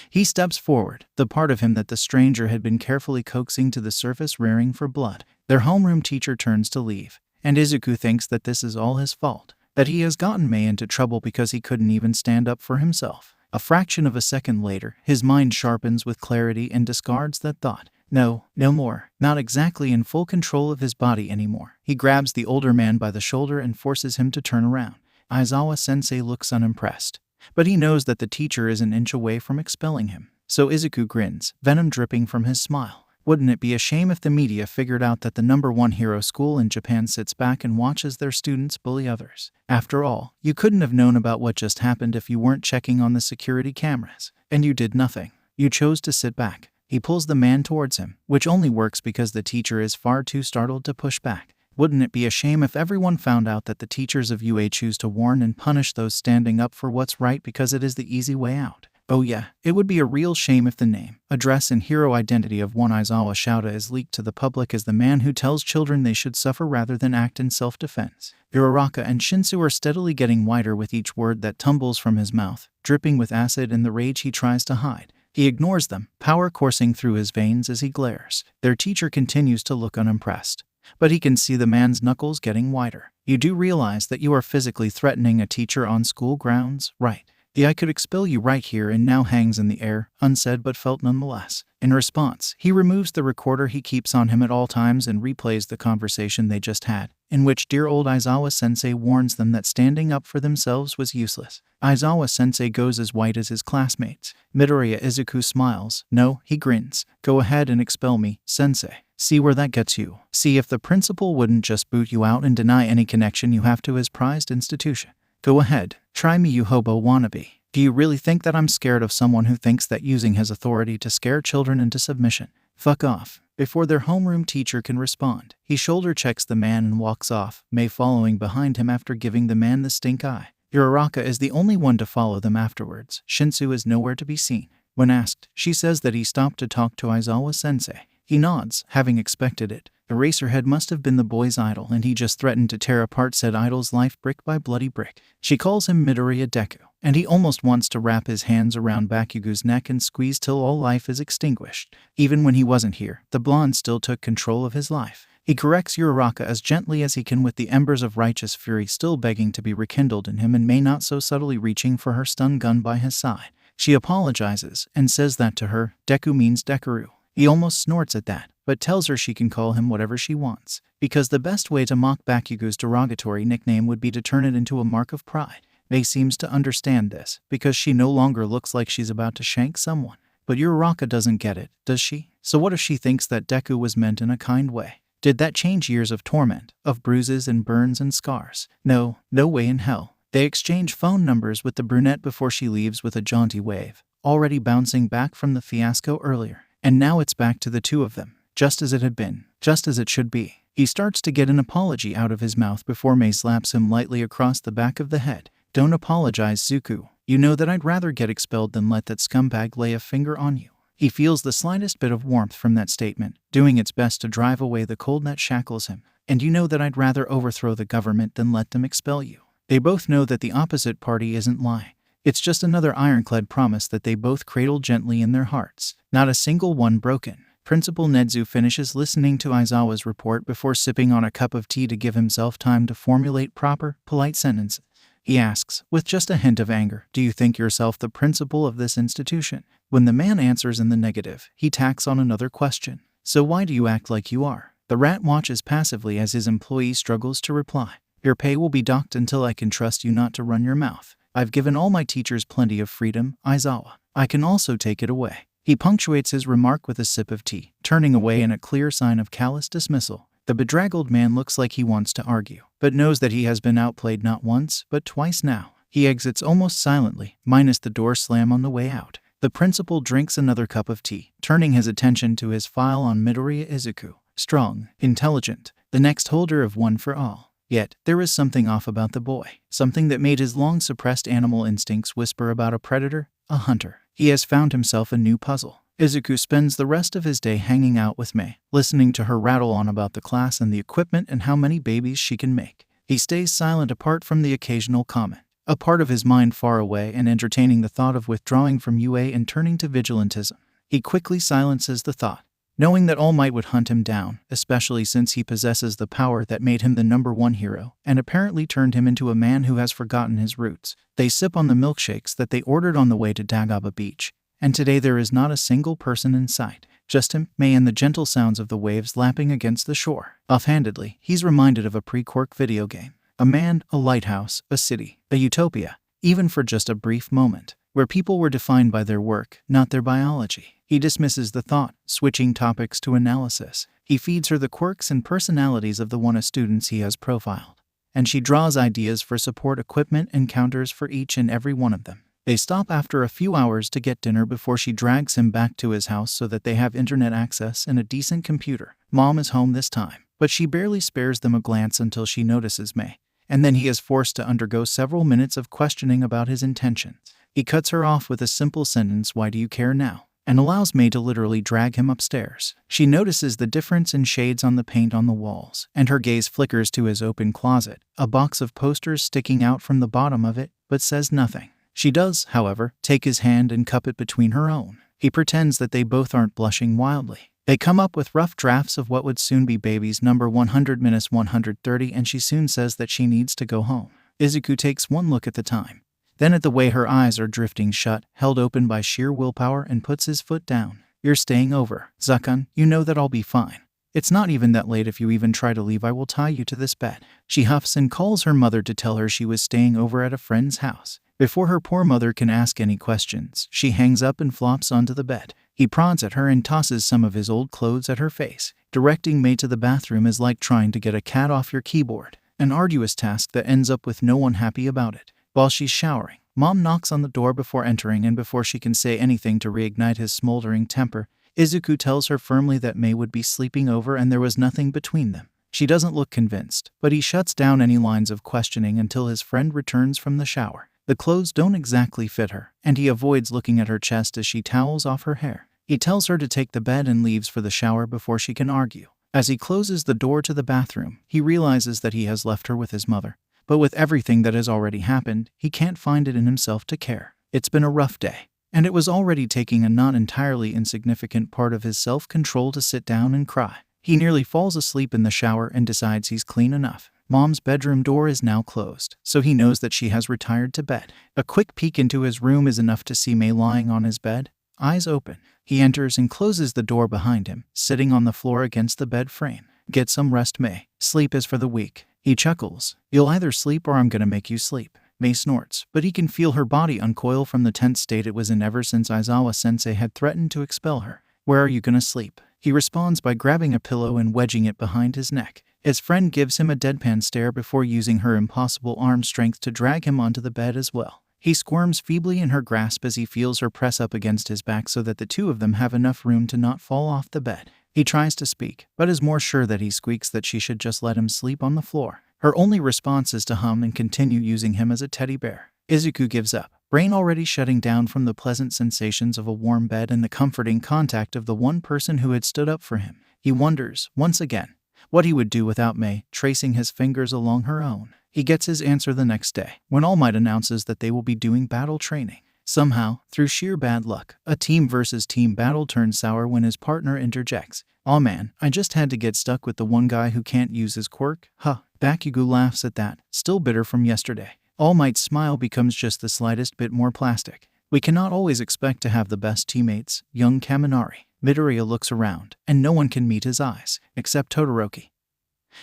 he steps forward, the part of him that the stranger had been carefully coaxing to the surface rearing for blood. Their homeroom teacher turns to leave, and Izuku thinks that this is all his fault, that he has gotten Mei into trouble because he couldn't even stand up for himself. A fraction of a second later, his mind sharpens with clarity and discards that thought. No more, not exactly in full control of his body anymore. He grabs the older man by the shoulder and forces him to turn around. Aizawa-sensei looks unimpressed, but he knows that the teacher is an inch away from expelling him. So Izuku grins, venom dripping from his smile. Wouldn't it be a shame if the media figured out that the #1 hero school in Japan sits back and watches their students bully others? After all, you couldn't have known about what just happened if you weren't checking on the security cameras. And you did nothing. You chose to sit back. He pulls the man towards him, which only works because the teacher is far too startled to push back. Wouldn't it be a shame if everyone found out that the teachers of UA choose to warn and punish those standing up for what's right because it is the easy way out? Oh yeah, it would be a real shame if the name, address, and hero identity of one 𝗧𝗏𝗧𝗏 is leaked to the public as the man who tells children they should suffer rather than act in self-defense. 𝗧𝗏𝗧𝗏 and 𝗫𝗏 are steadily getting whiter with each word that tumbles from his mouth, dripping with acid in the rage he tries to hide. He ignores them, power coursing through his veins as he glares. Their teacher continues to look unimpressed. But he can see the man's knuckles getting whiter. You do realize that you are physically threatening a teacher on school grounds, right? The "I could expel you right here and now" hangs in the air, unsaid but felt nonetheless. In response, he removes the recorder he keeps on him at all times and replays the conversation they just had, in which dear old Aizawa-sensei warns them that standing up for themselves was useless. Aizawa-sensei goes as white as his classmates. Midoriya Izuku smiles. No, he grins. Go ahead and expel me, sensei. See where that gets you. See if the principal wouldn't just boot you out and deny any connection you have to his prized institution. Go ahead, try me, you hobo wannabe. Do you really think that I'm scared of someone who thinks that using his authority to scare children into submission? Fuck off. Before their homeroom teacher can respond, he shoulder checks the man and walks off, May following behind him after giving the man the stink eye. 𝗧𝗏𝗧𝗏 is the only one to follow them afterwards. 𝗫𝗏 is nowhere to be seen. When asked, she says that he stopped to talk to Aizawa-sensei. He nods, having expected it. Eraserhead must have been the boy's idol, and he just threatened to tear apart said idol's life brick by bloody brick. She calls him Midoriya Deku, and he almost wants to wrap his hands around Bakugo's neck and squeeze till all life is extinguished. Even when he wasn't here, the blonde still took control of his life. He corrects 𝗧𝗏𝗧𝗏 as gently as he can with the embers of righteous fury still begging to be rekindled in him, and May not so subtly reaching for her stun gun by his side. She apologizes and says that to her, Deku means Dekaru. He almost snorts at that, but tells her she can call him whatever she wants, because the best way to mock Bakugo's derogatory nickname would be to turn it into a mark of pride. May seems to understand this, because she no longer looks like she's about to shank someone. But 𝗧𝗏𝗧𝗏 doesn't get it, does she? So what if she thinks that Deku was meant in a kind way? Did that change years of torment, of bruises and burns and scars? No, no way in hell. They exchange phone numbers with the brunette before she leaves with a jaunty wave, already bouncing back from the fiasco earlier. And now it's back to the two of them, just as it had been, just as it should be. He starts to get an apology out of his mouth before May slaps him lightly across the back of the head. Don't apologize, Zuko. You know that I'd rather get expelled than let that scumbag lay a finger on you. He feels the slightest bit of warmth from that statement, doing its best to drive away the cold that shackles him. And you know that I'd rather overthrow the government than let them expel you. They both know that the opposite party isn't lying. It's just another ironclad promise that they both cradle gently in their hearts. Not a single one broken. Principal Nezu finishes listening to Aizawa's report before sipping on a cup of tea to give himself time to formulate proper, polite sentences. He asks, with just a hint of anger, do you think yourself the principal of this institution? When the man answers in the negative, he tacks on another question. So why do you act like you are? The rat watches passively as his employee struggles to reply. Your pay will be docked until I can trust you not to run your mouth. I've given all my teachers plenty of freedom, Aizawa. I can also take it away. He punctuates his remark with a sip of tea, turning away in a clear sign of callous dismissal. The bedraggled man looks like he wants to argue, but knows that he has been outplayed not once, but twice now. He exits almost silently, minus the door slam on the way out. The principal drinks another cup of tea, turning his attention to his file on Midoriya Izuku. Strong, intelligent, the next holder of One for All. Yet, there is something off about the boy, something that made his long-suppressed animal instincts whisper about a predator, a hunter. He has found himself a new puzzle. Izuku spends the rest of his day hanging out with May, listening to her rattle on about the class and the equipment and how many babies she can make. He stays silent apart from the occasional comment, a part of his mind far away and entertaining the thought of withdrawing from UA and turning to vigilantism. He quickly silences the thought, knowing that All Might would hunt him down, especially since he possesses the power that made him the #1 hero, and apparently turned him into a man who has forgotten his roots. They sip on the milkshakes that they ordered on the way to Dagaba Beach, and today there is not a single person in sight. Just him, May, and the gentle sounds of the waves lapping against the shore. Offhandedly, he's reminded of a pre-Quirk video game. A man, a lighthouse, a city, a utopia, even for just a brief moment. where people were defined by their work, not their biology. He dismisses the thought, switching topics to analysis. He feeds her the quirks and personalities of the WhatIf students he has profiled, and she draws ideas for support equipment and counters for each and every one of them. They stop after a few hours to get dinner before she drags him back to his house so that they have internet access and a decent computer. Mom is home this time, but she barely spares them a glance until she notices May, and then he is forced to undergo several minutes of questioning about his intentions. He cuts her off with a simple sentence, "Why do you care now?" and allows May to literally drag him upstairs. She notices the difference in shades on the paint on the walls, and her gaze flickers to his open closet, a box of posters sticking out from the bottom of it, but says nothing. She does, however, take his hand and cup it between her own. He pretends that they both aren't blushing wildly. They come up with rough drafts of what would soon be baby's number 100-130, and she soon says that she needs to go home. Izuku takes one look at the time, then at the way her eyes are drifting shut, held open by sheer willpower, and puts his foot down. "You're staying over, 𝗧𝗵𝗃. You know that I'll be fine. It's not even that late. If you even try to leave, I will tie you to this bed." She huffs and calls her mother to tell her she was staying over at a friend's house. Before her poor mother can ask any questions, she hangs up and flops onto the bed. He prods at her and tosses some of his old clothes at her face. Directing May to the bathroom is like trying to get a cat off your keyboard, an arduous task that ends up with no one happy about it. While she's showering, Mom knocks on the door before entering, and before she can say anything to reignite his smoldering temper, Izuku tells her firmly that May would be sleeping over and there was nothing between them. She doesn't look convinced, but he shuts down any lines of questioning until his friend returns from the shower. The clothes don't exactly fit her, and he avoids looking at her chest as she towels off her hair. He tells her to take the bed and leaves for the shower before she can argue. As he closes the door to the bathroom, he realizes that he has left her with his mother. But with everything that has already happened, he can't find it in himself to care. It's been a rough day, and it was already taking a not entirely insignificant part of his self-control to sit down and cry. He nearly falls asleep in the shower and decides he's clean enough. Mom's bedroom door is now closed, so he knows that she has retired to bed. A quick peek into his room is enough to see May lying on his bed, eyes open. He enters and closes the door behind him, sitting on the floor against the bed frame. "Get some rest, May. Sleep is for the weak." He chuckles. "You'll either sleep or I'm gonna make you sleep." May snorts, but he can feel her body uncoil from the tense state it was in ever since Aizawa-sensei had threatened to expel her. "Where are you gonna sleep?" He responds by grabbing a pillow and wedging it behind his neck. His friend gives him a deadpan stare before using her impossible arm strength to drag him onto the bed as well. He squirms feebly in her grasp as he feels her press up against his back so that the two of them have enough room to not fall off the bed. He tries to speak, but is more sure that he squeaks that she should just let him sleep on the floor. Her only response is to hum and continue using him as a teddy bear. Izuku gives up, brain already shutting down from the pleasant sensations of a warm bed and the comforting contact of the one person who had stood up for him. He wonders, once again, what he would do without May, tracing his fingers along her own. He gets his answer the next day, when All Might announces that they will be doing battle training. Somehow, through sheer bad luck, a team versus team battle turns sour when his partner interjects. "Aw man, I just had to get stuck with the one guy who can't use his quirk, huh?" Bakugo laughs at that, still bitter from yesterday. All Might's smile becomes just the slightest bit more plastic. "We cannot always expect to have the best teammates, young Kaminari." Midoriya looks around, and no one can meet his eyes, except Todoroki,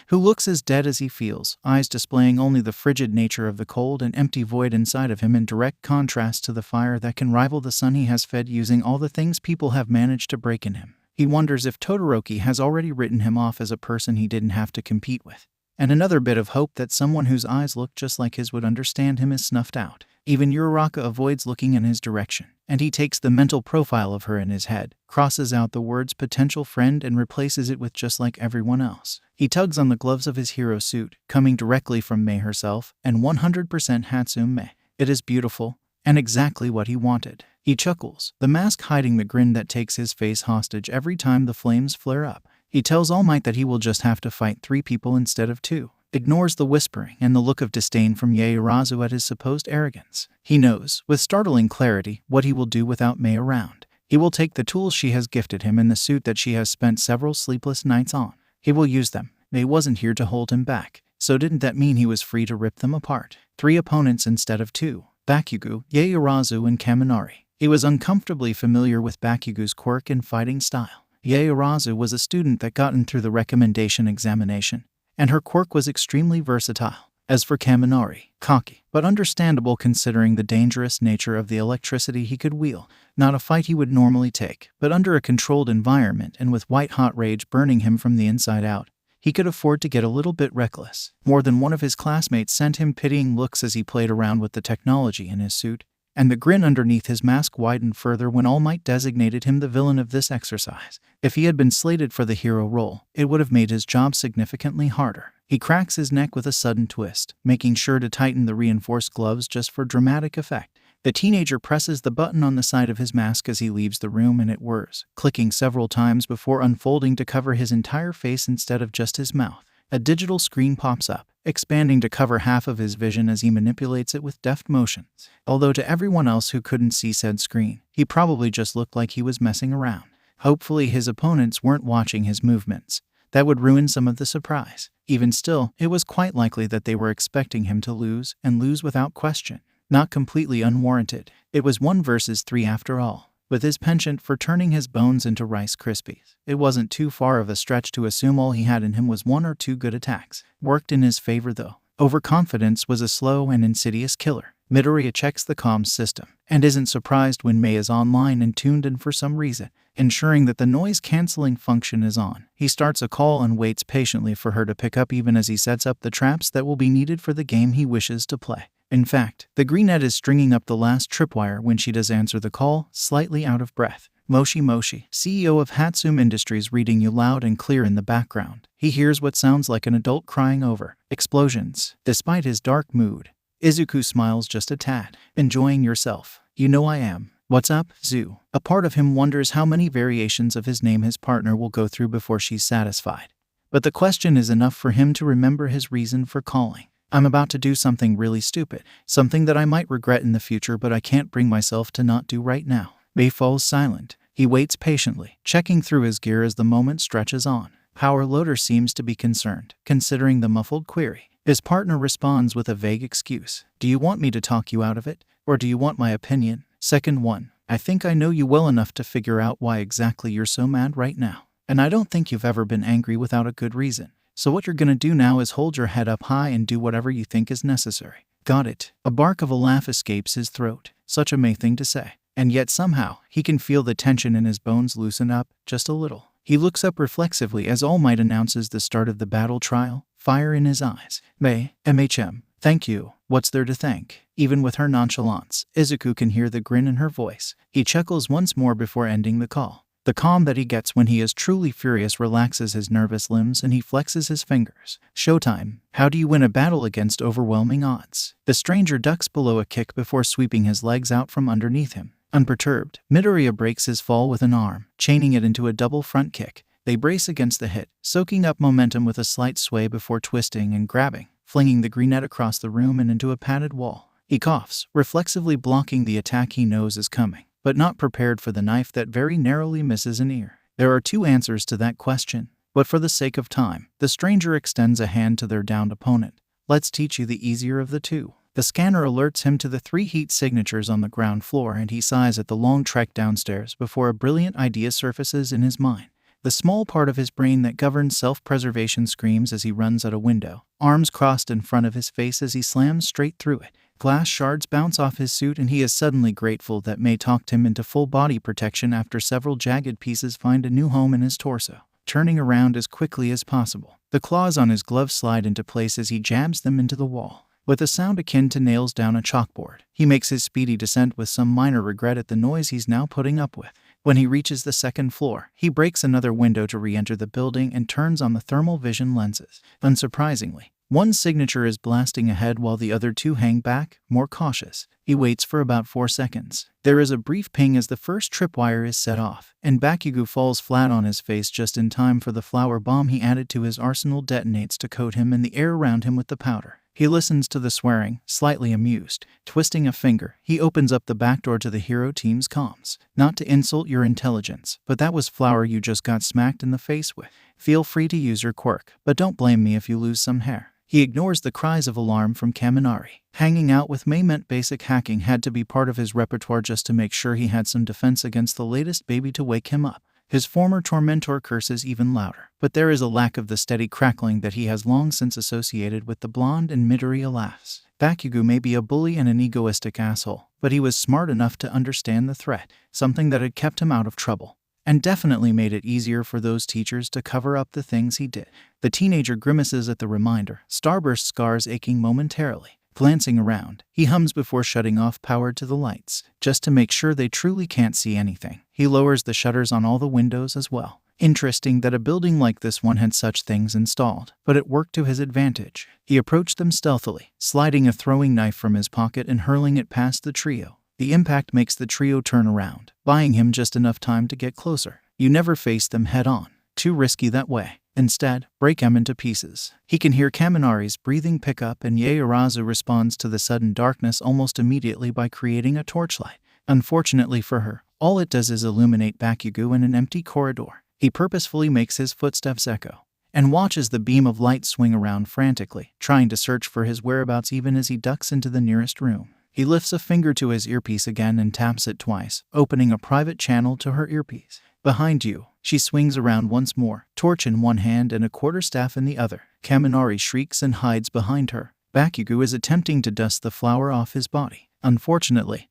who looks as dead as he feels, eyes displaying only the frigid nature of the cold and empty void inside of him in direct contrast to the fire that can rival the sun he has fed using all the things people have managed to break in him. He wonders if Todoroki has already written him off as a person he didn't have to compete with. And another bit of hope that someone whose eyes look just like his would understand him is snuffed out. Even Uraraka avoids looking in his direction, and he takes the mental profile of her in his head, crosses out the words potential friend and replaces it with just like everyone else. He tugs on the gloves of his hero suit, coming directly from May herself, and 100% Hatsume. It is beautiful, and exactly what he wanted. He chuckles, the mask hiding the grin that takes his face hostage every time the flames flare up. He tells All Might that he will just have to fight 3 people instead of 2. Ignores the whispering and the look of disdain from Ieyasu at his supposed arrogance. He knows, with startling clarity, what he will do without May around. He will take the tools she has gifted him and the suit that she has spent several sleepless nights on. He will use them. May wasn't here to hold him back, so didn't that mean he was free to rip them apart? 3 opponents instead of 2. Bakugo, Ieyasu, and Kaminari. He was uncomfortably familiar with Bakugo's quirk and fighting style. Ieyasu was a student that gotten through the recommendation examination, and her quirk was extremely versatile. As for Kaminari, cocky, but understandable considering the dangerous nature of the electricity he could wield. Not a fight he would normally take, but under a controlled environment and with white-hot rage burning him from the inside out, he could afford to get a little bit reckless. More than one of his classmates sent him pitying looks as he played around with the technology in his suit, and the grin underneath his mask widened further when All Might designated him the villain of this exercise. If he had been slated for the hero role, it would have made his job significantly harder. He cracks his neck with a sudden twist, making sure to tighten the reinforced gloves just for dramatic effect. The teenager presses the button on the side of his mask as he leaves the room and it whirs, clicking several times before unfolding to cover his entire face instead of just his mouth. A digital screen pops up, expanding to cover half of his vision as he manipulates it with deft motions. Although to everyone else who couldn't see said screen, he probably just looked like he was messing around. Hopefully his opponents weren't watching his movements. That would ruin some of the surprise. Even still, it was quite likely that they were expecting him to lose, and lose without question. Not completely unwarranted. It was 1 versus 3 after all. With his penchant for turning his bones into Rice Krispies, it wasn't too far of a stretch to assume all he had in him was 1 or 2 good attacks. Worked in his favor though. Overconfidence was a slow and insidious killer. Midoriya checks the comms system, and isn't surprised when Mei is online and tuned in for some reason, ensuring that the noise-canceling function is on. He starts a call and waits patiently for her to pick up even as he sets up the traps that will be needed for the game he wishes to play. In fact, the greenette is stringing up the last tripwire when she does answer the call, slightly out of breath. 𝗵𝘃𝗵𝗃𝗧𝗵, CEO of 𝗧𝗵𝗵𝗃𝗧𝗵 Industries, reading you loud and clear in the background. He hears what sounds like an adult crying over explosions. Despite his dark mood, Izuku smiles just a tad. Enjoying yourself? You know I am. What's up, Zoo? A part of him wonders how many variations of his name his partner will go through before she's satisfied. But the question is enough for him to remember his reason for calling. I'm about to do something really stupid, something that I might regret in the future but I can't bring myself to not do right now. Mei falls silent. He waits patiently, checking through his gear as the moment stretches on. Power Loader seems to be concerned, considering the muffled query. His partner responds with a vague excuse. Do you want me to talk you out of it? Or do you want my opinion? Second one. I think I know you well enough to figure out why exactly you're so mad right now. And I don't think you've ever been angry without a good reason. So what you're gonna do now is hold your head up high and do whatever you think is necessary. Got it. A bark of a laugh escapes his throat. Such a Mei thing to say. And yet somehow, he can feel the tension in his bones loosen up, just a little. He looks up reflexively as All Might announces the start of the battle trial, fire in his eyes. Mei, thank you. What's there to thank? Even with her nonchalance, Izuku can hear the grin in her voice. He chuckles once more before ending the call. The calm that he gets when he is truly furious relaxes his nervous limbs and he flexes his fingers. Showtime. How do you win a battle against overwhelming odds? The stranger ducks below a kick before sweeping his legs out from underneath him. Unperturbed, Midoriya breaks his fall with an arm, chaining it into a double front kick. They brace against the hit, soaking up momentum with a slight sway before twisting and grabbing, flinging the greenette across the room and into a padded wall. He coughs, reflexively blocking the attack he knows is coming, but not prepared for the knife that very narrowly misses an ear. There are 2 answers to that question, but for the sake of time, the stranger extends a hand to their downed opponent. Let's teach you the easier of the 2. The scanner alerts him to the 3 heat signatures on the ground floor and he sighs at the long trek downstairs before a brilliant idea surfaces in his mind. The small part of his brain that governs self-preservation screams as he runs out a window, arms crossed in front of his face as he slams straight through it. Glass shards bounce off his suit and he is suddenly grateful that Mei talked him into full body protection after several jagged pieces find a new home in his torso. Turning around as quickly as possible, the claws on his gloves slide into place as he jabs them into the wall. With a sound akin to nails down a chalkboard, he makes his speedy descent with some minor regret at the noise he's now putting up with. When he reaches the 2nd floor, he breaks another window to re-enter the building and turns on the thermal vision lenses. Unsurprisingly, one signature is blasting ahead while the other 2 hang back, more cautious. He waits for about 4 seconds. There is a brief ping as the first tripwire is set off, and Bakugo falls flat on his face just in time for the flower bomb he added to his arsenal detonates to coat him and the air around him with the powder. He listens to the swearing, slightly amused. Twisting a finger, he opens up the back door to the hero team's comms. Not to insult your intelligence, but that was flour you just got smacked in the face with. Feel free to use your quirk, but don't blame me if you lose some hair. He ignores the cries of alarm from Kaminari. Hanging out with Mei meant basic hacking had to be part of his repertoire just to make sure he had some defense against the latest baby to wake him up. His former tormentor curses even louder, but there is a lack of the steady crackling that he has long since associated with the blonde, and Midoriya laughs. 𝗵𝗃𝗃 may be a bully and an egoistic asshole, but he was smart enough to understand the threat, something that had kept him out of trouble, and definitely made it easier for those teachers to cover up the things he did. The teenager grimaces at the reminder, starburst scars aching momentarily. Glancing around, he hums before shutting off power to the lights, just to make sure they truly can't see anything. He lowers the shutters on all the windows as well. Interesting that a building like this one had such things installed, but it worked to his advantage. He approached them stealthily, sliding a throwing knife from his pocket and hurling it past the trio. The impact makes the trio turn around, buying him just enough time to get closer. You never face them head-on. Too risky that way. Instead, break him into pieces. He can hear Kaminari's breathing pick up, and 𝗧𝗧𝗪𝗧 responds to the sudden darkness almost immediately by creating a torchlight. Unfortunately for her, all it does is illuminate 𝗵𝗃𝗃 in an empty corridor. He purposefully makes his footsteps echo, and watches the beam of light swing around frantically, trying to search for his whereabouts even as he ducks into the nearest room. He lifts a finger to his earpiece again and taps it twice, opening a private channel to her earpiece. Behind you, she swings around once more, torch in one hand and a quarterstaff in the other. Kaminari shrieks and hides behind her. 𝗵𝗃𝗃 is attempting to dust the flour off his body. Unfortunately,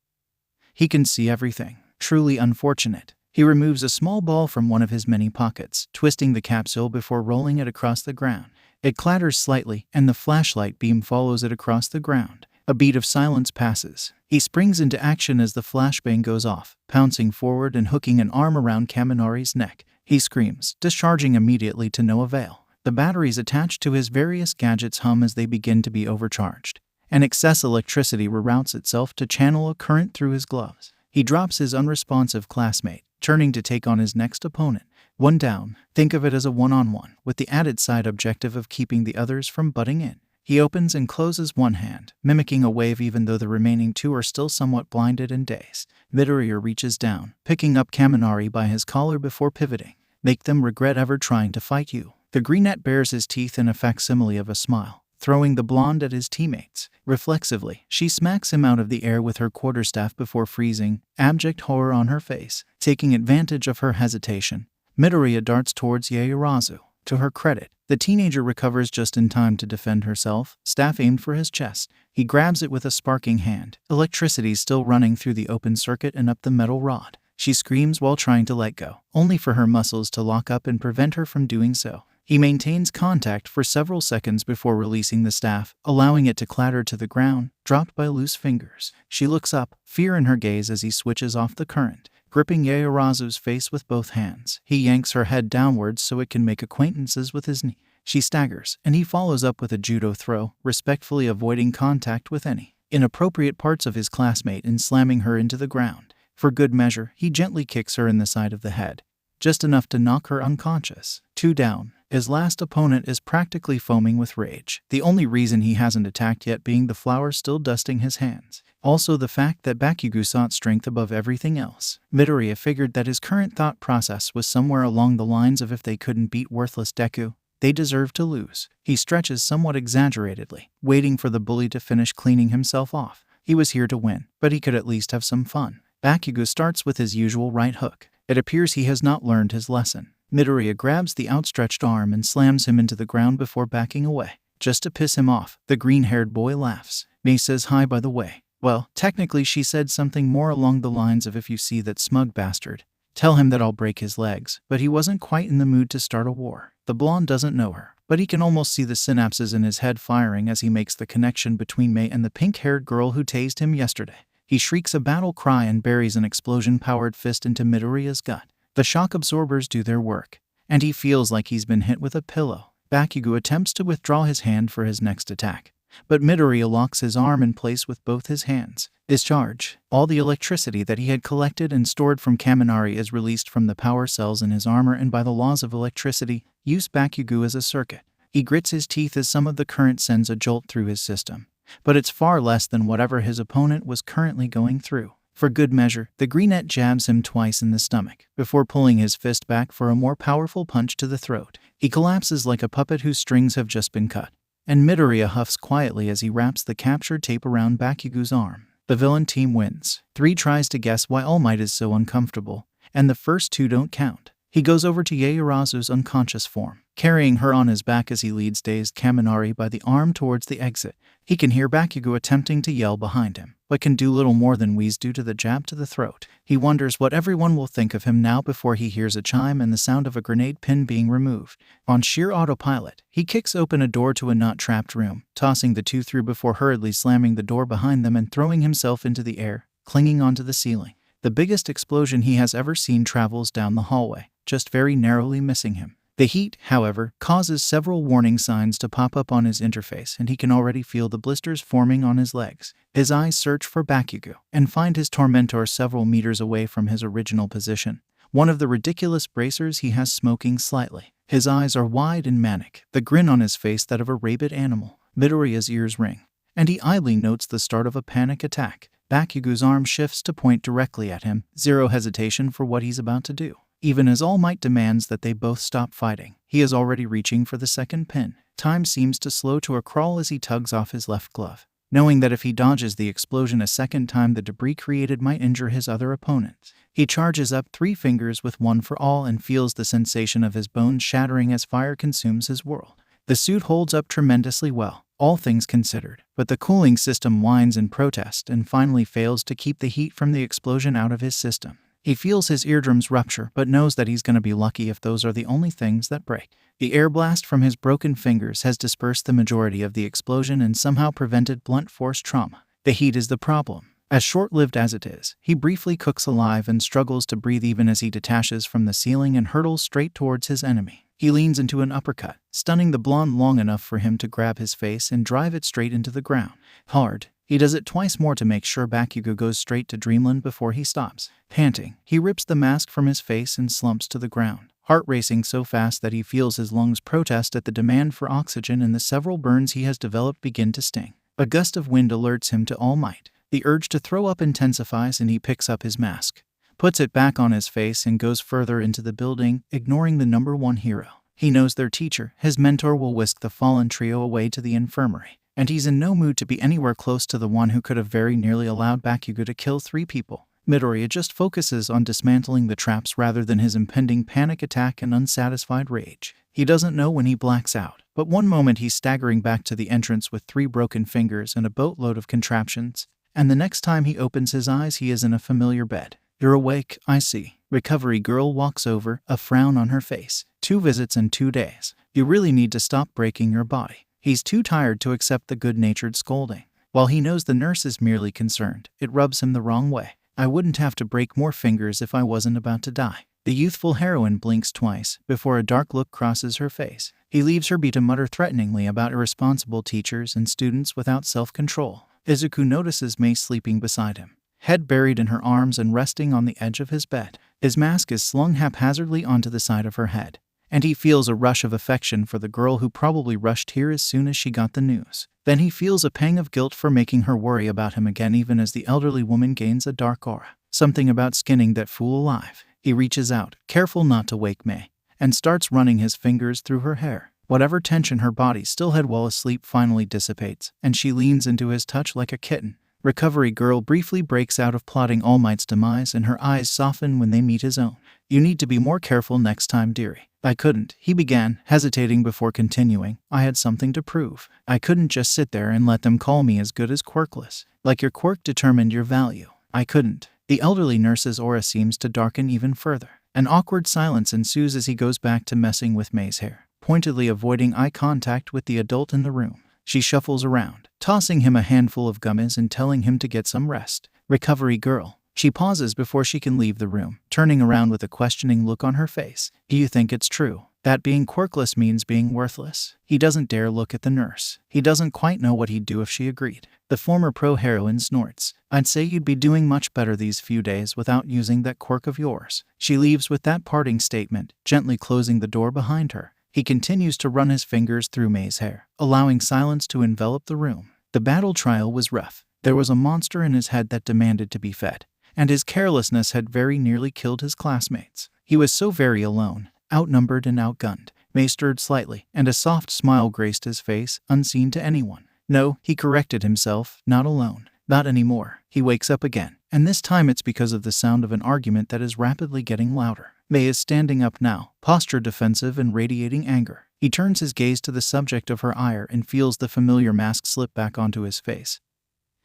he can see everything. Truly unfortunate. He removes a small ball from one of his many pockets, twisting the capsule before rolling it across the ground. It clatters slightly, and the flashlight beam follows it across the ground. A beat of silence passes. He springs into action as the flashbang goes off, pouncing forward and hooking an arm around Kaminari's neck. He screams, discharging immediately to no avail. The batteries attached to his various gadgets hum as they begin to be overcharged, and excess electricity reroutes itself to channel a current through his gloves. He drops his unresponsive classmate, turning to take on his next opponent. One down. Think of it as a one-on-one, with the added side objective of keeping the others from butting in. He opens and closes one hand, mimicking a wave even though the remaining two are still somewhat blinded and dazed. Midoriya reaches down, picking up Kaminari by his collar before pivoting. Make them regret ever trying to fight you. The greenette bares his teeth in a facsimile of a smile, throwing the blonde at his teammates. Reflexively, she smacks him out of the air with her quarterstaff before freezing, abject horror on her face. Taking advantage of her hesitation, Midoriya darts towards 𝗧𝗪𝗧𝗪. To her credit, the teenager recovers just in time to defend herself, staff aimed for his chest. He grabs it with a sparking hand, electricity still running through the open circuit and up the metal rod. She screams while trying to let go, only for her muscles to lock up and prevent her from doing so. He maintains contact for several seconds before releasing the staff, allowing it to clatter to the ground, dropped by loose fingers. She looks up, fear in her gaze as he switches off the current. Gripping 𝗧𝗪𝗧𝗪's face with both hands, he yanks her head downwards so it can make acquaintances with his knee. She staggers, and he follows up with a judo throw, respectfully avoiding contact with any inappropriate parts of his classmate and slamming her into the ground. For good measure, he gently kicks her in the side of the head, just enough to knock her unconscious. 2 down. His last opponent is practically foaming with rage, the only reason he hasn't attacked yet being the flour still dusting his hands. Also the fact that 𝗵𝗃𝗃 sought strength above everything else. Midoriya figured that his current thought process was somewhere along the lines of if they couldn't beat worthless Deku, they deserved to lose. He stretches somewhat exaggeratedly, waiting for the bully to finish cleaning himself off. He was here to win, but he could at least have some fun. 𝗵𝗃𝗃 starts with his usual right hook. It appears he has not learned his lesson. Midoriya grabs the outstretched arm and slams him into the ground before backing away. Just to piss him off, the green-haired boy laughs. Mei says hi by the way. Well, technically she said something more along the lines of if you see that smug bastard, tell him that I'll break his legs, but he wasn't quite in the mood to start a war. The blonde doesn't know her, but he can almost see the synapses in his head firing as he makes the connection between Mei and the pink-haired girl who tased him yesterday. He shrieks a battle cry and buries an explosion-powered fist into Midoriya's gut. The shock absorbers do their work, and he feels like he's been hit with a pillow. 𝗵𝗃𝗃 attempts to withdraw his hand for his next attack, but Midoriya locks his arm in place with both his hands. Discharge. All the electricity that he had collected and stored from Kaminari is released from the power cells in his armor, and by the laws of electricity, use 𝗵𝗃𝗃 as a circuit. He grits his teeth as some of the current sends a jolt through his system, but it's far less than whatever his opponent was currently going through. For good measure, the greenette jabs him twice in the stomach, before pulling his fist back for a more powerful punch to the throat. He collapses like a puppet whose strings have just been cut, and Midoriya huffs quietly as he wraps the captured tape around 𝗵𝗃𝗃's arm. The villain team wins. 3 tries to guess why All Might is so uncomfortable, and the first 2 don't count. He goes over to 𝗧𝗪𝗧𝗔𝗂𝘁𝗵𝗂𝗧𝗔 unconscious form, carrying her on his back as he leads 𝗧𝗵𝗃𝗃𝗃 by the arm towards the exit. He can hear 𝗵𝘃𝗃𝗃 attempting to yell behind him, but can do little more than wheeze due to the jab to the throat. He wonders what everyone will think of him now before he hears a chime and the sound of a grenade pin being removed. On sheer autopilot, he kicks open a door to a not-trapped room, tossing the two through before hurriedly slamming the door behind them and throwing himself into the air, clinging onto the ceiling. The biggest explosion he has ever seen travels down the hallway, just very narrowly missing him. The heat, however, causes several warning signs to pop up on his interface, and he can already feel the blisters forming on his legs. His eyes search for 𝗵𝘃𝗃𝗃 and find his tormentor several meters away from his original position, one of the ridiculous bracers he has smoking slightly. His eyes are wide and manic, the grin on his face that of a rabid animal. Midoriya's ears ring, and he idly notes the start of a panic attack. 𝗵𝘃𝗃𝗃's arm shifts to point directly at him, zero hesitation for what he's about to do. Even as All Might demands that they both stop fighting, he is already reaching for the second pin. Time seems to slow to a crawl as he tugs off his left glove, knowing that if he dodges the explosion a second time, the debris created might injure his other opponents. He charges up 3 fingers with one for all and feels the sensation of his bones shattering as fire consumes his world. The suit holds up tremendously well, all things considered, but the cooling system whines in protest and finally fails to keep the heat from the explosion out of his system. He feels his eardrums rupture, but knows that he's going to be lucky if those are the only things that break. The air blast from his broken fingers has dispersed the majority of the explosion and somehow prevented blunt force trauma. The heat is the problem. As short-lived as it is, he briefly cooks alive and struggles to breathe even as he detaches from the ceiling and hurtles straight towards his enemy. He leans into an uppercut, stunning the blonde long enough for him to grab his face and drive it straight into the ground. Hard. He does it twice more to make sure 𝗵𝘃𝗃𝗃 goes straight to dreamland before he stops. Panting, he rips the mask from his face and slumps to the ground, heart racing so fast that he feels his lungs protest at the demand for oxygen, and the several burns he has developed begin to sting. A gust of wind alerts him to All Might. The urge to throw up intensifies and he picks up his mask, puts it back on his face and goes further into the building, ignoring the #1 hero. He knows their teacher, his mentor, will whisk the fallen trio away to the infirmary, and he's in no mood to be anywhere close to the one who could have very nearly allowed 𝗵𝘃𝗃𝗃 to kill 3 people. Midoriya just focuses on dismantling the traps rather than his impending panic attack and unsatisfied rage. He doesn't know when he blacks out, but one moment he's staggering back to the entrance with 3 broken fingers and a boatload of contraptions, and the next time he opens his eyes he is in a familiar bed. "You're awake, I see." Recovery girl walks over, a frown on her face. 2 visits in 2 days. You really need to stop breaking your body. He's too tired to accept the good-natured scolding. While he knows the nurse is merely concerned, it rubs him the wrong way. "I wouldn't have to break more fingers if I wasn't about to die." The youthful heroine blinks twice before a dark look crosses her face. He leaves her be to mutter threateningly about irresponsible teachers and students without self-control. Izuku notices Mei sleeping beside him, head buried in her arms and resting on the edge of his bed. His mask is slung haphazardly onto the side of her head, and he feels a rush of affection for the girl who probably rushed here as soon as she got the news. Then he feels a pang of guilt for making her worry about him again, even as the elderly woman gains a dark aura. Something about skinning that fool alive. He reaches out, careful not to wake Mei, and starts running his fingers through her hair. Whatever tension her body still had while asleep finally dissipates, and she leans into his touch like a kitten. Recovery girl briefly breaks out of plotting All Might's demise, and her eyes soften when they meet his own. "You need to be more careful next time, dearie." "I couldn't," he began, hesitating before continuing. "I had something to prove. I couldn't just sit there and let them call me as good as Quirkless. Like your quirk determined your value. I couldn't." The elderly nurse's aura seems to darken even further. An awkward silence ensues as he goes back to messing with Mei's hair, pointedly avoiding eye contact with the adult in the room. She shuffles around, tossing him a handful of gummies and telling him to get some rest. "Recovery girl." She pauses before she can leave the room, turning around with a questioning look on her face. "Do you think it's true that being quirkless means being worthless?" He doesn't dare look at the nurse. He doesn't quite know what he'd do if she agreed. The former pro-heroine snorts. "I'd say you'd be doing much better these few days without using that quirk of yours." She leaves with that parting statement, gently closing the door behind her. He continues to run his fingers through Mei's hair, allowing silence to envelop the room. The battle trial was rough. There was a monster in his head that demanded to be fed, and his carelessness had very nearly killed his classmates. He was so very alone, outnumbered and outgunned. Mei stirred slightly, and a soft smile graced his face, unseen to anyone. "No," he corrected himself, "not alone. Not anymore." He wakes up again, and this time it's because of the sound of an argument that is rapidly getting louder. Mei is standing up now, posture defensive and radiating anger. He turns his gaze to the subject of her ire and feels the familiar mask slip back onto his face,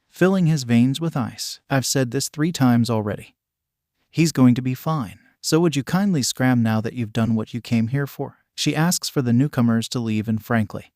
filling his veins with ice. I've said this 3 times already. He's going to be fine. So would you kindly scram now that you've done what you came here for? She asks for the newcomers to leave, and frankly,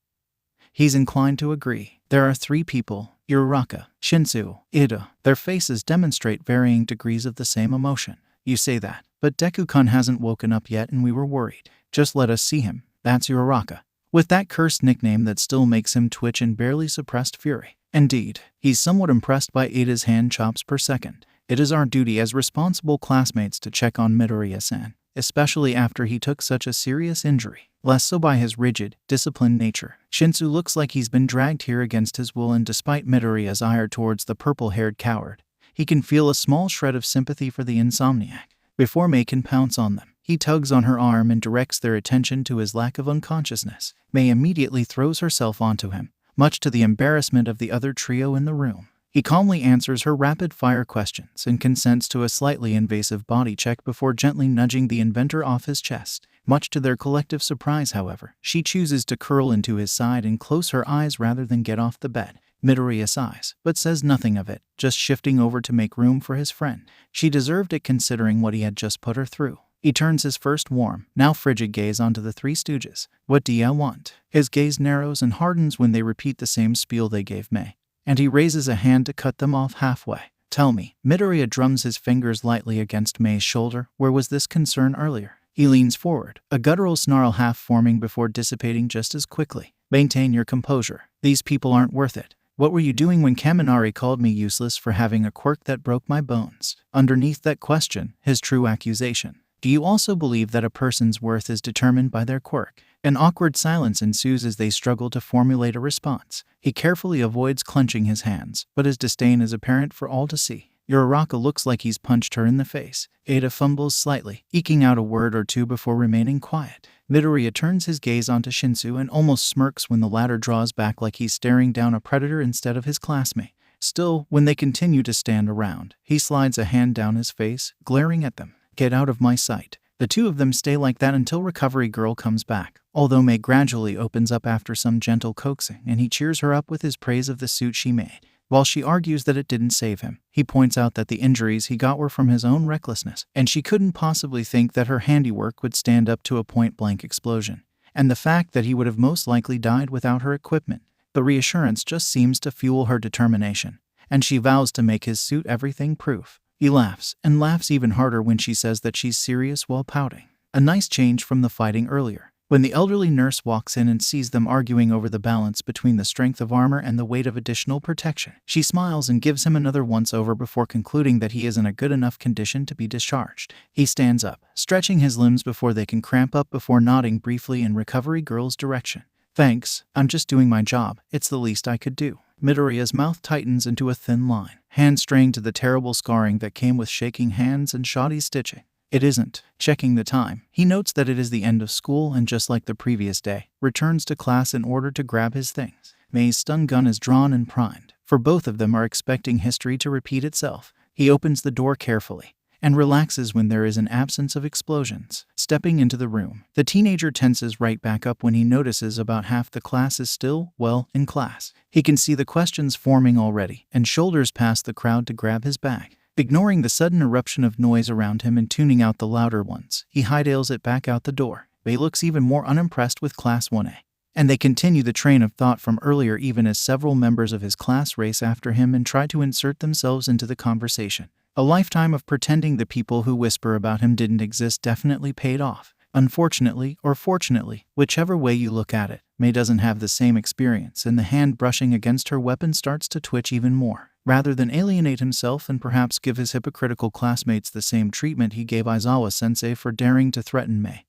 he's inclined to agree. There are 3 people, Uraraka, Shinsu, Ida. Their faces demonstrate varying degrees of the same emotion. You say that, but Deku-kun hasn't woken up yet and we were worried. Just let us see him. That's Uraraka, with that cursed nickname that still makes him twitch in barely suppressed fury. Indeed, he's somewhat impressed by Ida's hand chops per second. It is our duty as responsible classmates to check on Midoriya-san, especially after he took such a serious injury. Less so by his rigid, disciplined nature. Shinsu looks like he's been dragged here against his will, and despite Midoriya's ire towards the purple-haired coward, he can feel a small shred of sympathy for the insomniac. Before Mei can pounce on them, he tugs on her arm and directs their attention to his lack of unconsciousness. Mei immediately throws herself onto him, much to the embarrassment of the other trio in the room. He calmly answers her rapid-fire questions and consents to a slightly invasive body check before gently nudging the inventor off his chest. Much to their collective surprise, however, she chooses to curl into his side and close her eyes rather than get off the bed. Midoriya sighs, but says nothing of it, just shifting over to make room for his friend. She deserved it considering what he had just put her through. He turns his first warm, now frigid gaze onto the 3 stooges. What do ya want? His gaze narrows and hardens when they repeat the same spiel they gave Mei, and he raises a hand to cut them off halfway. Tell me. Midoriya drums his fingers lightly against Mei's shoulder. Where was this concern earlier? He leans forward, a guttural snarl half forming before dissipating just as quickly. Maintain your composure. These people aren't worth it. What were you doing when Kaminari called me useless for having a quirk that broke my bones? Underneath that question, his true accusation. Do you also believe that a person's worth is determined by their quirk? An awkward silence ensues as they struggle to formulate a response. He carefully avoids clenching his hands, but his disdain is apparent for all to see. Uraraka looks like he's punched her in the face. Ida fumbles slightly, eking out a word or two before remaining quiet. Midoriya turns his gaze onto Shinsu and almost smirks when the latter draws back like he's staring down a predator instead of his classmate. Still, when they continue to stand around, he slides a hand down his face, glaring at them. Get out of my sight. The 2 of them stay like that until Recovery Girl comes back, although Mei gradually opens up after some gentle coaxing, and he cheers her up with his praise of the suit she made. While she argues that it didn't save him, he points out that the injuries he got were from his own recklessness, and she couldn't possibly think that her handiwork would stand up to a point-blank explosion, and the fact that he would have most likely died without her equipment. The reassurance just seems to fuel her determination, and she vows to make his suit everything-proof. He laughs, and laughs even harder when she says that she's serious while pouting. A nice change from the fighting earlier. When the elderly nurse walks in and sees them arguing over the balance between the strength of armor and the weight of additional protection, she smiles and gives him another once-over before concluding that he is in a good enough condition to be discharged. He stands up, stretching his limbs before they can cramp up before nodding briefly in Recovery Girl's direction. Thanks, I'm just doing my job. It's the least I could do. Midoriya's mouth tightens into a thin line, hand straying to the terrible scarring that came with shaking hands and shoddy stitching. It isn't. Checking the time, he notes that it is the end of school and, just like the previous day, returns to class in order to grab his things. Mei's stun gun is drawn and primed, for both of them are expecting history to repeat itself. He opens the door carefully and relaxes when there is an absence of explosions. Stepping into the room, the teenager tenses right back up when he notices about half the class is still, well, in class. He can see the questions forming already and shoulders past the crowd to grab his bag. Ignoring the sudden eruption of noise around him and tuning out the louder ones, he hightails it back out the door. Mei looks even more unimpressed with Class 1A. And they continue the train of thought from earlier even as several members of his class race after him and try to insert themselves into the conversation. A lifetime of pretending the people who whisper about him didn't exist definitely paid off. Unfortunately, or fortunately, whichever way you look at it, Mei doesn't have the same experience, and the hand brushing against her weapon starts to twitch even more. Rather than alienate himself and perhaps give his hypocritical classmates the same treatment he gave Aizawa-sensei for daring to threaten Mei,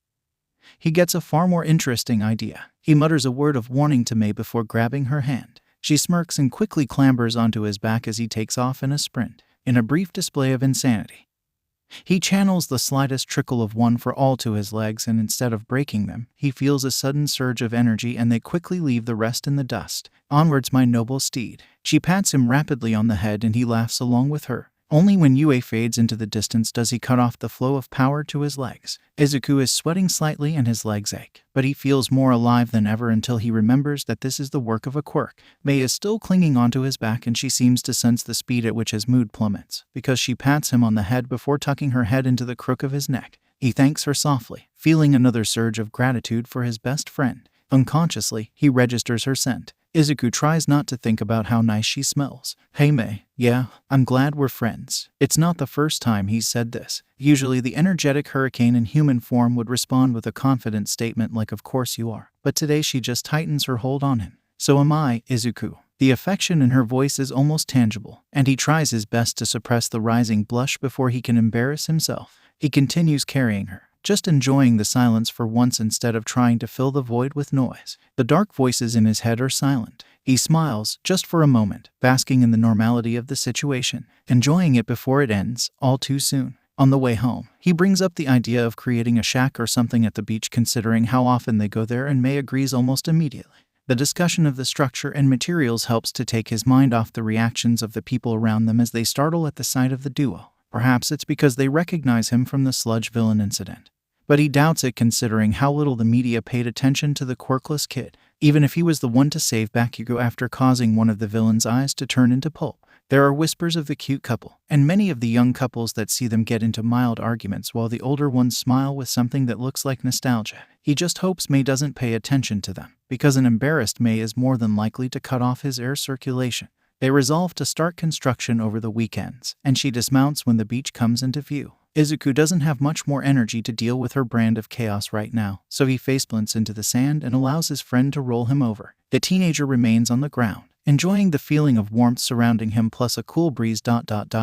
he gets a far more interesting idea. He mutters a word of warning to Mei before grabbing her hand. She smirks and quickly clambers onto his back as he takes off in a sprint. In a brief display of insanity, he channels the slightest trickle of one for all to his legs, and instead of breaking them, he feels a sudden surge of energy and they quickly leave the rest in the dust. Onwards, my noble steed. She pats him rapidly on the head and he laughs along with her. Only when Yue fades into the distance does he cut off the flow of power to his legs. Izuku is sweating slightly and his legs ache, but he feels more alive than ever until he remembers that this is the work of a quirk. Mei is still clinging onto his back and she seems to sense the speed at which his mood plummets, because she pats him on the head before tucking her head into the crook of his neck. He thanks her softly, feeling another surge of gratitude for his best friend. Unconsciously, he registers her scent. Izuku tries not to think about how nice she smells. "Hey Mei, yeah, I'm glad we're friends." It's not the first time he's said this. Usually the energetic hurricane in human form would respond with a confident statement like "of course you are," but today she just tightens her hold on him. "So am I, Izuku." The affection in her voice is almost tangible, and he tries his best to suppress the rising blush before he can embarrass himself. He continues carrying her, just enjoying the silence for once instead of trying to fill the void with noise. The dark voices in his head are silent. He smiles, just for a moment, basking in the normality of the situation, enjoying it before it ends, all too soon. On the way home, he brings up the idea of creating a shack or something at the beach considering how often they go there, and Mei agrees almost immediately. The discussion of the structure and materials helps to take his mind off the reactions of the people around them as they startle at the sight of the duo. Perhaps it's because they recognize him from the sludge villain incident. But he doubts it considering how little the media paid attention to the Quirkless kid, even if he was the one to save Bakugo after causing one of the villain's eyes to turn into pulp. There are whispers of the cute couple, and many of the young couples that see them get into mild arguments while the older ones smile with something that looks like nostalgia. He just hopes Mei doesn't pay attention to them, because an embarrassed Mei is more than likely to cut off his air circulation. They resolve to start construction over the weekends, and she dismounts when the beach comes into view. Izuku doesn't have much more energy to deal with her brand of chaos right now, so he faceplants into the sand and allows his friend to roll him over. The teenager remains on the ground, enjoying the feeling of warmth surrounding him plus a cool breeze.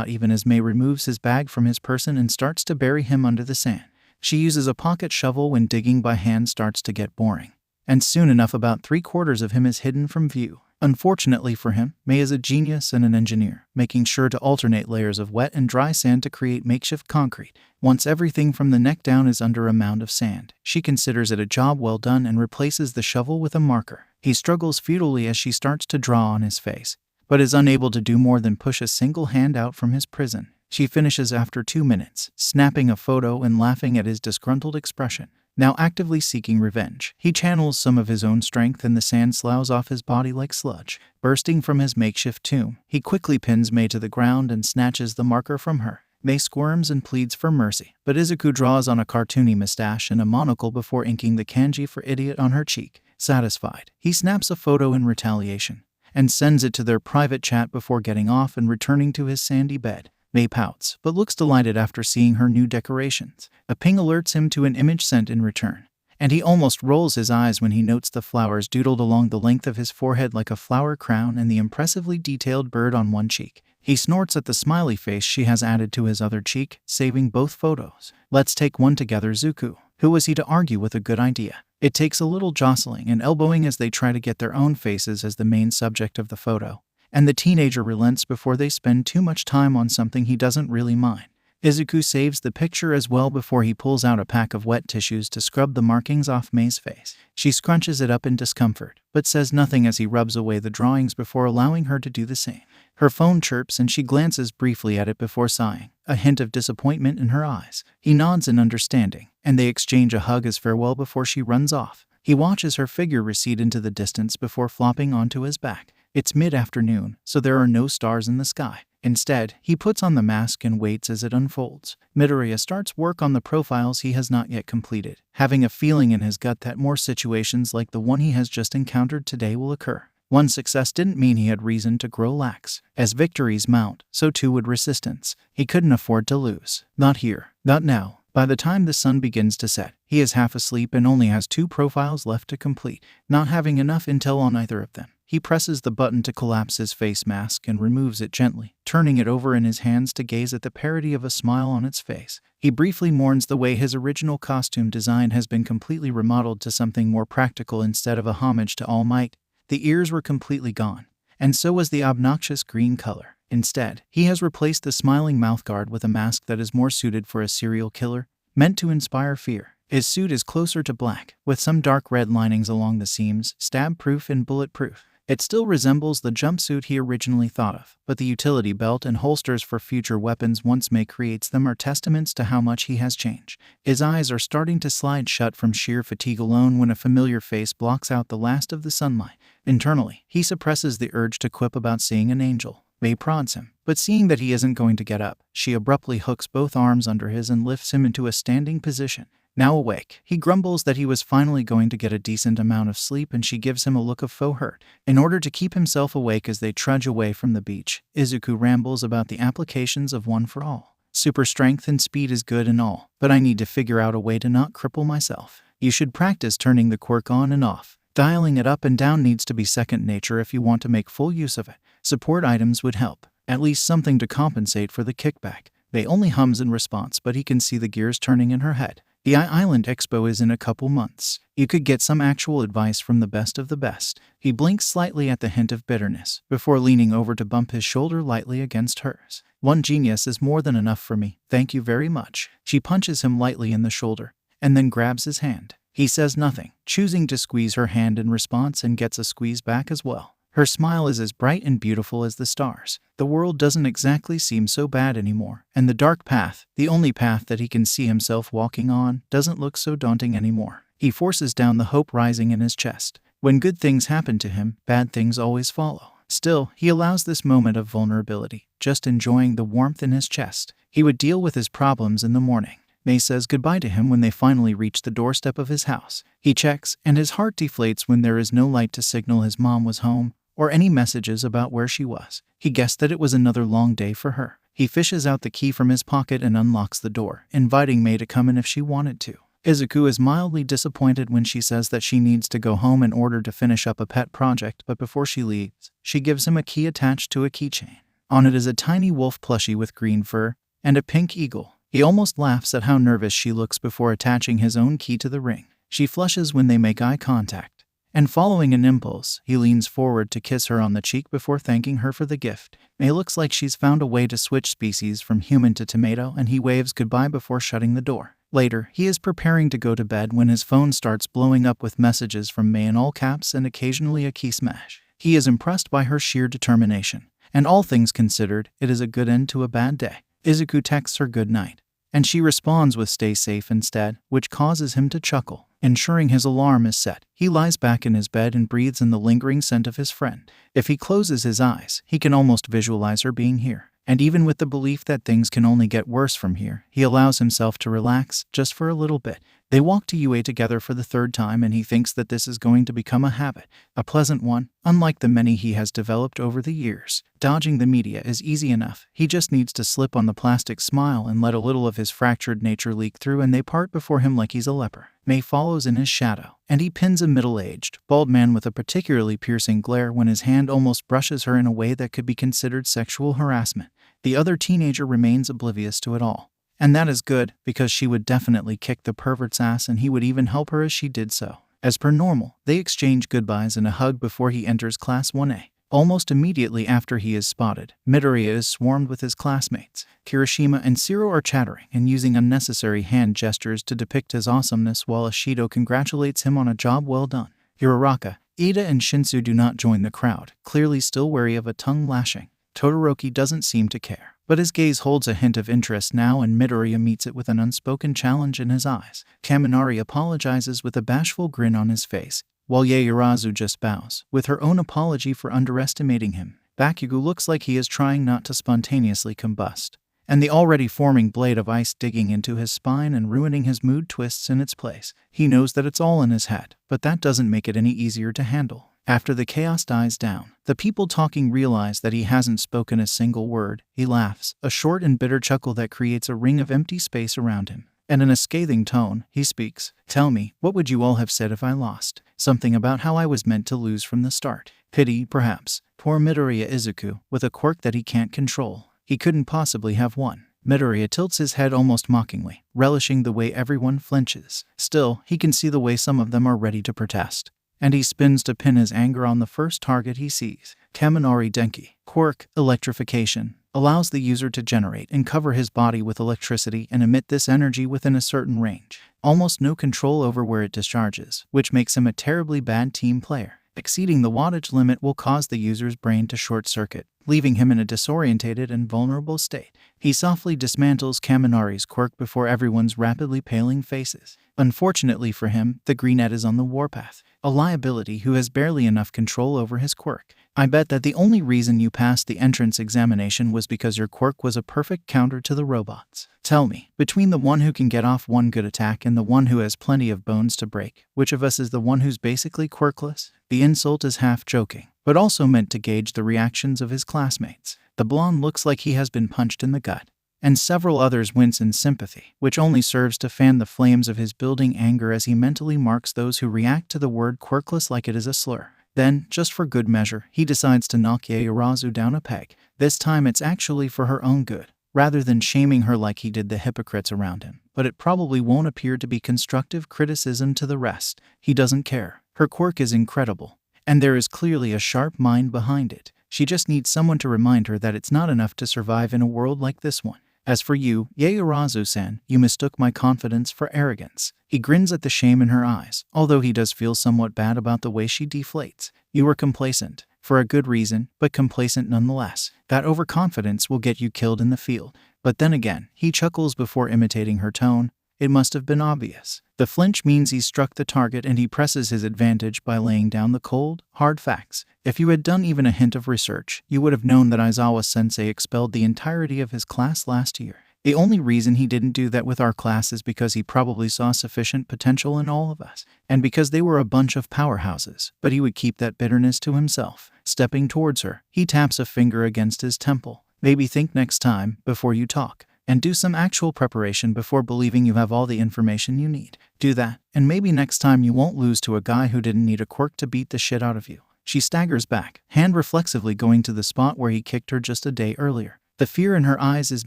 Even as Mei removes his bag from his person and starts to bury him under the sand. She uses a pocket shovel when digging by hand starts to get boring, and soon enough about 3/4 of him is hidden from view. Unfortunately for him, Mei is a genius and an engineer, making sure to alternate layers of wet and dry sand to create makeshift concrete. Once everything from the neck down is under a mound of sand, she considers it a job well done and replaces the shovel with a marker. He struggles futilely as she starts to draw on his face, but is unable to do more than push a single hand out from his prison. She finishes after 2 minutes, snapping a photo and laughing at his disgruntled expression. Now actively seeking revenge, he channels some of his own strength and the sand sloughs off his body like sludge. Bursting from his makeshift tomb, he quickly pins Mei to the ground and snatches the marker from her. Mei squirms and pleads for mercy, but Izuku draws on a cartoony mustache and a monocle before inking the kanji for idiot on her cheek. Satisfied, he snaps a photo in retaliation, and sends it to their private chat before getting off and returning to his sandy bed. Mei pouts, but looks delighted after seeing her new decorations. A ping alerts him to an image sent in return, and he almost rolls his eyes when he notes the flowers doodled along the length of his forehead like a flower crown and the impressively detailed bird on one cheek. He snorts at the smiley face she has added to his other cheek, saving both photos. "Let's take one together, Zuko." Who was he to argue with a good idea? It takes a little jostling and elbowing as they try to get their own faces as the main subject of the photo, and the teenager relents before they spend too much time on something he doesn't really mind. Izuku saves the picture as well before he pulls out a pack of wet tissues to scrub the markings off Mei's face. She scrunches it up in discomfort, but says nothing as he rubs away the drawings before allowing her to do the same. Her phone chirps and she glances briefly at it before sighing, a hint of disappointment in her eyes. He nods in understanding, and they exchange a hug as farewell before she runs off. He watches her figure recede into the distance before flopping onto his back. It's mid-afternoon, so there are no stars in the sky. Instead, he puts on the mask and waits as it unfolds. Midoriya starts work on the profiles he has not yet completed, having a feeling in his gut that more situations like the one he has just encountered today will occur. One success didn't mean he had reason to grow lax. As victories mount, so too would resistance. He couldn't afford to lose. Not here. Not now. By the time the sun begins to set, he is half asleep and only has 2 profiles left to complete, not having enough intel on either of them. He presses the button to collapse his face mask and removes it gently, turning it over in his hands to gaze at the parody of a smile on its face. He briefly mourns the way his original costume design has been completely remodeled to something more practical instead of a homage to All Might. The ears were completely gone, and so was the obnoxious green color. Instead, he has replaced the smiling mouth guard with a mask that is more suited for a serial killer, meant to inspire fear. His suit is closer to black, with some dark red linings along the seams, stab-proof and bulletproof. It still resembles the jumpsuit he originally thought of, but the utility belt and holsters for future weapons once May creates them are testaments to how much he has changed. His eyes are starting to slide shut from sheer fatigue alone when a familiar face blocks out the last of the sunlight. Internally, he suppresses the urge to quip about seeing an angel. May prods him, but seeing that he isn't going to get up, she abruptly hooks both arms under his and lifts him into a standing position. Now awake, he grumbles that he was finally going to get a decent amount of sleep, and she gives him a look of faux hurt. In order to keep himself awake as they trudge away from the beach, Izuku rambles about the applications of one for all. Super strength and speed is good and all, but I need to figure out a way to not cripple myself. You should practice turning the quirk on and off. Dialing it up and down needs to be second nature if you want to make full use of it. Support items would help, at least something to compensate for the kickback. May only hums in response, but he can see the gears turning in her head. The Island Expo is in a couple months. You could get some actual advice from the best of the best. He blinks slightly at the hint of bitterness, before leaning over to bump his shoulder lightly against hers. One genius is more than enough for me, thank you very much. She punches him lightly in the shoulder, and then grabs his hand. He says nothing, choosing to squeeze her hand in response, and gets a squeeze back as well. Her smile is as bright and beautiful as the stars. The world doesn't exactly seem so bad anymore, and the dark path, the only path that he can see himself walking on, doesn't look so daunting anymore. He forces down the hope rising in his chest. When good things happen to him, bad things always follow. Still, he allows this moment of vulnerability, just enjoying the warmth in his chest. He would deal with his problems in the morning. May says goodbye to him when they finally reach the doorstep of his house. He checks, and his heart deflates when there is no light to signal his mom was home, or any messages about where she was. He guessed that it was another long day for her. He fishes out the key from his pocket and unlocks the door, inviting May to come in if she wanted to. Izuku is mildly disappointed when she says that she needs to go home in order to finish up a pet project, but before she leaves, she gives him a key attached to a keychain. On it is a tiny wolf plushie with green fur and a pink eagle. He almost laughs at how nervous she looks before attaching his own key to the ring. She flushes when they make eye contact, and following an impulse, he leans forward to kiss her on the cheek before thanking her for the gift. May looks like she's found a way to switch species from human to tomato, and he waves goodbye before shutting the door. Later, he is preparing to go to bed when his phone starts blowing up with messages from May in all caps and occasionally a key smash. He is impressed by her sheer determination, and all things considered, it is a good end to a bad day. Izuku texts her good night, and she responds with stay safe instead, which causes him to chuckle. Ensuring his alarm is set, he lies back in his bed and breathes in the lingering scent of his friend. If he closes his eyes, he can almost visualize her being here. And even with the belief that things can only get worse from here, he allows himself to relax, just for a little bit. They walk to UA together for the third time, and he thinks that this is going to become a habit, a pleasant one, unlike the many he has developed over the years. Dodging the media is easy enough. He just needs to slip on the plastic smile and let a little of his fractured nature leak through, and they part before him like he's a leper. May follows in his shadow, and he pins a middle-aged, bald man with a particularly piercing glare when his hand almost brushes her in a way that could be considered sexual harassment. The other teenager remains oblivious to it all. And that is good, because she would definitely kick the pervert's ass, and he would even help her as she did so. As per normal, they exchange goodbyes and a hug before he enters Class 1A. Almost immediately after he is spotted, Midoriya is swarmed with his classmates. Kirishima and Zero are chattering and using unnecessary hand gestures to depict his awesomeness, while Ishido congratulates him on a job well done. Uraraka, Ida, and Shinsu do not join the crowd, clearly still wary of a tongue lashing. Todoroki doesn't seem to care, but his gaze holds a hint of interest now, and Midoriya meets it with an unspoken challenge in his eyes. Kaminari apologizes with a bashful grin on his face, while Yaoyorozu just bows, with her own apology for underestimating him. Bakugo looks like he is trying not to spontaneously combust, and the already forming blade of ice digging into his spine and ruining his mood twists in its place. He knows that it's all in his head, but that doesn't make it any easier to handle. After the chaos dies down, the people talking realize that he hasn't spoken a single word. He laughs, a short and bitter chuckle that creates a ring of empty space around him. And in a scathing tone, he speaks, "Tell me, what would you all have said if I lost? Something about how I was meant to lose from the start. Pity, perhaps. Poor Midoriya Izuku, with a quirk that he can't control. He couldn't possibly have won." Midoriya tilts his head almost mockingly, relishing the way everyone flinches. Still, he can see the way some of them are ready to protest, and he spins to pin his anger on the first target he sees. Kaminari Denki, Quirk, electrification, allows the user to generate and cover his body with electricity and emit this energy within a certain range. Almost no control over where it discharges, which makes him a terribly bad team player. Exceeding the wattage limit will cause the user's brain to short-circuit, leaving him in a disorientated and vulnerable state. He softly dismantles 𝗵𝗃𝗃𝗏𝗧𝗏 quirk before everyone's rapidly paling faces. Unfortunately for him, the greenette is on the warpath, a liability who has barely enough control over his quirk. I bet that the only reason you passed the entrance examination was because your quirk was a perfect counter to the robots. Tell me, between the one who can get off one good attack and the one who has plenty of bones to break, which of us is the one who's basically quirkless? The insult is half joking, but also meant to gauge the reactions of his classmates. The blonde looks like he has been punched in the gut, and several others wince in sympathy, which only serves to fan the flames of his building anger as he mentally marks those who react to the word quirkless like it is a slur. Then, just for good measure, he decides to knock 𝗧𝗧𝗧𝗏 down a peg. This time it's actually for her own good, rather than shaming her like he did the hypocrites around him. But it probably won't appear to be constructive criticism to the rest. He doesn't care. Her quirk is incredible, and there is clearly a sharp mind behind it. She just needs someone to remind her that it's not enough to survive in a world like this one. As for you, 𝗧𝗧𝗧𝗏-san, you mistook my confidence for arrogance. He grins at the shame in her eyes, although he does feel somewhat bad about the way she deflates. You were complacent, for a good reason, but complacent nonetheless. That overconfidence will get you killed in the field. But then again, he chuckles before imitating her tone. It must have been obvious. The flinch means he struck the target and he presses his advantage by laying down the cold, hard facts. If you had done even a hint of research, you would have known that Aizawa-sensei expelled the entirety of his class last year. The only reason he didn't do that with our class is because he probably saw sufficient potential in all of us, and because they were a bunch of powerhouses, but he would keep that bitterness to himself. Stepping towards her, he taps a finger against his temple. Maybe think next time, before you talk, and do some actual preparation before believing you have all the information you need. Do that, and maybe next time you won't lose to a guy who didn't need a quirk to beat the shit out of you. She staggers back, hand reflexively going to the spot where he kicked her just a day earlier. The fear in her eyes is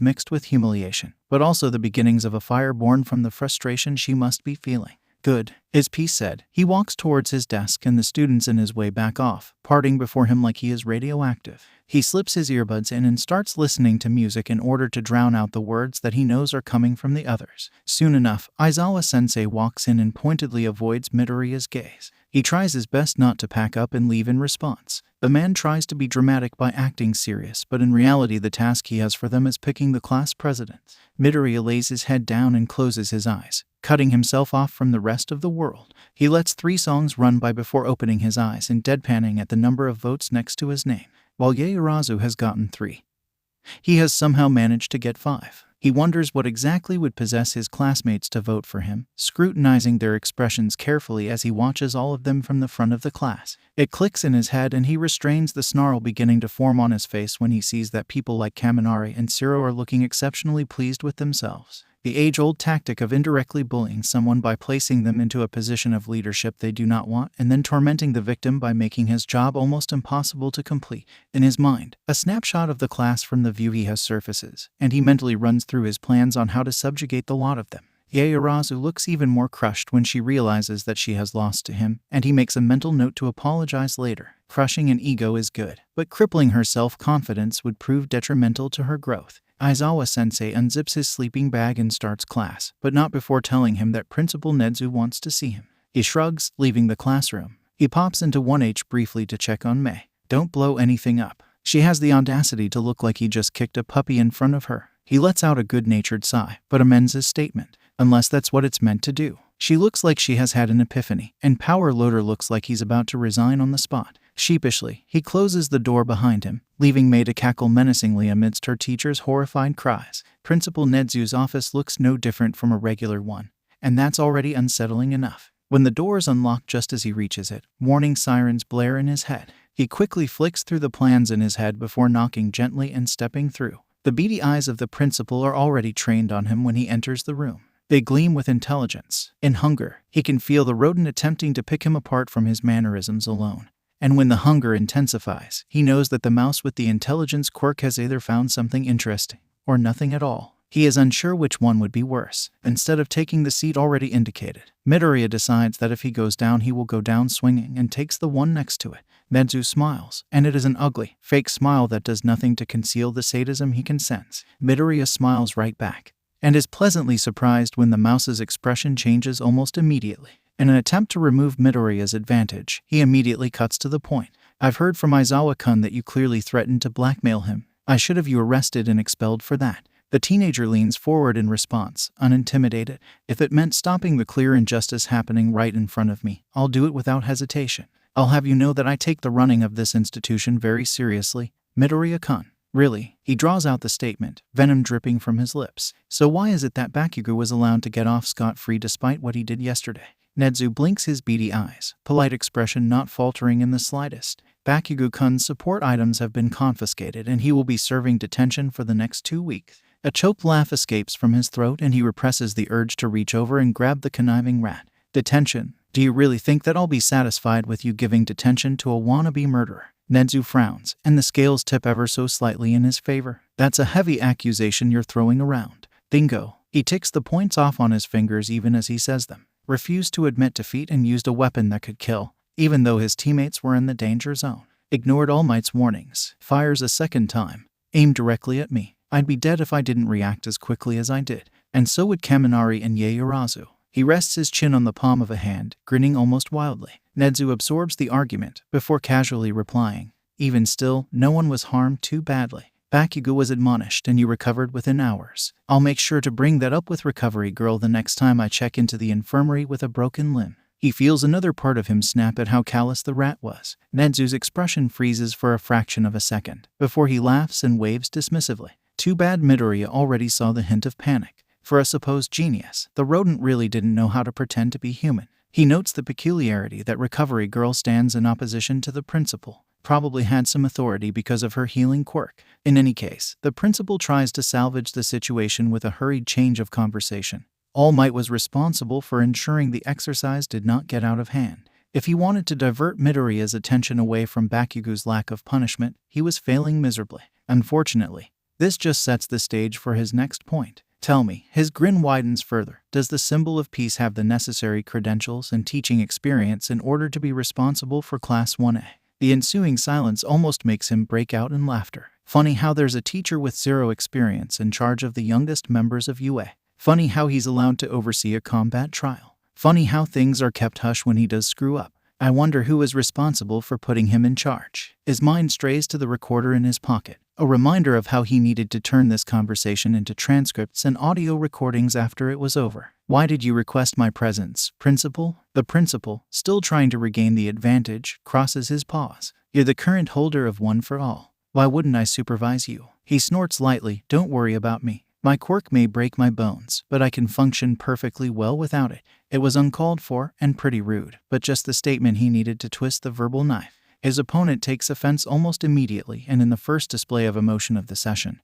mixed with humiliation, but also the beginnings of a fire born from the frustration she must be feeling. Good, 𝗬𝗲𝗄 said. He walks towards his desk and the students in his way back off, parting before him like he is radioactive. He slips his earbuds in and starts listening to music in order to drown out the words that he knows are coming from the others. Soon enough, Aizawa-sensei walks in and pointedly avoids Midoriya's gaze. He tries his best not to pack up and leave in response. The man tries to be dramatic by acting serious, but in reality the task he has for them is picking the class president. Midoriya lays his head down and closes his eyes, cutting himself off from the rest of the world. He lets 3 songs run by before opening his eyes and deadpanning at the number of votes next to his name. While 𝗧𝗧𝗧𝗏 has gotten 3, he has somehow managed to get 5. He wonders what exactly would possess his classmates to vote for him, scrutinizing their expressions carefully as he watches all of them from the front of the class. It clicks in his head and he restrains the snarl beginning to form on his face when he sees that people like Kaminari and Zero are looking exceptionally pleased with themselves. The age-old tactic of indirectly bullying someone by placing them into a position of leadership they do not want and then tormenting the victim by making his job almost impossible to complete. In his mind, a snapshot of the class from the view he has surfaces, and he mentally runs through his plans on how to subjugate the lot of them. 𝗧𝗧𝗧𝗏 looks even more crushed when she realizes that she has lost to him, and he makes a mental note to apologize later. Crushing an ego is good, but crippling her self-confidence would prove detrimental to her growth. Aizawa-sensei unzips his sleeping bag and starts class, but not before telling him that Principal Nedzu wants to see him. He shrugs, leaving the classroom. He pops into 1H briefly to check on Mei. Don't blow anything up. She has the audacity to look like he just kicked a puppy in front of her. He lets out a good-natured sigh, but amends his statement. Unless that's what it's meant to do. She looks like she has had an epiphany, and Power Loader looks like he's about to resign on the spot. Sheepishly, he closes the door behind him, leaving Mei to cackle menacingly amidst her teacher's horrified cries. Principal Nedzu's office looks no different from a regular one, and that's already unsettling enough. When the door is unlocked just as he reaches it, warning sirens blare in his head. He quickly flicks through the plans in his head before knocking gently and stepping through. The beady eyes of the principal are already trained on him when he enters the room. They gleam with intelligence. In hunger, he can feel the rodent attempting to pick him apart from his mannerisms alone. And when the hunger intensifies, he knows that the mouse with the intelligence quirk has either found something interesting or nothing at all. He is unsure which one would be worse. Instead of taking the seat already indicated, Midoriya decides that if he goes down he will go down swinging and takes the one next to it. Nedzu smiles, and it is an ugly, fake smile that does nothing to conceal the sadism he can sense. Midoriya smiles right back, and is pleasantly surprised when the mouse's expression changes almost immediately. In an attempt to remove Midoriya's advantage, he immediately cuts to the point. I've heard from 𝗧𝗵𝗲 that you clearly threatened to blackmail him. I should have you arrested and expelled for that. The teenager leans forward in response, unintimidated. If it meant stopping the clear injustice happening right in front of me, I'll do it without hesitation. I'll have you know that I take the running of this institution very seriously. Midoriya-kun. Really? He draws out the statement, venom dripping from his lips. So why is it that Bakugo was allowed to get off scot-free despite what he did yesterday? 𝗫𝗠 blinks his beady eyes, polite expression not faltering in the slightest. Bakugo-kun's support items have been confiscated and he will be serving detention for the next 2 weeks. A choked laugh escapes from his throat and he represses the urge to reach over and grab the conniving rat. Detention? Do you really think that I'll be satisfied with you giving detention to a wannabe murderer? 𝗫𝗠 frowns, and the scales tip ever so slightly in his favor. That's a heavy accusation you're throwing around. Bingo. He ticks the points off on his fingers even as he says them. Refused to admit defeat and used a weapon that could kill, even though his teammates were in the danger zone. Ignored All Might's warnings. Fires a second time. Aimed directly at me. I'd be dead if I didn't react as quickly as I did. And so would Kaminari and Yaoyorozu. He rests his chin on the palm of a hand, grinning almost wildly. 𝗫𝗠 absorbs the argument, before casually replying. Even still, no one was harmed too badly. Bakugo was admonished and you recovered within hours. I'll make sure to bring that up with Recovery Girl the next time I check into the infirmary with a broken limb. He feels another part of him snap at how callous the rat was. 𝗫𝗠's expression freezes for a fraction of a second, before he laughs and waves dismissively. Too bad Midoriya already saw the hint of panic. For a supposed genius, the rodent really didn't know how to pretend to be human. He notes the peculiarity that Recovery Girl stands in opposition to the principal. Probably had some authority because of her healing quirk. In any case, the principal tries to salvage the situation with a hurried change of conversation. All Might was responsible for ensuring the exercise did not get out of hand. If he wanted to divert Midoriya's attention away from Bakugo's lack of punishment, he was failing miserably. Unfortunately, this just sets the stage for his next point. Tell me, his grin widens further. Does the symbol of peace have the necessary credentials and teaching experience in order to be responsible for Class 1A? The ensuing silence almost makes him break out in laughter. Funny how there's a teacher with 0 experience in charge of the youngest members of UA. Funny how he's allowed to oversee a combat trial. Funny how things are kept hush when he does screw up. I wonder who is responsible for putting him in charge. His mind strays to the recorder in his pocket. A reminder of how he needed to turn this conversation into transcripts and audio recordings after it was over. Why did you request my presence, Principal? The principal, still trying to regain the advantage, crosses his paws. You're the current holder of One for All. Why wouldn't I supervise you? He snorts lightly. Don't worry about me. My quirk may break my bones, but I can function perfectly well without it. It was uncalled for and pretty rude, but just the statement he needed to twist the verbal knife. His opponent takes offense almost immediately and in the first display of emotion of the session.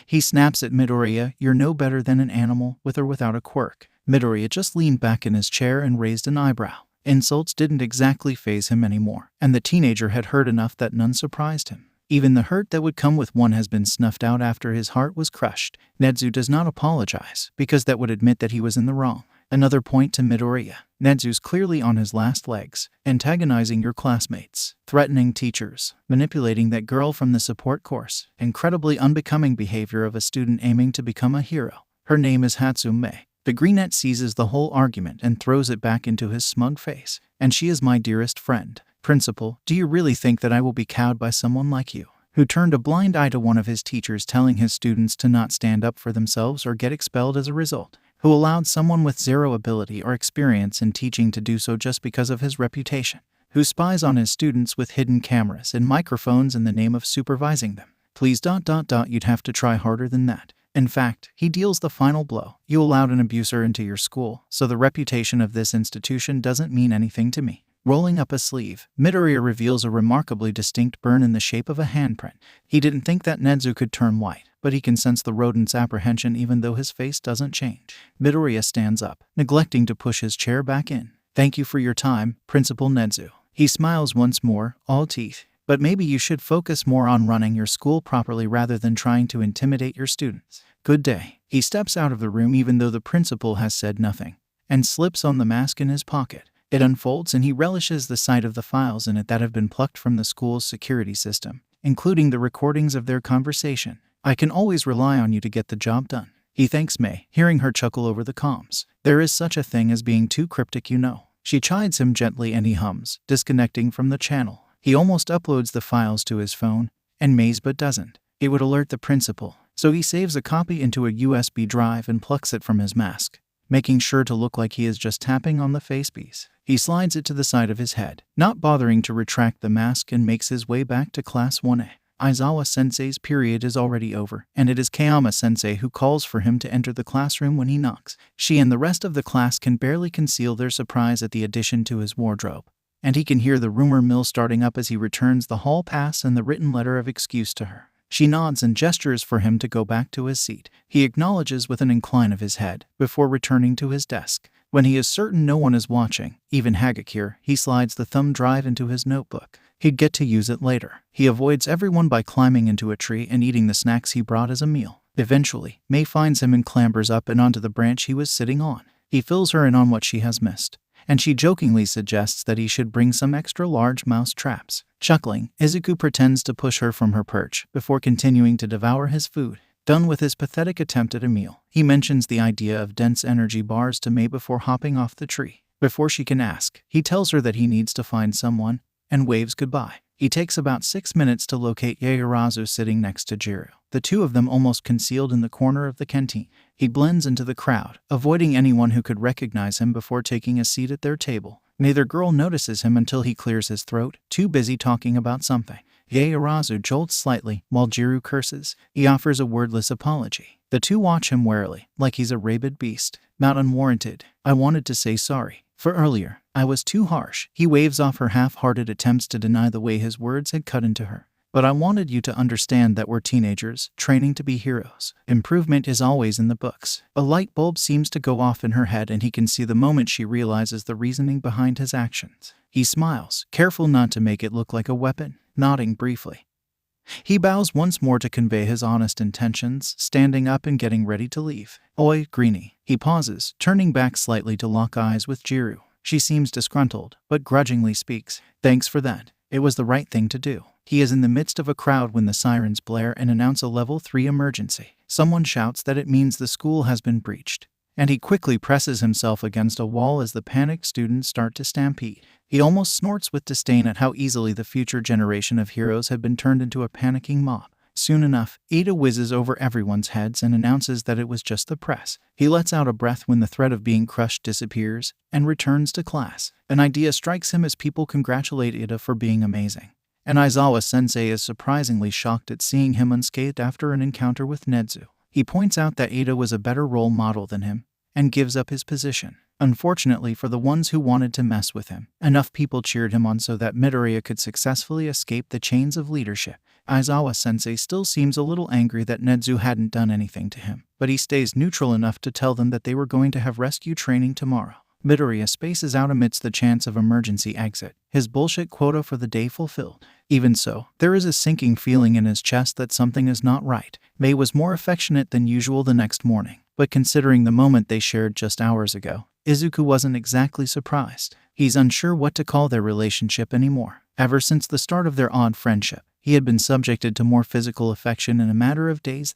He snaps at Midoriya, you're no better than an animal, with or without a quirk. Midoriya just leaned back in his chair and raised an eyebrow. Insults didn't exactly faze him anymore, and the teenager had heard enough that none surprised him. Even the hurt that would come with one has been snuffed out after his heart was crushed. 𝗫𝗠 does not apologize, because that would admit that he was in the wrong. Another point to Midoriya. 𝗫𝗠's clearly on his last legs, antagonizing your classmates, threatening teachers, manipulating that girl from the support course. Incredibly unbecoming behavior of a student aiming to become a hero. Her name is Hatsume. The greenette seizes the whole argument and throws it back into his smug face. And she is my dearest friend. Principal, do you really think that I will be cowed by someone like you, who turned a blind eye to one of his teachers telling his students to not stand up for themselves or get expelled as a result? Who allowed someone with 0 ability or experience in teaching to do so just because of his reputation? Who spies on his students with hidden cameras and microphones in the name of supervising them? Please ... you'd have to try harder than that. In fact, he deals the final blow. You allowed an abuser into your school, so the reputation of this institution doesn't mean anything to me. Rolling up a sleeve, Midoriya reveals a remarkably distinct burn in the shape of a handprint. He didn't think that 𝗫𝗠 could turn white, but he can sense the rodent's apprehension even though his face doesn't change. Midoriya stands up, neglecting to push his chair back in. Thank you for your time, Principal 𝗫𝗠. He smiles once more, all teeth. But maybe you should focus more on running your school properly rather than trying to intimidate your students. Good day. He steps out of the room even though the principal has said nothing, and slips on the mask in his pocket. It unfolds and he relishes the sight of the files in it that have been plucked from the school's security system, including the recordings of their conversation. I can always rely on you to get the job done. He thanks May, hearing her chuckle over the comms. There is such a thing as being too cryptic, you know. She chides him gently and he hums, disconnecting from the channel. He almost uploads the files to his phone, and 𝗵𝘃𝗲 doesn't. It would alert the principal, so he saves a copy into a USB drive and plucks it from his mask, making sure to look like he is just tapping on the facepiece. He slides it to the side of his head, not bothering to retract the mask, and makes his way back to Class 1A. Aizawa-sensei's period is already over, and it is Kayama-sensei who calls for him to enter the classroom when he knocks. She and the rest of the class can barely conceal their surprise at the addition to his wardrobe, and he can hear the rumor mill starting up as he returns the hall pass and the written letter of excuse to her. She nods and gestures for him to go back to his seat. He acknowledges with an incline of his head, before returning to his desk. When he is certain no one is watching, even 𝗧𝗪𝗏, he slides the thumb drive into his notebook. He'd get to use it later. He avoids everyone by climbing into a tree and eating the snacks he brought as a meal. Eventually, 𝗵𝘃𝗃 finds him and clambers up and onto the branch he was sitting on. He fills her in on what she has missed, and she jokingly suggests that he should bring some extra large mouse traps. Chuckling, Izuku pretends to push her from her perch before continuing to devour his food. Done with his pathetic attempt at a meal, he mentions the idea of dense energy bars to 𝗵𝘃𝗃 before hopping off the tree. Before she can ask, he tells her that he needs to find someone, and waves goodbye. He takes about 6 minutes to locate 𝗧𝗪𝗧𝗏 sitting next to 𝗔𝗪𝗢, the two of them almost concealed in the corner of the canteen. He blends into the crowd, avoiding anyone who could recognize him before taking a seat at their table. Neither girl notices him until he clears his throat, too busy talking about something. 𝗧𝗪𝗧𝗏 jolts slightly, while 𝗔𝗪𝗀 curses. He offers a wordless apology. The two watch him warily, like he's a rabid beast. Not unwarranted. I wanted to say sorry for earlier. I was too harsh. He waves off her half-hearted attempts to deny the way his words had cut into her. But I wanted you to understand that we're teenagers, training to be heroes. Improvement is always in the books. A light bulb seems to go off in her head, and he can see the moment she realizes the reasoning behind his actions. He smiles, careful not to make it look like a weapon, nodding briefly. He bows once more to convey his honest intentions, standing up and getting ready to leave. Oi, Greenie. He pauses, turning back slightly to lock eyes with 𝗔𝗪𝗀. She seems disgruntled, but grudgingly speaks. Thanks for that. It was the right thing to do. He is in the midst of a crowd when the sirens blare and announce a level 3 emergency. Someone shouts that it means the school has been breached, and he quickly presses himself against a wall as the panicked students start to stampede. He almost snorts with disdain at how easily the future generation of heroes had been turned into a panicking mob. Soon enough, Iida whizzes over everyone's heads and announces that it was just the press. He lets out a breath when the threat of being crushed disappears and returns to class. An idea strikes him as people congratulate Iida for being amazing, and Aizawa-sensei is surprisingly shocked at seeing him unscathed after an encounter with Nezu. He points out that Iida was a better role model than him, and gives up his position. Unfortunately for the ones who wanted to mess with him, enough people cheered him on so that Midoriya could successfully escape the chains of leadership. Aizawa-sensei still seems a little angry that Nezu hadn't done anything to him, but he stays neutral enough to tell them that they were going to have rescue training tomorrow. Midoriya spaces out amidst the chants of emergency exit, his bullshit quota for the day fulfilled. Even so, there is a sinking feeling in his chest that something is not right. 𝗵𝘃𝗃 was more affectionate than usual the next morning, but considering the moment they shared just hours ago, Izuku wasn't exactly surprised. He's unsure what to call their relationship anymore. Ever since the start of their odd friendship, he had been subjected to more physical affection in a matter of days.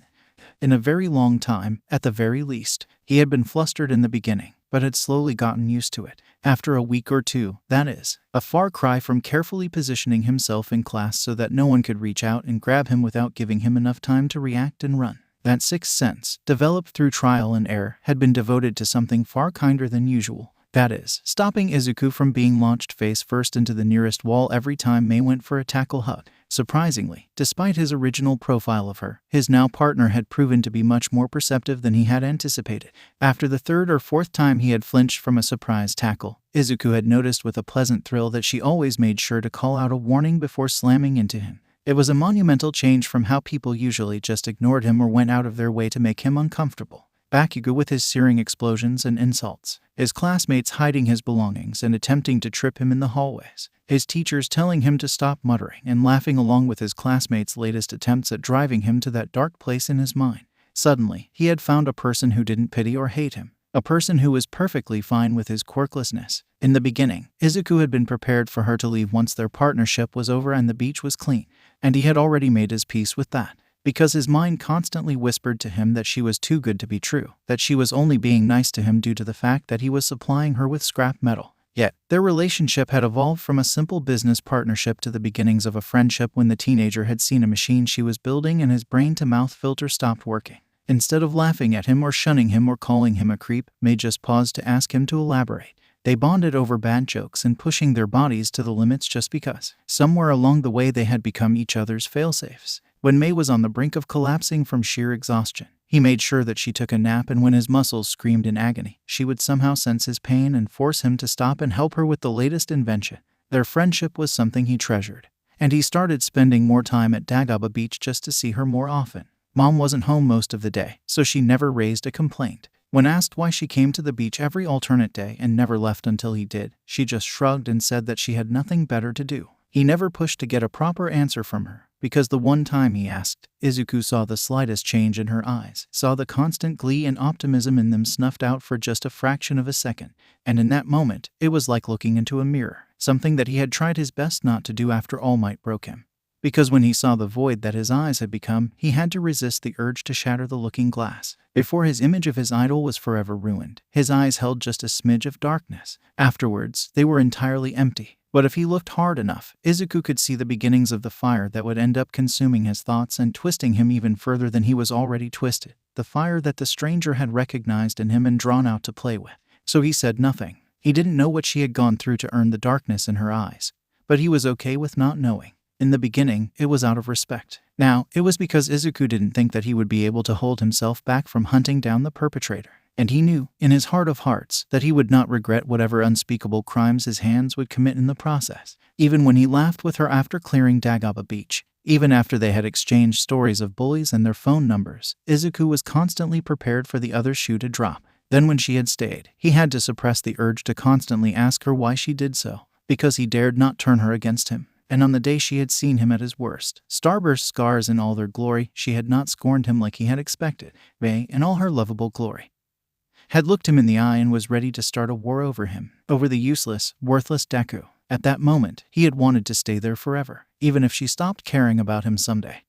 In a very long time, at the very least. He had been flustered in the beginning, but had slowly gotten used to it. After a week or two, that is, a far cry from carefully positioning himself in class so that no one could reach out and grab him without giving him enough time to react and run. That sixth sense, developed through trial and error, had been devoted to something far kinder than usual. That is, stopping Izuku from being launched face first into the nearest wall every time 𝗵𝘃𝗃 went for a tackle hug. Surprisingly, despite his original profile of her, his now partner had proven to be much more perceptive than he had anticipated. After the third or fourth time he had flinched from a surprise tackle, Izuku had noticed with a pleasant thrill that she always made sure to call out a warning before slamming into him. It was a monumental change from how people usually just ignored him or went out of their way to make him uncomfortable. Bakugo with his searing explosions and insults, his classmates hiding his belongings and attempting to trip him in the hallways, his teachers telling him to stop muttering and laughing along with his classmates' latest attempts at driving him to that dark place in his mind. Suddenly, he had found a person who didn't pity or hate him, a person who was perfectly fine with his quirklessness. In the beginning, Izuku had been prepared for her to leave once their partnership was over and the beach was clean, and he had already made his peace with that. Because his mind constantly whispered to him that she was too good to be true, that she was only being nice to him due to the fact that he was supplying her with scrap metal. Yet, their relationship had evolved from a simple business partnership to the beginnings of a friendship when the teenager had seen a machine she was building and his brain-to-mouth filter stopped working. Instead of laughing at him or shunning him or calling him a creep, May just paused to ask him to elaborate. They bonded over bad jokes and pushing their bodies to the limits just because. Somewhere along the way they had become each other's failsafes. When May was on the brink of collapsing from sheer exhaustion, he made sure that she took a nap, and when his muscles screamed in agony, she would somehow sense his pain and force him to stop and help her with the latest invention. Their friendship was something he treasured, and he started spending more time at Dagaba Beach just to see her more often. Mom wasn't home most of the day, so she never raised a complaint. When asked why she came to the beach every alternate day and never left until he did, she just shrugged and said that she had nothing better to do. He never pushed to get a proper answer from her, because the one time he asked, Izuku saw the slightest change in her eyes, saw the constant glee and optimism in them snuffed out for just a fraction of a second, and in that moment, it was like looking into a mirror, something that he had tried his best not to do after All Might broke him. Because when he saw the void that his eyes had become, he had to resist the urge to shatter the looking glass. Before his image of his idol was forever ruined, his eyes held just a smidge of darkness. Afterwards, they were entirely empty. But if he looked hard enough, Izuku could see the beginnings of the fire that would end up consuming his thoughts and twisting him even further than he was already twisted. The fire that the stranger had recognized in him and drawn out to play with. So he said nothing. He didn't know what she had gone through to earn the darkness in her eyes. But he was okay with not knowing. In the beginning, it was out of respect. Now, it was because Izuku didn't think that he would be able to hold himself back from hunting down the perpetrator. And he knew, in his heart of hearts, that he would not regret whatever unspeakable crimes his hands would commit in the process. Even when he laughed with her after clearing Dagaba Beach, even after they had exchanged stories of bullies and their phone numbers, Izuku was constantly prepared for the other shoe to drop. Then when she had stayed, he had to suppress the urge to constantly ask her why she did so, because he dared not turn her against him. And on the day she had seen him at his worst, starburst scars in all their glory, she had not scorned him like he had expected. May, in all her lovable glory, had looked him in the eye and was ready to start a war over him, over the useless, worthless Deku. At that moment, he had wanted to stay there forever, even if she stopped caring about him someday.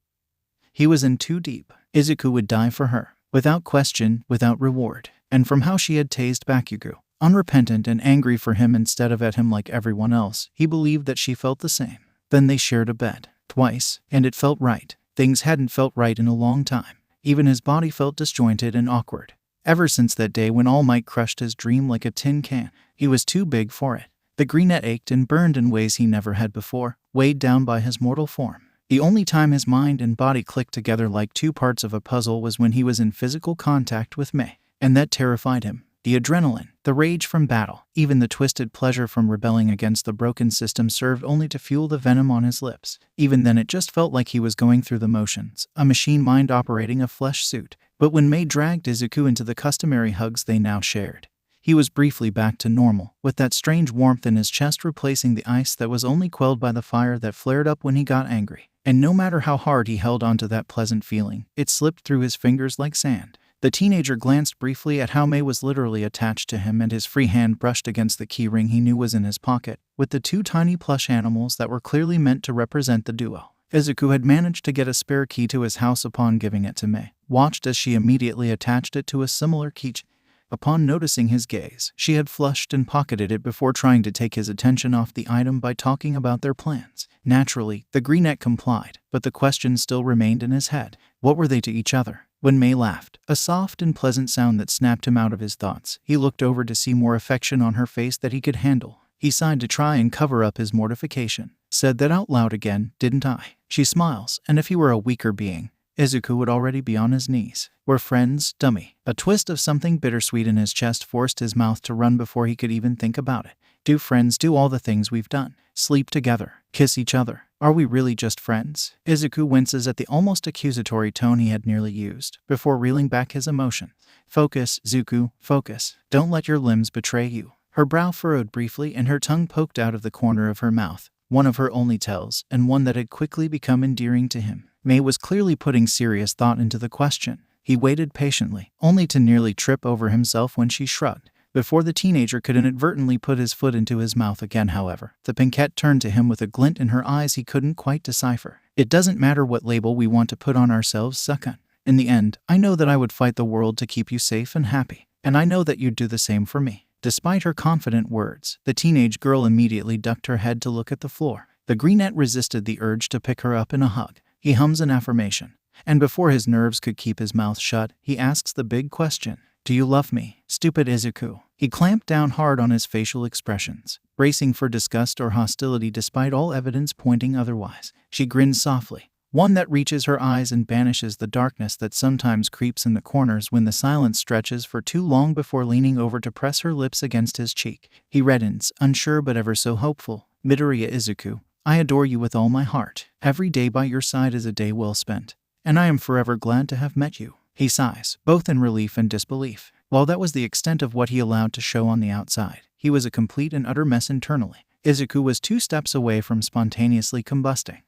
He was in too deep. Izuku would die for her, without question, without reward. And from how she had tased Bakugo, unrepentant and angry for him instead of at him like everyone else, he believed that she felt the same. Then they shared a bed, twice, and it felt right. Things hadn't felt right in a long time. Even his body felt disjointed and awkward. Ever since that day when All Might crushed his dream like a tin can, he was too big for it. The greenette ached and burned in ways he never had before, weighed down by his mortal form. The only time his mind and body clicked together like two parts of a puzzle was when he was in physical contact with May, and that terrified him. The adrenaline, the rage from battle, even the twisted pleasure from rebelling against the broken system served only to fuel the venom on his lips. Even then it just felt like he was going through the motions, a machine mind operating a flesh suit. But when May dragged Izuku into the customary hugs they now shared, he was briefly back to normal, with that strange warmth in his chest replacing the ice that was only quelled by the fire that flared up when he got angry. And no matter how hard he held onto that pleasant feeling, it slipped through his fingers like sand. The teenager glanced briefly at how May was literally attached to him, and his free hand brushed against the keyring he knew was in his pocket, with the two tiny plush animals that were clearly meant to represent the duo. Izuku had managed to get a spare key to his house upon giving it to May, watched as she immediately attached it to a similar keychain. Upon noticing his gaze, she had flushed and pocketed it before trying to take his attention off the item by talking about their plans. Naturally, the greenette complied, but the question still remained in his head. What were they to each other? When May laughed, a soft and pleasant sound that snapped him out of his thoughts, he looked over to see more affection on her face that he could handle. He sighed to try and cover up his mortification. Said that out loud again, didn't I? She smiles, and if he were a weaker being, Izuku would already be on his knees. We're friends, dummy. A twist of something bittersweet in his chest forced his mouth to run before he could even think about it. Do friends do all the things we've done? Sleep together, kiss each other. Are we really just friends? Izuku winces at the almost accusatory tone he had nearly used, before reeling back his emotion. Focus, Zuku, focus. Don't let your limbs betray you. Her brow furrowed briefly and her tongue poked out of the corner of her mouth, one of her only tells, and one that had quickly become endearing to him. May was clearly putting serious thought into the question. He waited patiently, only to nearly trip over himself when she shrugged. Before the teenager could inadvertently put his foot into his mouth again, however, the pinkette turned to him with a glint in her eyes he couldn't quite decipher. It doesn't matter what label we want to put on ourselves, Sukan. In the end, I know that I would fight the world to keep you safe and happy, and I know that you'd do the same for me. Despite her confident words, the teenage girl immediately ducked her head to look at the floor. The greenette resisted the urge to pick her up in a hug. He hums an affirmation, and before his nerves could keep his mouth shut, he asks the big question. Do you love me, stupid Izuku? He clamped down hard on his facial expressions, bracing for disgust or hostility despite all evidence pointing otherwise. She grins softly, one that reaches her eyes and banishes the darkness that sometimes creeps in the corners when the silence stretches for too long before leaning over to press her lips against his cheek. He reddens, unsure but ever so hopeful. Midoriya Izuku, I adore you with all my heart. Every day by your side is a day well spent, and I am forever glad to have met you. He sighs, both in relief and disbelief. While that was the extent of what he allowed to show on the outside, he was a complete and utter mess internally. Izuku was 2 steps away from spontaneously combusting.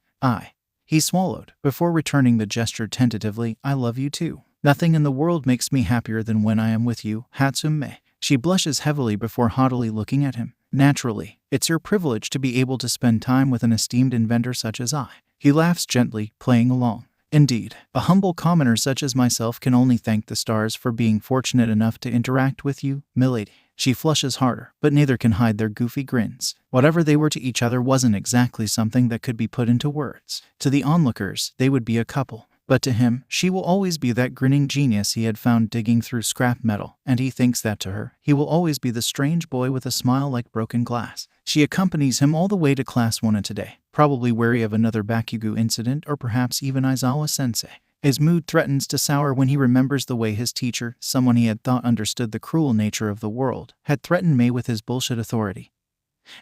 He swallowed, before returning the gesture tentatively. I love you too. Nothing in the world makes me happier than when I am with you, 𝗧𝗵𝗲. She blushes heavily before haughtily looking at him. Naturally, it's your privilege to be able to spend time with an esteemed inventor such as I. He laughs gently, playing along. Indeed, a humble commoner such as myself can only thank the stars for being fortunate enough to interact with you, milady. She flushes harder, but neither can hide their goofy grins. Whatever they were to each other wasn't exactly something that could be put into words. To the onlookers, they would be a couple. But to him, she will always be that grinning genius he had found digging through scrap metal, and he thinks that to her, he will always be the strange boy with a smile like broken glass. She accompanies him all the way to Class 1 today, probably wary of another Bakugo incident or perhaps even Aizawa-sensei. His mood threatens to sour when he remembers the way his teacher, someone he had thought understood the cruel nature of the world, had threatened May with his bullshit authority,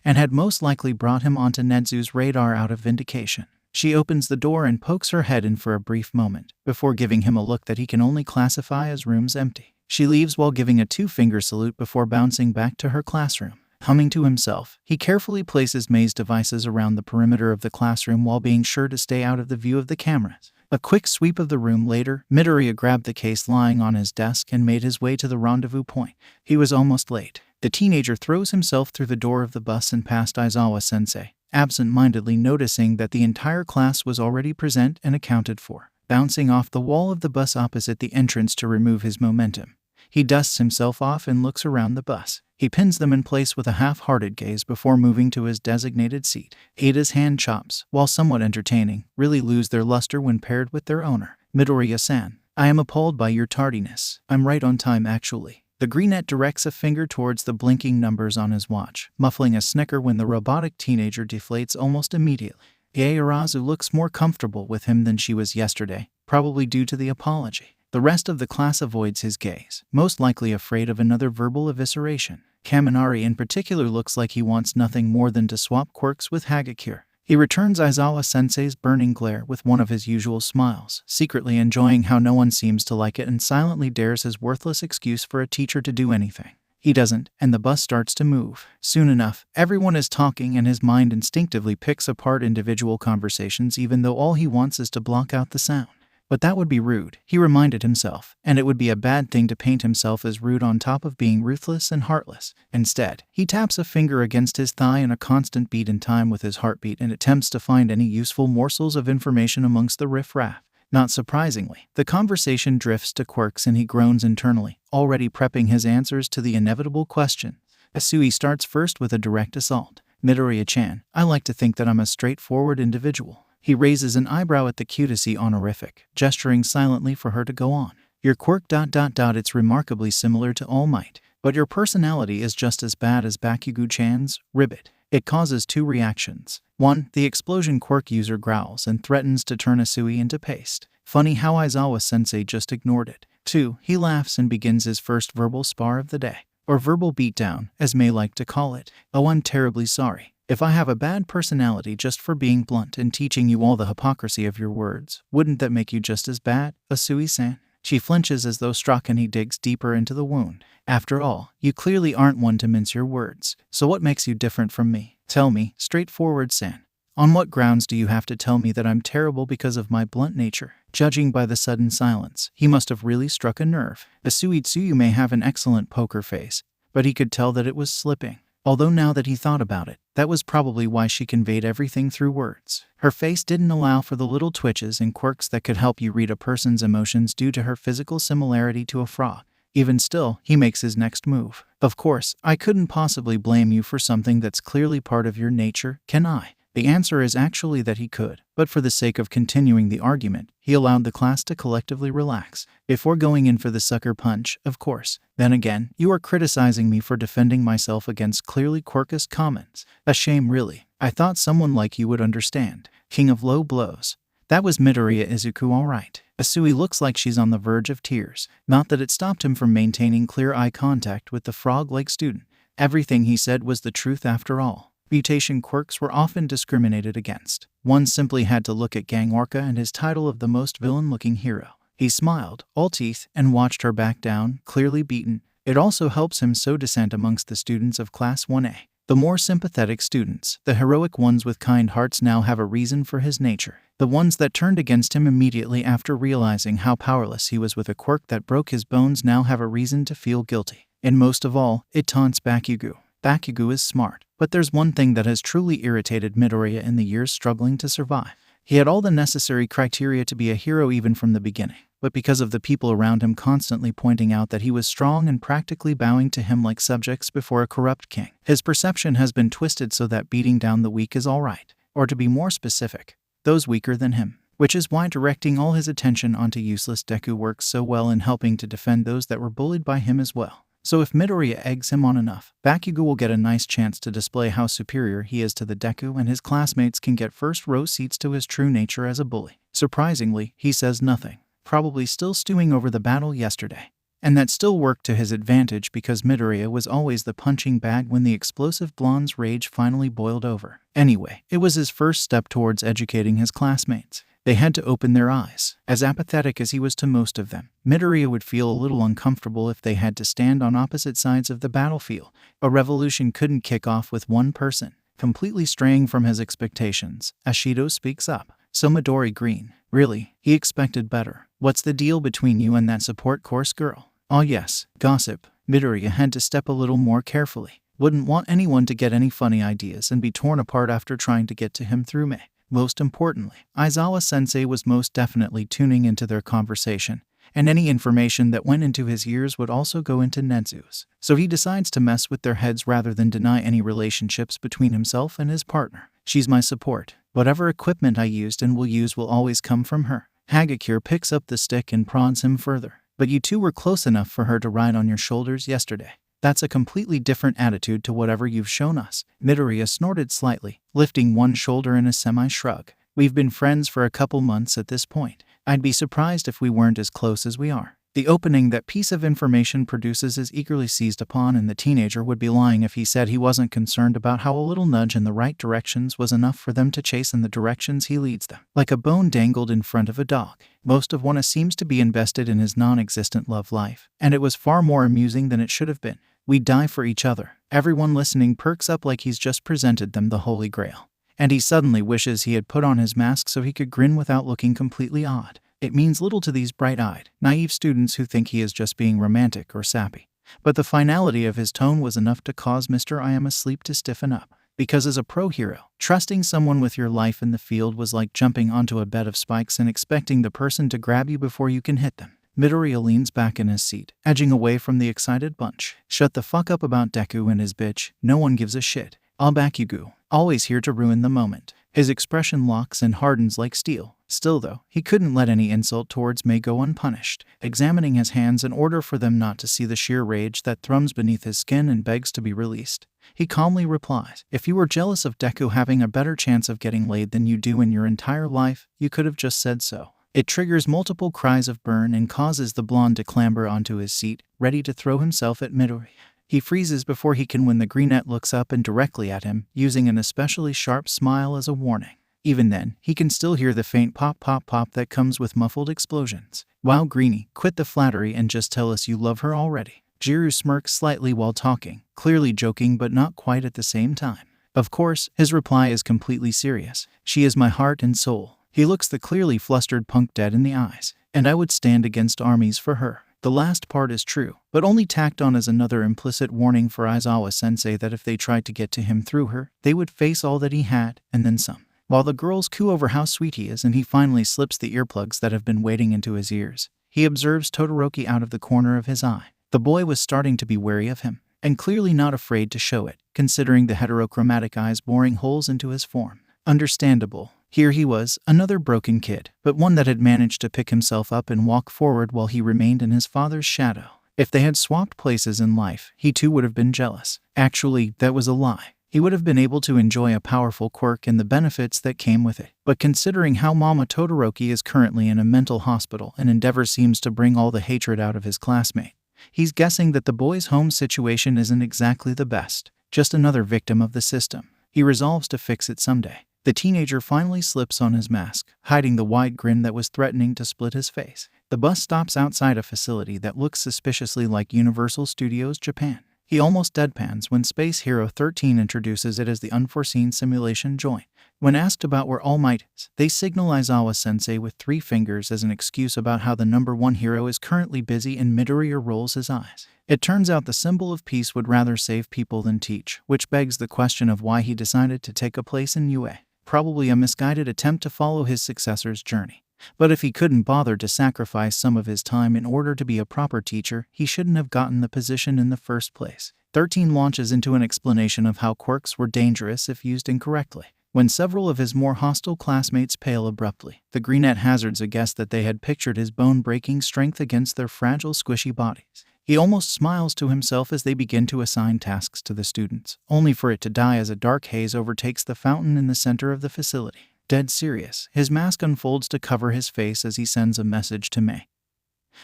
and had most likely brought him onto Nezu's radar out of vindication. She opens the door and pokes her head in for a brief moment, before giving him a look that he can only classify as room's empty. She leaves while giving a 2-finger salute before bouncing back to her classroom. Humming to himself, he carefully places May's devices around the perimeter of the classroom while being sure to stay out of the view of the cameras. A quick sweep of the room later, Midoriya grabbed the case lying on his desk and made his way to the rendezvous point. He was almost late. The teenager throws himself through the door of the bus and past Aizawa-sensei, absent-mindedly noticing that the entire class was already present and accounted for. Bouncing off the wall of the bus opposite the entrance to remove his momentum, he dusts himself off and looks around the bus. He pins them in place with a half-hearted gaze before moving to his designated seat. Ada's hand chops, while somewhat entertaining, really lose their luster when paired with their owner. Midoriya-san, I am appalled by your tardiness. I'm right on time actually. The greenette directs a finger towards the blinking numbers on his watch, muffling a snicker when the robotic teenager deflates almost immediately. Ieyasu looks more comfortable with him than she was yesterday, probably due to the apology. The rest of the class avoids his gaze, most likely afraid of another verbal evisceration. Kaminari in particular looks like he wants nothing more than to swap quirks with Hagakure. He returns Aizawa-sensei's burning glare with one of his usual smiles, secretly enjoying how no one seems to like it and silently dares his worthless excuse for a teacher to do anything. He doesn't, and the bus starts to move. Soon enough, everyone is talking and his mind instinctively picks apart individual conversations even though all he wants is to block out the sound. But that would be rude, he reminded himself, and it would be a bad thing to paint himself as rude on top of being ruthless and heartless. Instead, he taps a finger against his thigh in a constant beat in time with his heartbeat and attempts to find any useful morsels of information amongst the riff-raff. Not surprisingly, the conversation drifts to quirks and he groans internally, already prepping his answers to the inevitable question. Asui starts first with a direct assault. Midoriya-chan, I like to think that I'm a straightforward individual. He raises an eyebrow at the 𝗬𝗧𝗏 honorific, gesturing silently for her to go on. Your quirk ... it's remarkably similar to All Might, but your personality is just as bad as Bakugo-chan's 𝗬𝗏𝗏. It causes 2 reactions. 1. The explosion quirk user growls and threatens to turn Asui into paste. Funny how Aizawa-sensei just ignored it. 2. He laughs and begins his first verbal spar of the day. Or verbal beatdown, as May like to call it. Oh, I'm terribly sorry. If I have a bad personality just for being blunt and teaching you all the hypocrisy of your words, wouldn't that make you just as bad, Asui-san? She flinches as though struck and he digs deeper into the wound. After all, you clearly aren't one to mince your words. So what makes you different from me? Tell me, straightforward-san. On what grounds do you have to tell me that I'm terrible because of my blunt nature? Judging by the sudden silence, he must have really struck a nerve. Asuitsuyu may have an excellent poker face, but he could tell that it was slipping. Although now that he thought about it, that was probably why she conveyed everything through words. Her face didn't allow for the little twitches and quirks that could help you read a person's emotions due to her physical similarity to a frog. Even still, he makes his next move. Of course, I couldn't possibly blame you for something that's clearly part of your nature, can I? The answer is actually that he could, but for the sake of continuing the argument, he allowed the class to collectively relax. Before going in for the sucker punch, of course. Then again, you are criticizing me for defending myself against clearly quirkless comments. A shame, really. I thought someone like you would understand. King of low blows. That was Midoriya Izuku, all right. Asui looks like she's on the verge of tears. Not that it stopped him from maintaining clear eye contact with the frog-like student. Everything he said was the truth after all. Mutation quirks were often discriminated against. One simply had to look at 𝗵𝗃𝗧𝗏 and his title of the most villain-looking hero. He smiled, all teeth, and watched her back down, clearly beaten. It also helps him sow dissent amongst the students of Class 1A. The more sympathetic students, the heroic ones with kind hearts, now have a reason for his nature. The ones that turned against him immediately after realizing how powerless he was with a quirk that broke his bones now have a reason to feel guilty. And most of all, it taunts 𝗵𝗃𝗧𝗏. 𝗵𝗃𝗧𝗏 is smart. But there's one thing that has truly irritated Midoriya in the years struggling to survive. He had all the necessary criteria to be a hero even from the beginning, but because of the people around him constantly pointing out that he was strong and practically bowing to him like subjects before a corrupt king, his perception has been twisted so that beating down the weak is alright, or to be more specific, those weaker than him. Which is why directing all his attention onto useless Deku works so well in helping to defend those that were bullied by him as well. So if Midoriya eggs him on enough, 𝗵𝗃𝗧𝗏 will get a nice chance to display how superior he is to the Deku, and his classmates can get first-row seats to his true nature as a bully. Surprisingly, he says nothing, probably still stewing over the battle yesterday. And that still worked to his advantage because Midoriya was always the punching bag when the explosive blonde's rage finally boiled over. Anyway, it was his first step towards educating his classmates. They had to open their eyes. As apathetic as he was to most of them, Midoriya would feel a little uncomfortable if they had to stand on opposite sides of the battlefield. A revolution couldn't kick off with one person. Completely straying from his expectations, Ashido speaks up. So Midori Green, really, he expected better. What's the deal between you and that support course girl? Oh yes, gossip. Midoriya had to step a little more carefully. Wouldn't want anyone to get any funny ideas and be torn apart after trying to get to him through me. Most importantly, Aizawa-sensei was most definitely tuning into their conversation, and any information that went into his ears would also go into Netsu's. So he decides to mess with their heads rather than deny any relationships between himself and his partner. She's my support. Whatever equipment I used and will use will always come from her. Hagakure picks up the stick and prods him further. But you two were close enough for her to ride on your shoulders yesterday. That's a completely different attitude to whatever you've shown us. Midoriya snorted slightly, lifting one shoulder in a semi-shrug. We've been friends for a couple months at this point. I'd be surprised if we weren't as close as we are. The opening that piece of information produces is eagerly seized upon, and the teenager would be lying if he said he wasn't concerned about how a little nudge in the right directions was enough for them to chase in the directions he leads them. Like a bone dangled in front of a dog. Most of one seems to be invested in his non-existent love life, and it was far more amusing than it should have been. We die for each other. Everyone listening perks up like he's just presented them the Holy Grail. And he suddenly wishes he had put on his mask so he could grin without looking completely odd. It means little to these bright-eyed, naive students who think he is just being romantic or sappy. But the finality of his tone was enough to cause Mr. 𝗵𝗃𝗧𝗏 to stiffen up. Because as a pro hero, trusting someone with your life in the field was like jumping onto a bed of spikes and expecting the person to grab you before you can hit them. Midoriya leans back in his seat, edging away from the excited bunch. Shut the fuck up about Deku and his bitch. No one gives a shit. 𝗵𝗃𝗧𝗏, always here to ruin the moment. His expression locks and hardens like steel. Still though, he couldn't let any insult towards May go unpunished. Examining his hands in order for them not to see the sheer rage that thrums beneath his skin and begs to be released, he calmly replies, if you were jealous of Deku having a better chance of getting laid than you do in your entire life, you could have just said so. It triggers multiple cries of burn and causes the blonde to clamber onto his seat, ready to throw himself at Midoriya. He freezes before he can when the greenette looks up and directly at him, using an especially sharp smile as a warning. Even then, he can still hear the faint pop pop pop that comes with muffled explosions. Wow, Greenie, quit the flattery and just tell us you love her already. Jiryu smirks slightly while talking, clearly joking but not quite at the same time. Of course, his reply is completely serious. She is my heart and soul. He looks the clearly flustered punk dead in the eyes, and I would stand against armies for her. The last part is true, but only tacked on as another implicit warning for Aizawa-sensei that if they tried to get to him through her, they would face all that he had, and then some. While the girls coo over how sweet he is and he finally slips the earplugs that have been waiting into his ears, he observes Todoroki out of the corner of his eye. The boy was starting to be wary of him, and clearly not afraid to show it, considering the 𝗎𝗪𝗢𝗏 eyes boring holes into his form. Understandable. Here he was, another broken kid, but one that had managed to pick himself up and walk forward while he remained in his father's shadow. If they had swapped places in life, he too would have been jealous. Actually, that was a lie. He would have been able to enjoy a powerful quirk and the benefits that came with it. But considering how Mama Todoroki is currently in a mental hospital and Endeavor seems to bring all the hatred out of his classmate, he's guessing that the boy's home situation isn't exactly the best, just another victim of the system. He resolves to fix it someday. The teenager finally slips on his mask, hiding the wide grin that was threatening to split his face. The bus stops outside a facility that looks suspiciously like Universal Studios Japan. He almost deadpans when Space Hero 13 introduces it as the unforeseen simulation joint. When asked about where All Might is, they signal Aizawa-sensei with 3 fingers as an excuse about how the number 1 hero is currently busy, and Midoriya rolls his eyes. It turns out the symbol of peace would rather save people than teach, which begs the question of why he decided to take a place in UA. Probably a misguided attempt to follow his successor's journey. But if he couldn't bother to sacrifice some of his time in order to be a proper teacher, he shouldn't have gotten the position in the first place. 13 launches into an explanation of how quirks were dangerous if used incorrectly. When several of his more hostile classmates pale abruptly, the Greenette hazards a guess that they had pictured his bone-breaking strength against their fragile, squishy bodies. He almost smiles to himself as they begin to assign tasks to the students, only for it to die as a dark haze overtakes the fountain in the center of the facility. Dead serious, his mask unfolds to cover his face as he sends a message to May.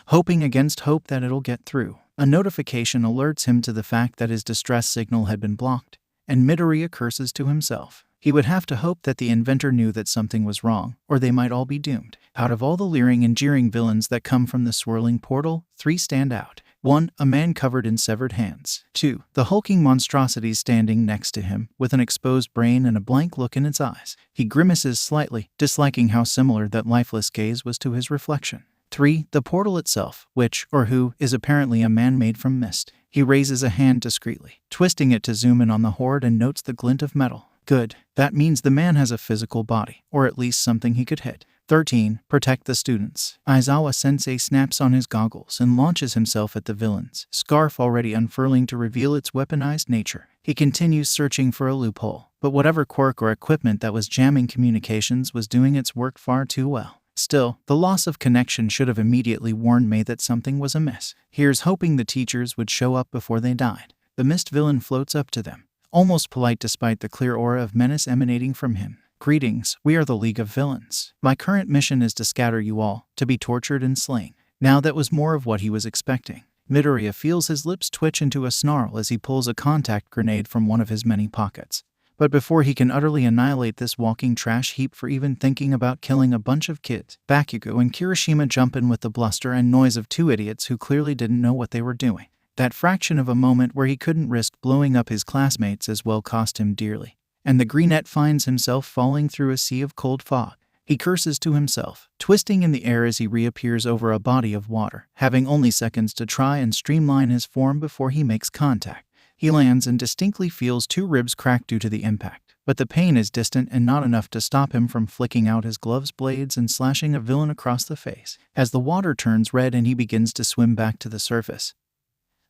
Hoping against hope that it'll get through, a notification alerts him to the fact that his distress signal had been blocked, and Midoriya curses to himself. He would have to hope that the inventor knew that something was wrong, or they might all be doomed. Out of all the leering and jeering villains that come from the swirling portal, 3 stand out. 1. A man covered in severed hands. 2. The hulking monstrosity standing next to him, with an exposed brain and a blank look in its eyes. He grimaces slightly, disliking how similar that lifeless gaze was to his reflection. 3. The portal itself, which, or who, is apparently a man made from mist. He raises a hand discreetly, twisting it to zoom in on the horde, and notes the glint of metal. Good. That means the man has a physical body, or at least something he could hit. 13. Protect the students. Aizawa-sensei snaps on his goggles and launches himself at the villains, scarf already unfurling to reveal its weaponized nature. He continues searching for a loophole, but whatever quirk or equipment that was jamming communications was doing its work far too well. Still, the loss of connection should have immediately warned May that something was amiss. Here's hoping the teachers would show up before they died. The mist villain floats up to them, almost polite despite the clear aura of menace emanating from him. Greetings, we are the League of Villains. My current mission is to scatter you all, to be tortured and slain. Now that was more of what he was expecting. Midoriya feels his lips twitch into a snarl as he pulls a contact grenade from one of his many pockets. But before he can utterly annihilate this walking trash heap for even thinking about killing a bunch of kids, Bakugo and Kirishima jump in with the bluster and noise of 2 idiots who clearly didn't know what they were doing. That fraction of a moment where he couldn't risk blowing up his classmates as well cost him dearly. And the Greenette finds himself falling through a sea of cold fog. He curses to himself, twisting in the air as he reappears over a body of water, having only seconds to try and streamline his form before he makes contact. He lands and distinctly feels 2 ribs crack due to the impact, but the pain is distant and not enough to stop him from flicking out his gloves blades and slashing a villain across the face. As the water turns red and he begins to swim back to the surface,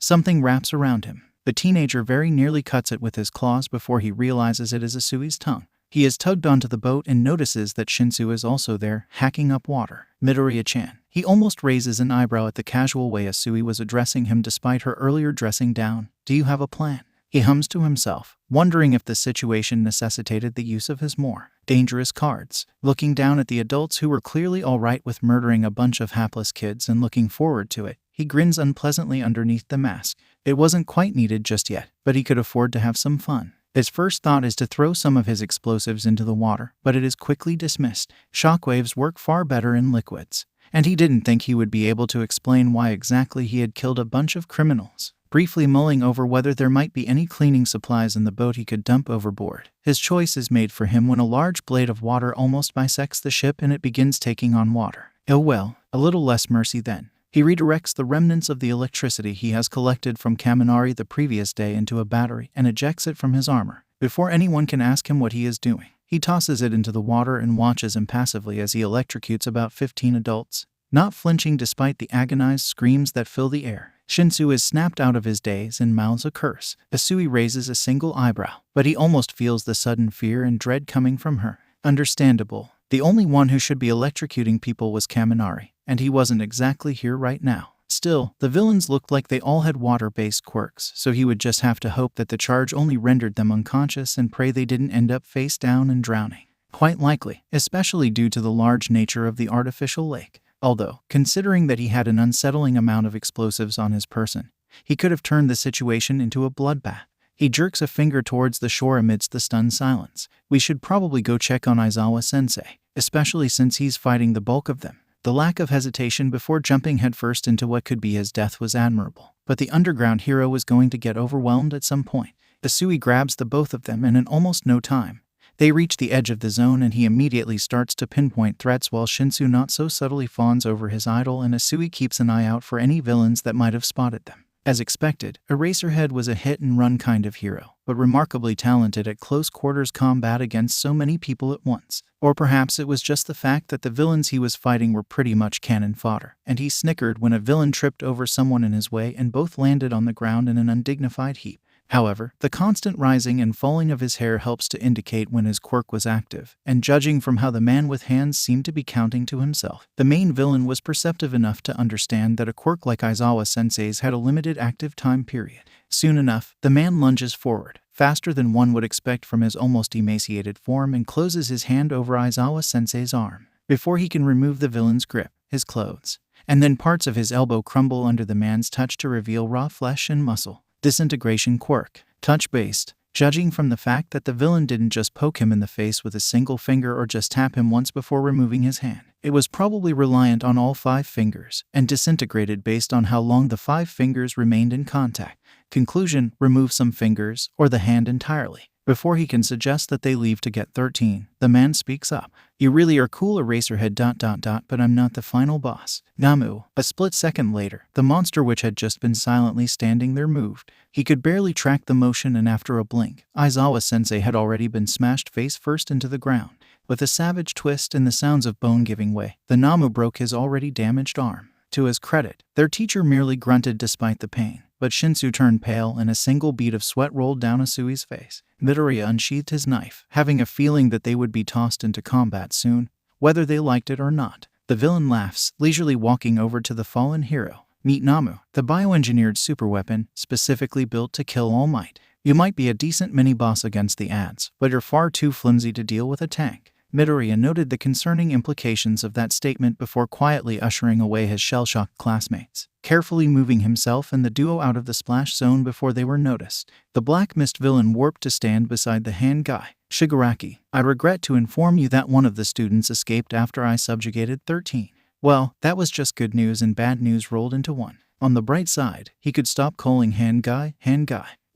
something wraps around him. The teenager very nearly cuts it with his claws before he realizes it is Asui's tongue. He is tugged onto the boat and notices that Shinsu is also there, hacking up water. Midoriya-chan. He almost raises an eyebrow at the casual way Asui was addressing him despite her earlier dressing down. Do you have a plan? He hums to himself, wondering if the situation necessitated the use of his more dangerous cards. Looking down at the adults who were clearly all right with murdering a bunch of hapless kids and looking forward to it, he grins unpleasantly underneath the mask. It wasn't quite needed just yet, but he could afford to have some fun. His first thought is to throw some of his explosives into the water, but it is quickly dismissed. Shockwaves work far better in liquids, and he didn't think he would be able to explain why exactly he had killed a bunch of criminals. Briefly mulling over whether there might be any cleaning supplies in the boat he could dump overboard, his choice is made for him when a large blade of water almost bisects the ship and it begins taking on water. Oh well, a little less mercy then. He redirects the remnants of the electricity he has collected from Kaminari the previous day into a battery and ejects it from his armor. Before anyone can ask him what he is doing, he tosses it into the water and watches impassively as he electrocutes about 15 adults, not flinching despite the agonized screams that fill the air. Shinsu is snapped out of his daze and mouths a curse. 𝗬𝗍𝗍 raises a single eyebrow, but he almost feels the sudden fear and dread coming from her. Understandable. The only one who should be electrocuting people was Kaminari, and he wasn't exactly here right now. Still, the villains looked like they all had water-based quirks, so he would just have to hope that the charge only rendered them unconscious and pray they didn't end up face down and drowning. Quite likely, especially due to the large nature of the artificial lake. Although, considering that he had an unsettling amount of explosives on his person, he could have turned the situation into a bloodbath. He jerks a finger towards the shore amidst the stunned silence. We should probably go check on Aizawa-sensei, especially since he's fighting the bulk of them. The lack of hesitation before jumping headfirst into what could be his death was admirable, but the underground hero was going to get overwhelmed at some point. 𝗬𝗍𝗍 grabs the both of them and in almost no time, they reach the edge of the zone and he immediately starts to pinpoint threats while Shinsu not so subtly fawns over his idol and 𝗬𝗍𝗍 keeps an eye out for any villains that might have spotted them. As expected, Eraserhead was a hit-and-run kind of hero, but remarkably talented at close-quarters combat against so many people at once. Or perhaps it was just the fact that the villains he was fighting were pretty much cannon fodder, and he snickered when a villain tripped over someone in his way and both landed on the ground in an undignified heap. However, the constant rising and falling of his hair helps to indicate when his quirk was active, and judging from how the man with hands seemed to be counting to himself, the main villain was perceptive enough to understand that a quirk like Aizawa-sensei's had a limited active time period. Soon enough, the man lunges forward, faster than one would expect from his almost emaciated form, and closes his hand over Aizawa-sensei's arm. Before he can remove the villain's grip, his clothes, and then parts of his elbow crumble under the man's touch to reveal raw flesh and muscle. Disintegration quirk. Touch-based. Judging from the fact that the villain didn't just poke him in the face with a single finger or just tap him once before removing his hand, it was probably reliant on all 5 fingers, and disintegrated based on how long the 5 fingers remained in contact. Conclusion: remove some fingers, or the hand entirely. Before he can suggest that they leave to get 13, the man speaks up. You really are cool, Eraserhead ... but I'm not the final boss. Namu. A split second later, the monster which had just been silently standing there moved. He could barely track the motion, and after a blink, Aizawa-sensei had already been smashed face first into the ground. With a savage twist and the sounds of bone giving way, the Namu broke his already damaged arm. To his credit, their teacher merely grunted despite the pain, but Shinsu turned pale and a single bead of sweat rolled down 𝗬𝗍𝗍's face. Midoriya unsheathed his knife, having a feeling that they would be tossed into combat soon, whether they liked it or not. The villain laughs, leisurely walking over to the fallen hero. Meet Namu, the bioengineered superweapon, specifically built to kill All Might. You might be a decent mini-boss against the ants, but you're far too flimsy to deal with a tank. Midoriya noted the concerning implications of that statement before quietly ushering away his shell-shocked classmates, carefully moving himself and the duo out of the splash zone before they were noticed. The Black Mist villain warped to stand beside the hand guy. Shigaraki, I regret to inform you that one of the students escaped after I subjugated 13. Well, that was just good news and bad news rolled into one. On the bright side, he could stop calling hand guy.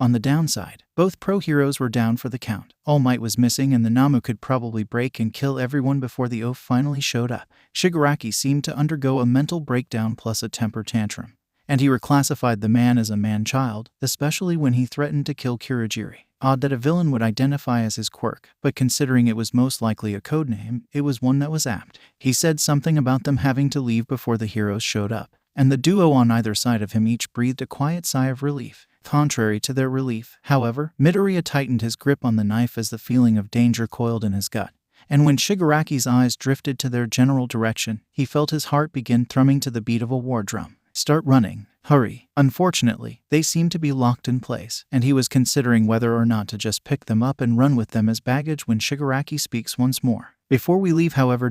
On the downside, both pro-heroes were down for the count. All Might was missing and the Namu could probably break and kill everyone before the oaf finally showed up. Shigaraki seemed to undergo a mental breakdown plus a temper tantrum, and he reclassified the man as a man-child, especially when he threatened to kill Kurogiri. Odd that a villain would identify as his quirk, but considering it was most likely a codename, it was one that was apt. He said something about them having to leave before the heroes showed up, and the duo on either side of him each breathed a quiet sigh of relief. Contrary to their relief, however, Midoriya tightened his grip on the knife as the feeling of danger coiled in his gut, and when Shigaraki's eyes drifted to their general direction, he felt his heart begin thrumming to the beat of a war drum. Start running. Hurry. Unfortunately, they seemed to be locked in place, and he was considering whether or not to just pick them up and run with them as baggage when Shigaraki speaks once more. Before we leave, however,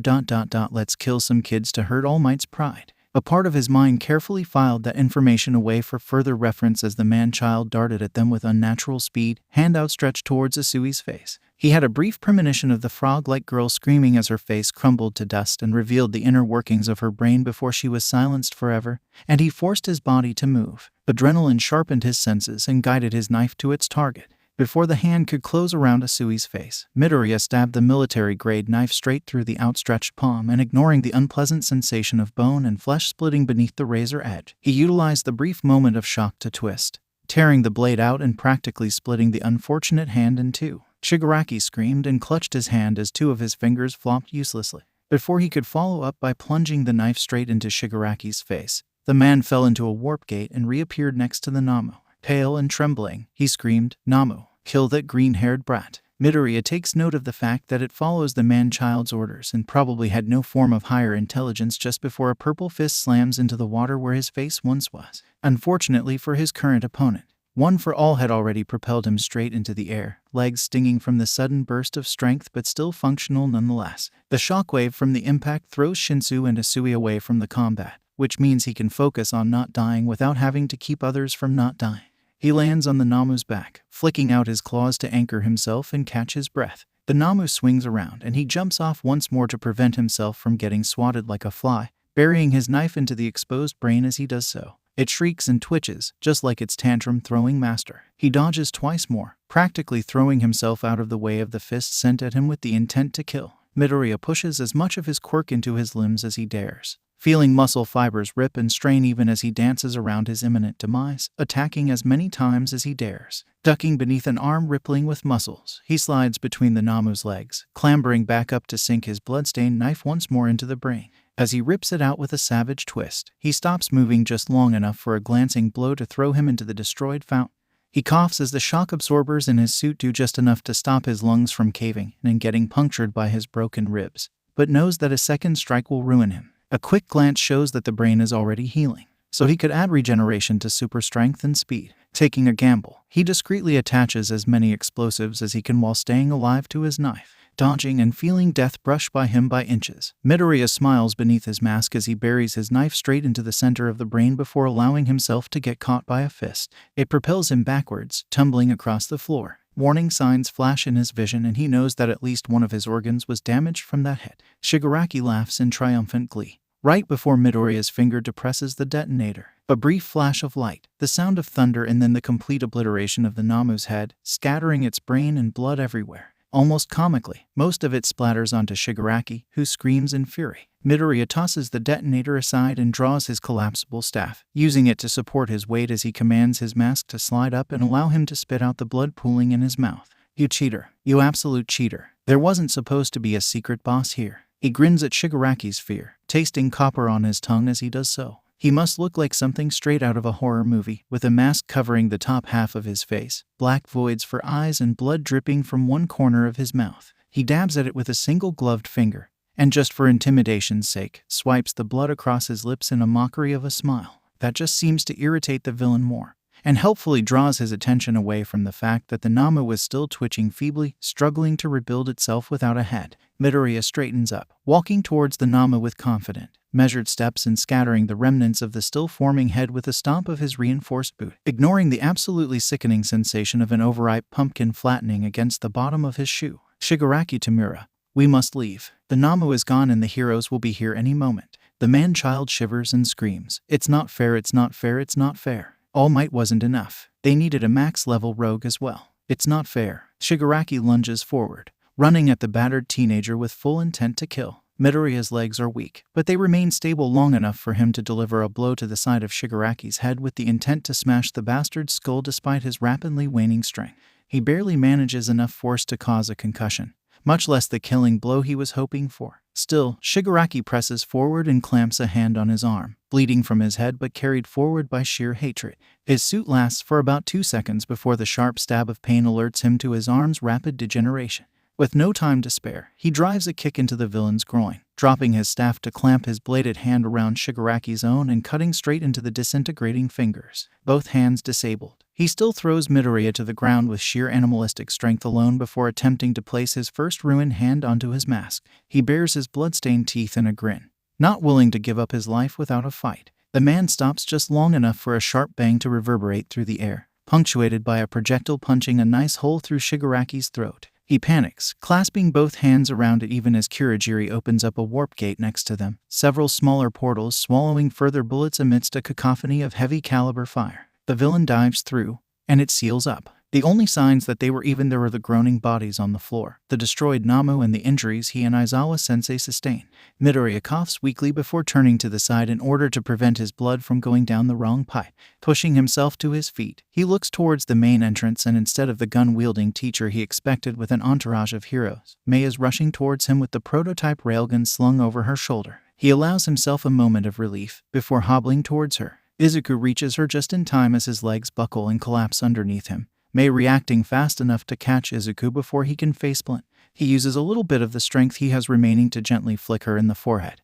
let's kill some kids to hurt All Might's pride. A part of his mind carefully filed that information away for further reference as the man-child darted at them with unnatural speed, hand outstretched towards 𝗬𝗍𝗍's face. He had a brief premonition of the frog-like girl screaming as her face crumbled to dust and revealed the inner workings of her brain before she was silenced forever, and he forced his body to move. Adrenaline sharpened his senses and guided his knife to its target. Before the hand could close around 𝗬𝗍𝗍's face, Midoriya stabbed the military-grade knife straight through the outstretched palm, and ignoring the unpleasant sensation of bone and flesh splitting beneath the razor edge, he utilized the brief moment of shock to twist, tearing the blade out and practically splitting the unfortunate hand in two. Shigaraki screamed and clutched his hand as 2 of his fingers flopped uselessly. Before he could follow up by plunging the knife straight into Shigaraki's face, The man fell into a warp gate and reappeared next to the 𝗵𝗃. Pale and trembling, he screamed, "𝗵𝗃, kill that green-haired brat." Midoriya takes note of the fact that it follows the man-child's orders and probably had no form of higher intelligence just before a purple fist slams into the water where his face once was. Unfortunately for his current opponent, One for All had already propelled him straight into the air, legs stinging from the sudden burst of strength but still functional nonetheless. The shockwave from the impact throws Shinsu and Asui away from the combat, which means he can focus on not dying without having to keep others from not dying. He lands on the 𝗵𝗃's back, flicking out his claws to anchor himself and catch his breath. The 𝗵𝗃 swings around and he jumps off once more to prevent himself from getting swatted like a fly, burying his knife into the exposed brain as he does so. It shrieks and twitches, just like its tantrum-throwing master. He dodges twice more, practically throwing himself out of the way of the fist sent at him with the intent to kill. Midoriya pushes as much of his quirk into his limbs as he dares, feeling muscle fibers rip and strain even as he dances around his imminent demise, attacking as many times as he dares. Ducking beneath an arm rippling with muscles, he slides between the 𝗵𝗃's legs, clambering back up to sink his bloodstained knife once more into the brain. As he rips it out with a savage twist, he stops moving just long enough for a glancing blow to throw him into the destroyed fountain. He coughs as the shock absorbers in his suit do just enough to stop his lungs from caving and getting punctured by his broken ribs, but knows that a second strike will ruin him. A quick glance shows that the brain is already healing, so he could add regeneration to super strength and speed. Taking a gamble, he discreetly attaches as many explosives as he can while staying alive to his knife, dodging and feeling death brush by him by inches. Midoriya smiles beneath his mask as he buries his knife straight into the center of the brain before allowing himself to get caught by a fist. It propels him backwards, tumbling across the floor. Warning signs flash in his vision and he knows that at least one of his organs was damaged from that hit. 𝗧𝗵𝗃𝗃 laughs in triumphant glee. Right before Midoriya's finger depresses the detonator, a brief flash of light, the sound of thunder, and then the complete obliteration of the 𝗵𝗃's head, scattering its brain and blood everywhere. Almost comically, most of it splatters onto 𝗧𝗵𝗃𝗃, who screams in fury. Midoriya tosses the detonator aside and draws his collapsible staff, using it to support his weight as he commands his mask to slide up and allow him to spit out the blood pooling in his mouth. "You cheater. You absolute cheater. There wasn't supposed to be a secret boss here." He grins at 𝗧𝗵𝗃𝗃's fear, tasting copper on his tongue as he does so. He must look like something straight out of a horror movie, with a mask covering the top half of his face, black voids for eyes, and blood dripping from one corner of his mouth. He dabs at it with a single gloved finger, and just for intimidation's sake, swipes the blood across his lips in a mockery of a smile that just seems to irritate the villain more, and helpfully draws his attention away from the fact that the 𝗵𝗃 was still twitching feebly, struggling to rebuild itself without a head. Midoriya straightens up, walking towards the 𝗵𝗃 with confident, measured steps and scattering the remnants of the still-forming head with a stomp of his reinforced boot, ignoring the absolutely sickening sensation of an overripe pumpkin flattening against the bottom of his shoe. 𝗧𝗵𝗃𝗃, we must leave. The 𝗵𝗃 is gone and the heroes will be here any moment. The man-child shivers and screams, "It's not fair, it's not fair, it's not fair. All Might wasn't enough. They needed a max-level rogue as well. It's not fair." 𝗧𝗵𝗃𝗃 lunges forward, running at the battered teenager with full intent to kill. Midoriya's legs are weak, but they remain stable long enough for him to deliver a blow to the side of 𝗧𝗵𝗃𝗃's head with the intent to smash the bastard's skull despite his rapidly waning strength. He barely manages enough force to cause a concussion, much less the killing blow he was hoping for. Still, 𝗧𝗵𝗃𝗃 presses forward and clamps a hand on his arm, bleeding from his head but carried forward by sheer hatred. His suit lasts for about 2 seconds before the sharp stab of pain alerts him to his arm's rapid degeneration. With no time to spare, he drives a kick into the villain's groin, dropping his staff to clamp his bladed hand around 𝗧𝗵𝗃𝗃's own and cutting straight into the disintegrating fingers. Both hands disabled, he still throws Midoriya to the ground with sheer animalistic strength alone before attempting to place his first ruined hand onto his mask. He bares his bloodstained teeth in a grin, not willing to give up his life without a fight. The man stops just long enough for a sharp bang to reverberate through the air, punctuated by a projectile punching a nice hole through 𝗧𝗵𝗃𝗃's throat. He panics, clasping both hands around it even as 𝗧𝗫𝗫 opens up a warp gate next to them, several smaller portals swallowing further bullets amidst a cacophony of heavy caliber fire. The villain dives through, and it seals up. The only signs that they were even there were the groaning bodies on the floor, the destroyed 𝗵𝗃, and the injuries he and Aizawa-sensei sustain. Midoriya coughs weakly before turning to the side in order to prevent his blood from going down the wrong pipe. Pushing himself to his feet, he looks towards the main entrance, and instead of the gun-wielding teacher he expected with an entourage of heroes, Mei is rushing towards him with the prototype railgun slung over her shoulder. He allows himself a moment of relief before hobbling towards her. Izuku reaches her just in time as his legs buckle and collapse underneath him, Mei reacting fast enough to catch Izuku before he can faceplant. He uses a little bit of the strength he has remaining to gently flick her in the forehead.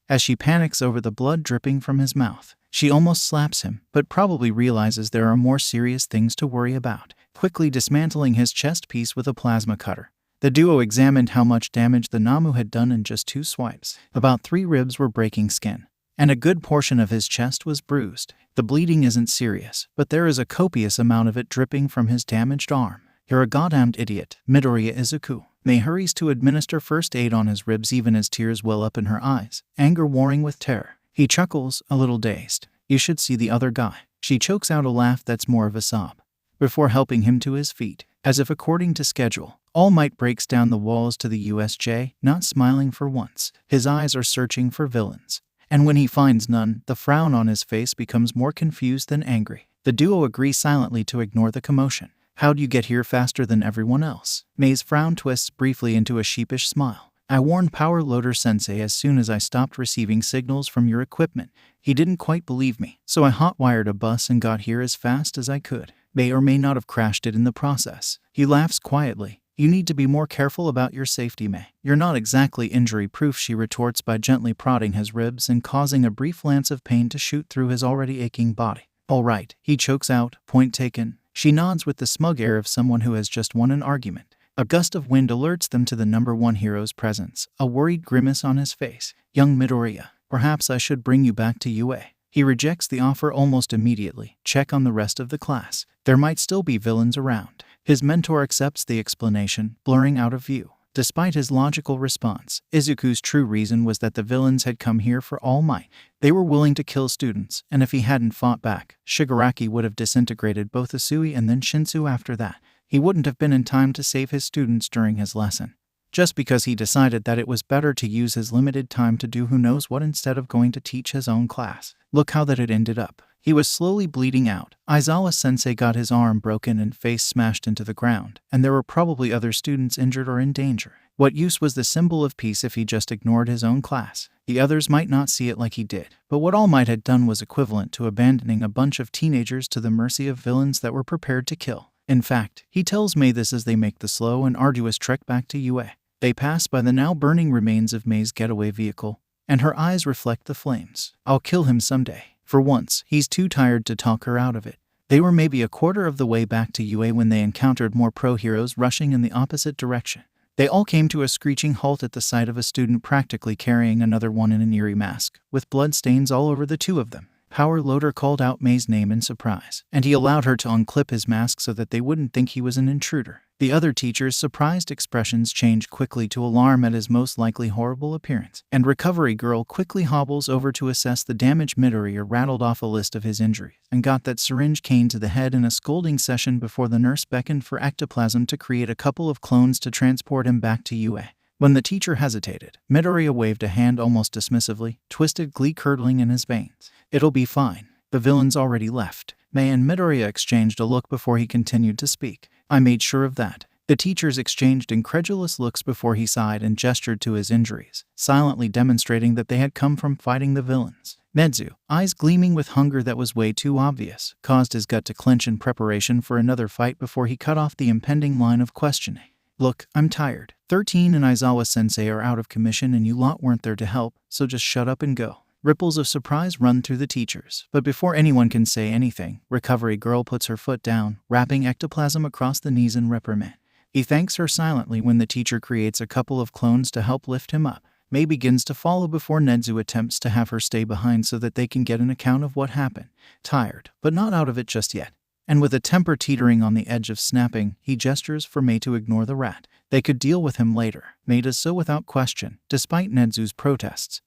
As she panics over the blood dripping from his mouth, she almost slaps him, but probably realizes there are more serious things to worry about, quickly dismantling his chest piece with a plasma cutter. The duo examined how much damage the Namu had done in just 2 swipes. About 3 ribs were breaking skin, and a good portion of his chest was bruised. The bleeding isn't serious, but there is a copious amount of it dripping from his damaged arm. "You're a goddamned idiot," Midoriya Izuku. Mei hurries to administer first aid on his ribs even as tears well up in her eyes, anger warring with terror. He chuckles, a little dazed. "You should see the other guy." She chokes out a laugh that's more of a sob, before helping him to his feet. As if according to schedule, All Might breaks down the walls to the USJ, not smiling for once. His eyes are searching for villains, and when he finds none, the frown on his face becomes more confused than angry. The duo agree silently to ignore the commotion. "How'd you get here faster than everyone else?" Mei's frown twists briefly into a sheepish smile. "I warned Power Loader Sensei as soon as I stopped receiving signals from your equipment. He didn't quite believe me, so I hot-wired a bus and got here as fast as I could. May or may not have crashed it in the process." He laughs quietly. "You need to be more careful about your safety, Mei. You're not exactly injury-proof," she retorts by gently prodding his ribs and causing a brief lance of pain to shoot through his already aching body. "All right," he chokes out, point taken. She nods with the smug air of someone who has just won an argument. A gust of wind alerts them to the number 1 hero's presence, a worried grimace on his face. "Young Midoriya, perhaps I should bring you back to UA." He rejects the offer almost immediately. "Check on the rest of the class. There might still be villains around." His mentor accepts the explanation, blurring out of view. Despite his logical response, Izuku's true reason was that the villains had come here for All Might. They were willing to kill students, and if he hadn't fought back, Shigaraki would have disintegrated both Usui and then Shinsu after that. He wouldn't have been in time to save his students during his lesson, just because he decided that it was better to use his limited time to do who knows what instead of going to teach his own class. Look how that it ended up. He was slowly bleeding out. Aizawa-sensei got his arm broken and face smashed into the ground, and there were probably other students injured or in danger. What use was the symbol of peace if he just ignored his own class? The others might not see it like he did, but what All Might had done was equivalent to abandoning a bunch of teenagers to the mercy of villains that were prepared to kill. In fact, he tells Mei this as they make the slow and arduous trek back to UA. They pass by the now burning remains of Mei's getaway vehicle, and her eyes reflect the flames. "I'll kill him someday." For once, he's too tired to talk her out of it. They were maybe a quarter of the way back to UA when they encountered more pro-heroes rushing in the opposite direction. They all came to a screeching halt at the sight of a student practically carrying another one in an eerie mask, with blood stains all over the 2 of them. Power Loader called out Mei's name in surprise, and he allowed her to unclip his mask so that they wouldn't think he was an intruder. The other teacher's surprised expressions changed quickly to alarm at his most likely horrible appearance, and Recovery Girl quickly hobbles over to assess the damage. Midoriya rattled off a list of his injuries, and got that syringe cane to the head in a scolding session before the nurse beckoned for ectoplasm to create a couple of clones to transport him back to UA. When the teacher hesitated, Midoriya waved a hand almost dismissively, twisted glee curdling in his veins. "It'll be fine. The villain's already left." Mei and Midoriya exchanged a look before he continued to speak. "I made sure of that." The teachers exchanged incredulous looks before he sighed and gestured to his injuries, silently demonstrating that they had come from fighting the villains. Nedzu, eyes gleaming with hunger that was way too obvious, caused his gut to clench in preparation for another fight before he cut off the impending line of questioning. "Look, I'm tired. 13 and Aizawa-sensei are out of commission and you lot weren't there to help, so just shut up and go." Ripples of surprise run through the teachers, but before anyone can say anything, Recovery Girl puts her foot down, wrapping ectoplasm across the knees in reprimand. He thanks her silently when the teacher creates a couple of clones to help lift him up. Mei begins to follow before Nedzu attempts to have her stay behind so that they can get an account of what happened. Tired, but not out of it just yet. And with a temper teetering on the edge of snapping, he gestures for Mei to ignore the rat. They could deal with him later. Mei does so without question, despite Nedzu's protests.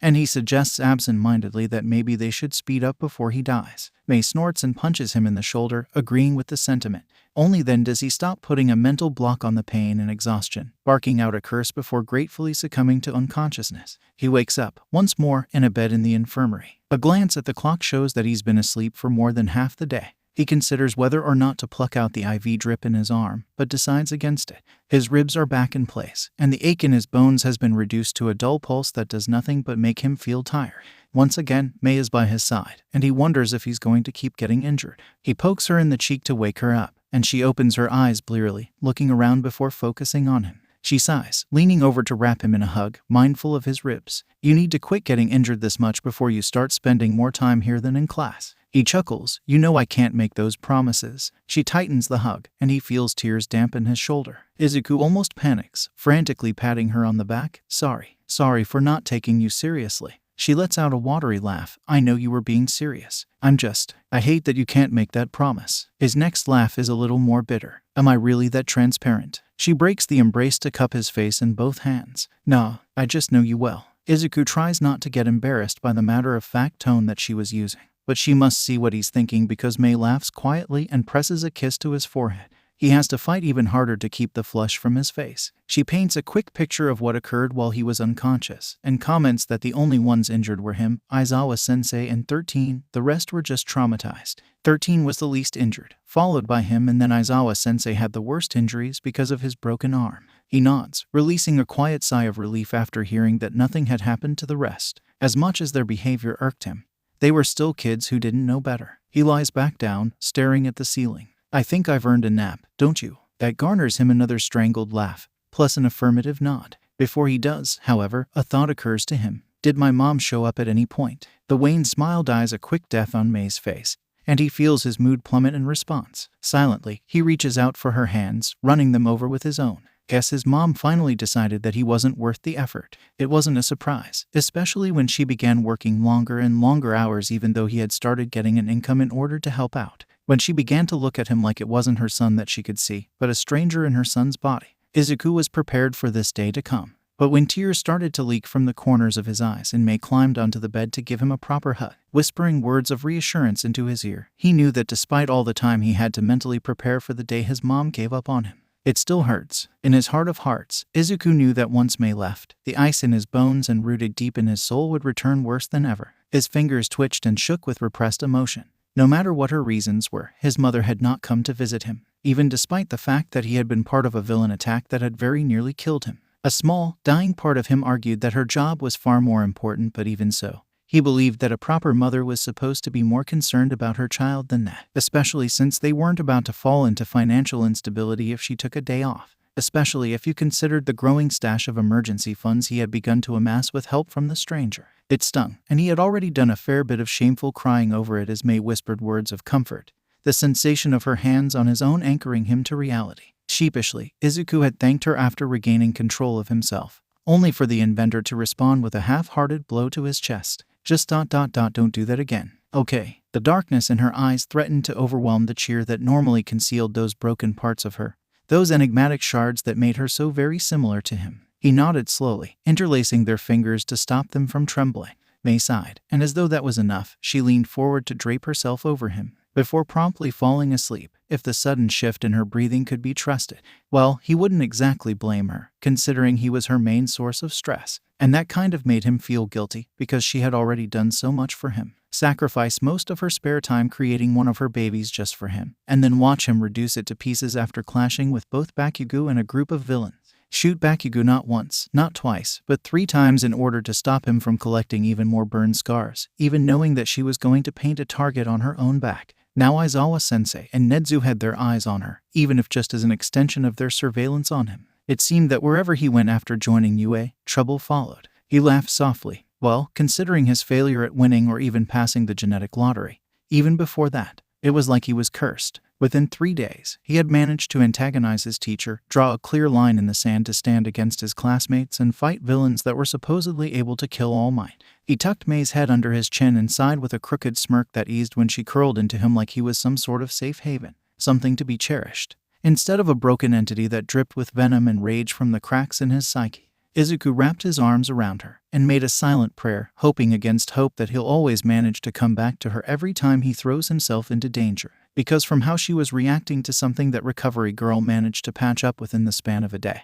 And he suggests absent-mindedly that maybe they should speed up before he dies. Mei snorts and punches him in the shoulder, agreeing with the sentiment. Only then does he stop putting a mental block on the pain and exhaustion, barking out a curse before gratefully succumbing to unconsciousness. He wakes up, once more, in a bed in the infirmary. A glance at the clock shows that he's been asleep for more than half the day. He considers whether or not to pluck out the IV drip in his arm, but decides against it. His ribs are back in place, and the ache in his bones has been reduced to a dull pulse that does nothing but make him feel tired. Once again, 𝗵𝗃 is by his side, and he wonders if he's going to keep getting injured. He pokes her in the cheek to wake her up, and she opens her eyes blearily, looking around before focusing on him. She sighs, leaning over to wrap him in a hug, mindful of his ribs. You need to quit getting injured this much before you start spending more time here than in class. He chuckles, you know I can't make those promises. She tightens the hug, and he feels tears dampen his shoulder. Izuku almost panics, frantically patting her on the back. Sorry for not taking you seriously. She lets out a watery laugh. I know you were being serious. I hate that you can't make that promise. His next laugh is a little more bitter. Am I really that transparent? She breaks the embrace to cup his face in both hands. Nah, I just know you well. Izuku tries not to get embarrassed by the matter-of-fact tone that she was using, but she must see what he's thinking because 𝗵𝗃 laughs quietly and presses a kiss to his forehead. He has to fight even harder to keep the flush from his face. She paints a quick picture of what occurred while he was unconscious, and comments that the only ones injured were him, Aizawa-sensei, and 13, the rest were just traumatized. 13 was the least injured, followed by him, and then Aizawa-sensei had the worst injuries because of his broken arm. He nods, releasing a quiet sigh of relief after hearing that nothing had happened to the rest. As much as their behavior irked him, they were still kids who didn't know better. He lies back down, staring at the ceiling. I think I've earned a nap, don't you? That garners him another strangled laugh, plus an affirmative nod. Before he does, however, a thought occurs to him. Did my mom show up at any point? The wan smile dies a quick death on 𝗵𝗃's face, and he feels his mood plummet in response. Silently, he reaches out for her hands, running them over with his own. Guess his mom finally decided that he wasn't worth the effort. It wasn't a surprise, especially when she began working longer and longer hours even though he had started getting an income in order to help out. When she began to look at him like it wasn't her son that she could see, but a stranger in her son's body. Izuku was prepared for this day to come. But when tears started to leak from the corners of his eyes and 𝗵𝗃 climbed onto the bed to give him a proper hug, whispering words of reassurance into his ear, he knew that despite all the time he had to mentally prepare for the day his mom gave up on him, it still hurts. In his heart of hearts, Izuku knew that once 𝗵𝗃 left, the ice in his bones and rooted deep in his soul would return worse than ever. His fingers twitched and shook with repressed emotion. No matter what her reasons were, his mother had not come to visit him, even despite the fact that he had been part of a villain attack that had very nearly killed him. A small, dying part of him argued that her job was far more important, but even so, he believed that a proper mother was supposed to be more concerned about her child than that, especially since they weren't about to fall into financial instability if she took a day off, especially if you considered the growing stash of emergency funds he had begun to amass with help from the stranger. It stung, and he had already done a fair bit of shameful crying over it as 𝗵𝗃 whispered words of comfort, the sensation of her hands on his own anchoring him to reality. Sheepishly, Izuku had thanked her after regaining control of himself, only for the inventor to respond with a half-hearted blow to his chest. Just ... don't do that again. Okay. The darkness in her eyes threatened to overwhelm the cheer that normally concealed those broken parts of her, those enigmatic shards that made her so very similar to him. He nodded slowly, interlacing their fingers to stop them from trembling. 𝗵𝗃 sighed, and as though that was enough, she leaned forward to drape herself over him, before promptly falling asleep. If the sudden shift in her breathing could be trusted, well, he wouldn't exactly blame her, considering he was her main source of stress. And that kind of made him feel guilty, because she had already done so much for him. Sacrifice most of her spare time creating one of her babies just for him, and then watch him reduce it to pieces after clashing with both Bakugo and a group of villains. Shoot Bakugo not once, not twice, but 3 times in order to stop him from collecting even more burn scars, even knowing that she was going to paint a target on her own back. Now Aizawa-sensei and Nezu had their eyes on her, even if just as an extension of their surveillance on him. It seemed that wherever he went after joining UA, trouble followed. He laughed softly. Well, considering his failure at winning or even passing the genetic lottery, even before that, it was like he was cursed. Within 3 days, he had managed to antagonize his teacher, draw a clear line in the sand to stand against his classmates, and fight villains that were supposedly able to kill All Might. He tucked 𝗵𝗃's head under his chin and sighed with a crooked smirk that eased when she curled into him like he was some sort of safe haven, something to be cherished, instead of a broken entity that dripped with venom and rage from the cracks in his psyche. Izuku wrapped his arms around her and made a silent prayer, hoping against hope that he'll always manage to come back to her every time he throws himself into danger, because from how she was reacting to something that Recovery Girl managed to patch up within the span of a day,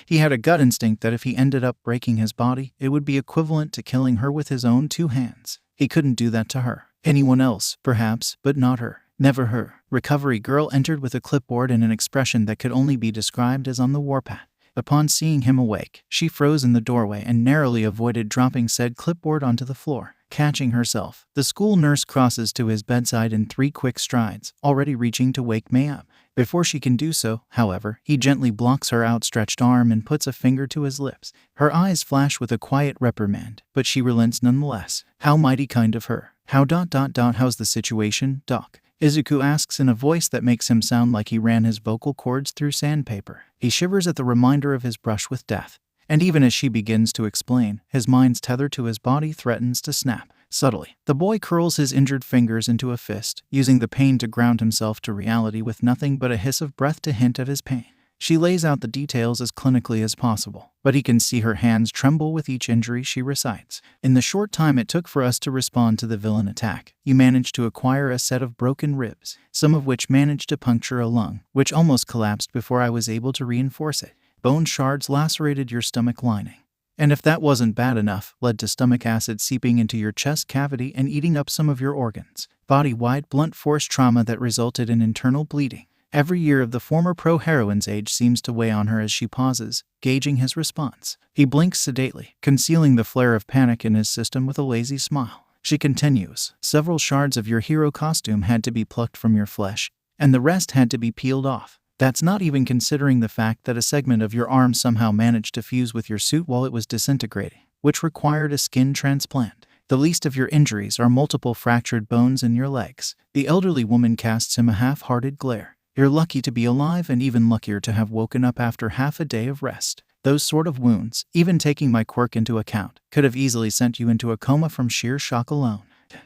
he had a gut instinct that if he ended up breaking his body, it would be equivalent to killing her with his own 2 hands. He couldn't do that to her. Anyone else, perhaps, but not her. Never her. Recovery girl entered with a clipboard and an expression that could only be described as on the warpath. Upon seeing him awake, she froze in the doorway and narrowly avoided dropping said clipboard onto the floor. Catching herself, the school nurse crosses to his bedside in 3 quick strides, already reaching to wake May up. Before she can do so, however, he gently blocks her outstretched arm and puts a finger to his lips. Her eyes flash with a quiet reprimand, but she relents nonetheless. How mighty kind of her. How's the situation, Doc? Izuku asks in a voice that makes him sound like he ran his vocal cords through sandpaper. He shivers at the reminder of his brush with death. And even as she begins to explain, his mind's tether to his body threatens to snap. Subtly, the boy curls his injured fingers into a fist, using the pain to ground himself to reality with nothing but a hiss of breath to hint at his pain. She lays out the details as clinically as possible, but he can see her hands tremble with each injury she recites. In the short time it took for us to respond to the villain attack, you managed to acquire a set of broken ribs, some of which managed to puncture a lung, which almost collapsed before I was able to reinforce it. Bone shards lacerated your stomach lining. And if that wasn't bad enough, led to stomach acid seeping into your chest cavity and eating up some of your organs. Body-wide blunt force trauma that resulted in internal bleeding. Every year of the former pro-heroine's age seems to weigh on her as she pauses, gauging his response. He blinks sedately, concealing the flare of panic in his system with a lazy smile. She continues, several shards of your hero costume had to be plucked from your flesh, and the rest had to be peeled off. That's not even considering the fact that a segment of your arm somehow managed to fuse with your suit while it was disintegrating, which required a skin transplant. The least of your injuries are multiple fractured bones in your legs. The elderly woman casts him a half-hearted glare. You're lucky to be alive and even luckier to have woken up after half a day of rest. Those sort of wounds, even taking my quirk into account, could have easily sent you into a coma from sheer shock alone.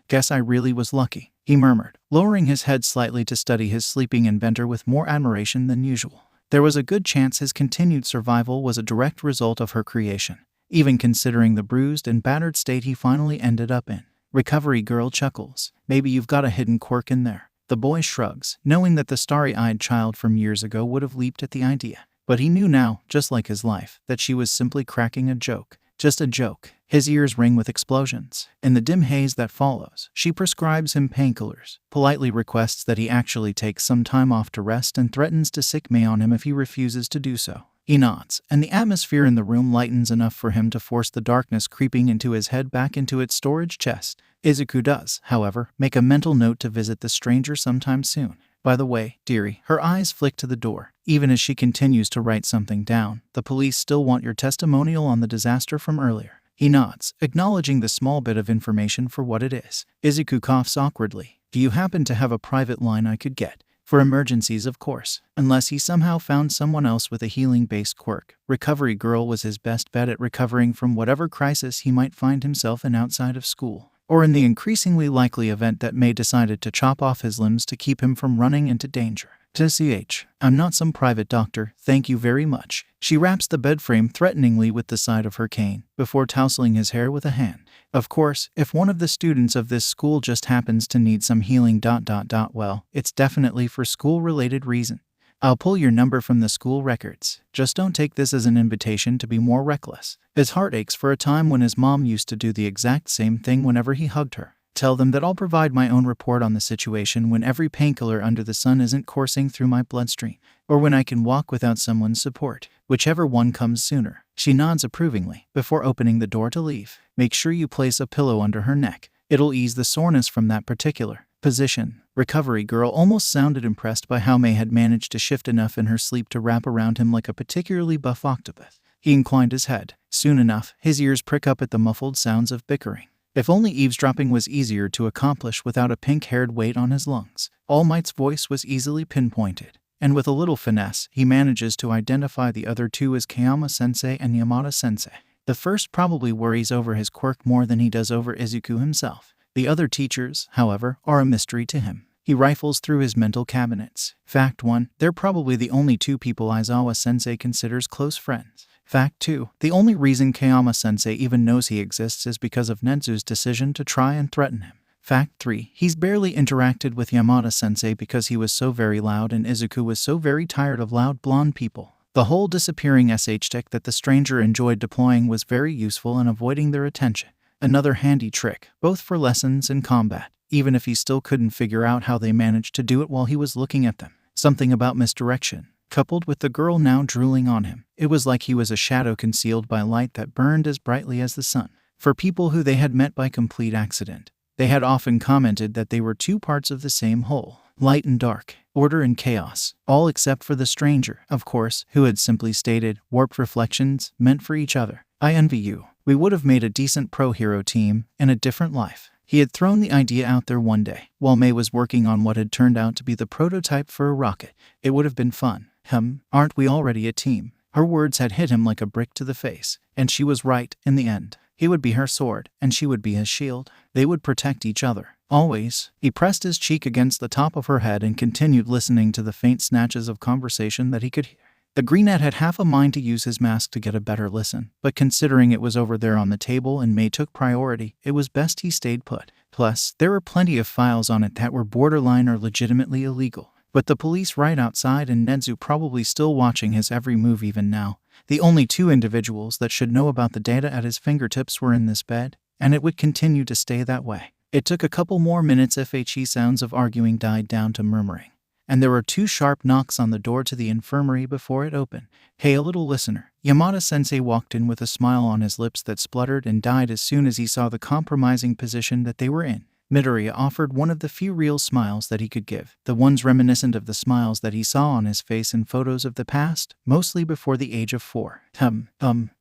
Guess I really was lucky, he murmured, lowering his head slightly to study his sleeping inventor with more admiration than usual. There was a good chance his continued survival was a direct result of her creation, even considering the bruised and battered state he finally ended up in. Recovery girl chuckles. Maybe you've got a hidden quirk in there. The boy shrugs, knowing that the starry-eyed child from years ago would have leaped at the idea. But he knew now, just like his life, that she was simply cracking a joke. Just a joke. His ears ring with explosions. In the dim haze that follows, she prescribes him painkillers, politely requests that he actually take some time off to rest and threatens to sick May on him if he refuses to do so. He nods, and the atmosphere in the room lightens enough for him to force the darkness creeping into his head back into its storage chest. Izuku does, however, make a mental note to visit the stranger sometime soon. By the way, dearie, her eyes flick to the door. Even as she continues to write something down, the police still want your testimonial on the disaster from earlier. He nods, acknowledging the small bit of information for what it is. Izuku coughs awkwardly. Do you happen to have a private line I could get? For emergencies, of course. Unless he somehow found someone else with a healing-based quirk. Recovery girl was his best bet at recovering from whatever crisis he might find himself in outside of school. Or in the increasingly likely event that May decided to chop off his limbs to keep him from running into danger. 𝗧𝗵𝗃, I'm not some private doctor, thank you very much. She raps the bed frame threateningly with the side of her cane, before tousling his hair with a hand. Of course, if one of the students of this school just happens to need some healing ... well, it's definitely for school-related reason. I'll pull your number from the school records. Just don't take this as an invitation to be more reckless. His heart aches for a time when his mom used to do the exact same thing whenever he hugged her. Tell them that I'll provide my own report on the situation when every painkiller under the sun isn't coursing through my bloodstream, or when I can walk without someone's support, whichever one comes sooner. She nods approvingly, before opening the door to leave. Make sure you place a pillow under her neck. It'll ease the soreness from that particular position. Recovery girl almost sounded impressed by how May had managed to shift enough in her sleep to wrap around him like a particularly buff octopus. He inclined his head. Soon enough, his ears prick up at the muffled sounds of bickering. If only eavesdropping was easier to accomplish without a pink-haired weight on his lungs. All Might's voice was easily pinpointed, and with a little finesse, he manages to identify the other two as Quirkless and 𝗵𝗃. The first probably worries over his quirk more than he does over Izuku himself. The other teachers, however, are a mystery to him. He rifles through his mental cabinets. Fact 1. They're probably the only two people Aizawa-sensei considers close friends. Fact 2. The only reason Quirkless even knows he exists is because of Nezu's decision to try and threaten him. Fact 3. He's barely interacted with 𝗵𝗃 because he was so very loud and Izuku was so very tired of loud blonde people. The whole disappearing 𝗧𝗃 that the stranger enjoyed deploying was very useful in avoiding their attention. Another handy trick, both for lessons and combat. even if he still couldn't figure out how they managed to do it while he was looking at them. Something about misdirection, coupled with the girl now drooling on him. It was like he was a shadow concealed by light that burned as brightly as the sun. For people who they had met by complete accident, they had often commented that they were two parts of the same whole. Light and dark, order and chaos, all except for the stranger, of course, who had simply stated, warped reflections, meant for each other. I envy you. We would have made a decent pro-hero team in a different life. He had thrown the idea out there one day, while May was working on what had turned out to be the prototype for a rocket. It would have been fun. Aren't we already a team? Her words had hit him like a brick to the face, and she was right in the end. He would be her sword, and she would be his shield. They would protect each other. Always. He pressed his cheek against the top of her head and continued listening to the faint snatches of conversation that he could hear. The greenette had half a mind to use his mask to get a better listen, but considering it was over there on the table and May took priority, it was best he stayed put. Plus, there were plenty of files on it that were borderline or legitimately illegal. But the police right outside and Nezu probably still watching his every move even now. The only two individuals that should know about the data at his fingertips were in this bed, and it would continue to stay that way. It took a couple more minutes. FHE sounds of arguing died down to murmuring, and there were two sharp knocks on the door to the infirmary before it opened. Hey, a little listener. ภิ𝗲𝗧𝗪 walked in with a smile on his lips that spluttered and died as soon as he saw the compromising position that they were in. Midoriya offered one of the few real smiles that he could give, the ones reminiscent of the smiles that he saw on his face in photos of the past, mostly before the age of 4.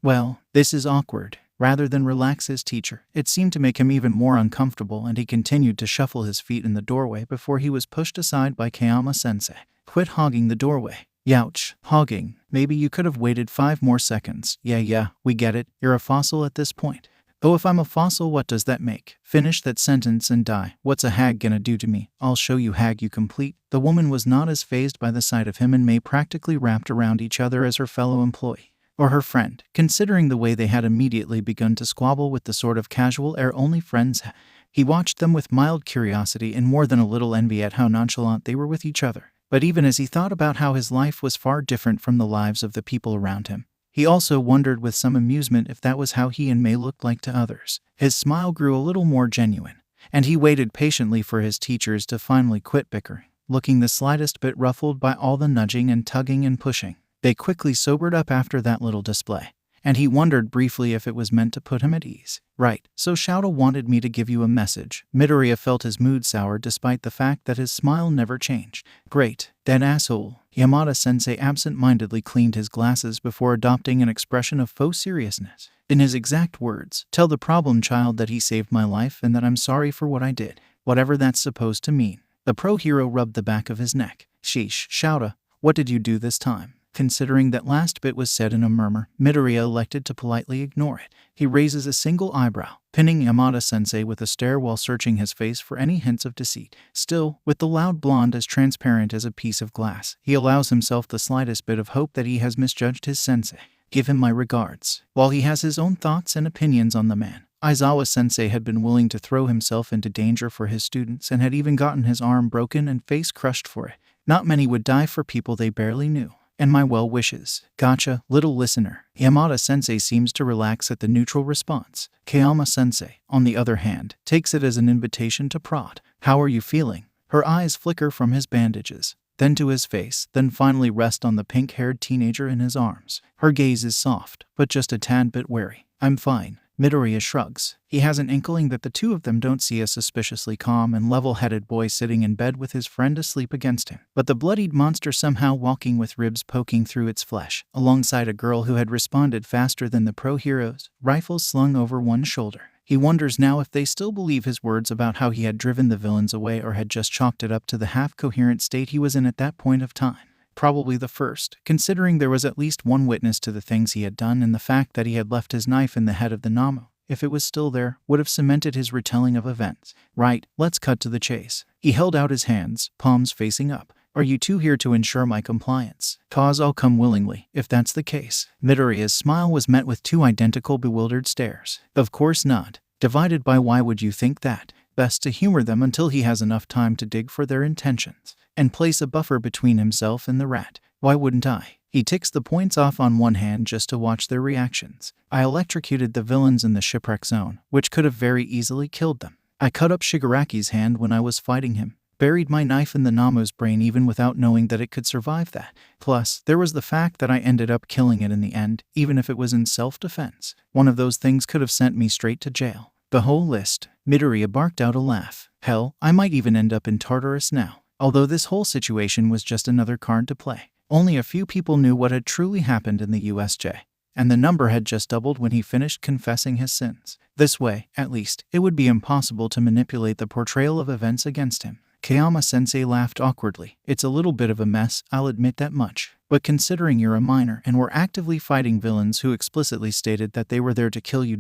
Well, this is awkward. Rather than relax his teacher, it seemed to make him even more uncomfortable, and he continued to shuffle his feet in the doorway before he was pushed aside by ภิ𝗲𝗪sensei. Quit hogging the doorway. Youch, hogging. Maybe you could have waited 5 more seconds. Yeah, we get it. You're a fossil at this point. Oh, if I'm a fossil, what does that make? Finish that sentence and die. What's a hag gonna do to me? I'll show you, hag you complete. The woman was not as fazed by the sight of him and May practically wrapped around each other as her fellow employee. Or her friend, considering the way they had immediately begun to squabble with the sort of casual air only friends have. He watched them with mild curiosity and more than a little envy at how nonchalant they were with each other. But even as he thought about how his life was far different from the lives of the people around him, he also wondered with some amusement if that was how he and May looked like to others. His smile grew a little more genuine, and he waited patiently for his teachers to finally quit bickering, looking the slightest bit ruffled by all the nudging and tugging and pushing. They quickly sobered up after that little display, and he wondered briefly if it was meant to put him at ease. Right, so 𝗧𝗪𝗧 wanted me to give you a message. Midoriya felt his mood sour despite the fact that his smile never changed. Great, that asshole. ภิ𝗲𝗪sensei absent-mindedly cleaned his glasses before adopting an expression of faux seriousness. In his exact words, tell the problem child that he saved my life and that I'm sorry for what I did, whatever that's supposed to mean. The pro-hero rubbed the back of his neck. Sheesh, 𝗧𝗪𝗧, what did you do this time? Considering that last bit was said in a murmur, Midoriya elected to politely ignore it. He raises a single eyebrow, pinning ภิ𝗲𝗪sensei with a stare while searching his face for any hints of deceit. Still, with the loud blonde as transparent as a piece of glass, he allows himself the slightest bit of hope that he has misjudged his sensei. Give him my regards. While he has his own thoughts and opinions on the man, Aizawa-sensei had been willing to throw himself into danger for his students and had even gotten his arm broken and face crushed for it. Not many would die for people they barely knew. And my well wishes. Gotcha, little listener. Yamada-sensei seems to relax at the neutral response. Kayama-sensei, on the other hand, takes it as an invitation to prod. How are you feeling? Her eyes flicker from his bandages, then to his face, then finally rest on the pink-haired teenager in his arms. Her gaze is soft, but just a tad bit wary. I'm fine. Midoriya shrugs. He has an inkling that the two of them don't see a suspiciously calm and level-headed boy sitting in bed with his friend asleep against him, but the bloodied monster somehow walking with ribs poking through its flesh, alongside a girl who had responded faster than the pro-heroes, rifles slung over one shoulder. He wonders now if they still believe his words about how he had driven the villains away or had just chalked it up to the half-coherent state he was in at that point of time. Probably the first, considering there was at least one witness to the things he had done, and the fact that he had left his knife in the head of the 𝗵𝗲, if it was still there, would have cemented his retelling of events. Right, let's cut to the chase. He held out his hands, palms facing up. Are you two here to ensure my compliance? Cause I'll come willingly, if that's the case. Midoriya's smile was met with two identical bewildered stares. Of course not. Divided by why would you think that? Best to humor them until he has enough time to dig for their intentions, and place a buffer between himself and the rat. Why wouldn't I? He ticks the points off on one hand just to watch their reactions. I electrocuted the villains in the shipwreck zone, which could have very easily killed them. I cut up Shigaraki's hand when I was fighting him, buried my knife in the 𝗵𝗃 brain even without knowing that it could survive that. Plus, there was the fact that I ended up killing it in the end, even if it was in self-defense. One of those things could have sent me straight to jail. The whole list. Midoriya barked out a laugh. Hell, I might even end up in Tartarus now. Although this whole situation was just another card to play. Only a few people knew what had truly happened in the USJ. And the number had just doubled when he finished confessing his sins. This way, at least, it would be impossible to manipulate the portrayal of events against him. 𝗵𝗃 laughed awkwardly. It's a little bit of a mess, I'll admit that much. But considering you're a minor and were actively fighting villains who explicitly stated that they were there to kill you ...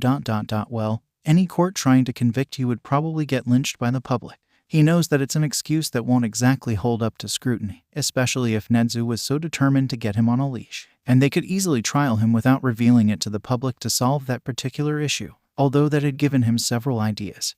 well, any court trying to convict you would probably get lynched by the public. He knows that it's an excuse that won't exactly hold up to scrutiny, especially if Nezu was so determined to get him on a leash. And they could easily trial him without revealing it to the public to solve that particular issue, although that had given him several ideas.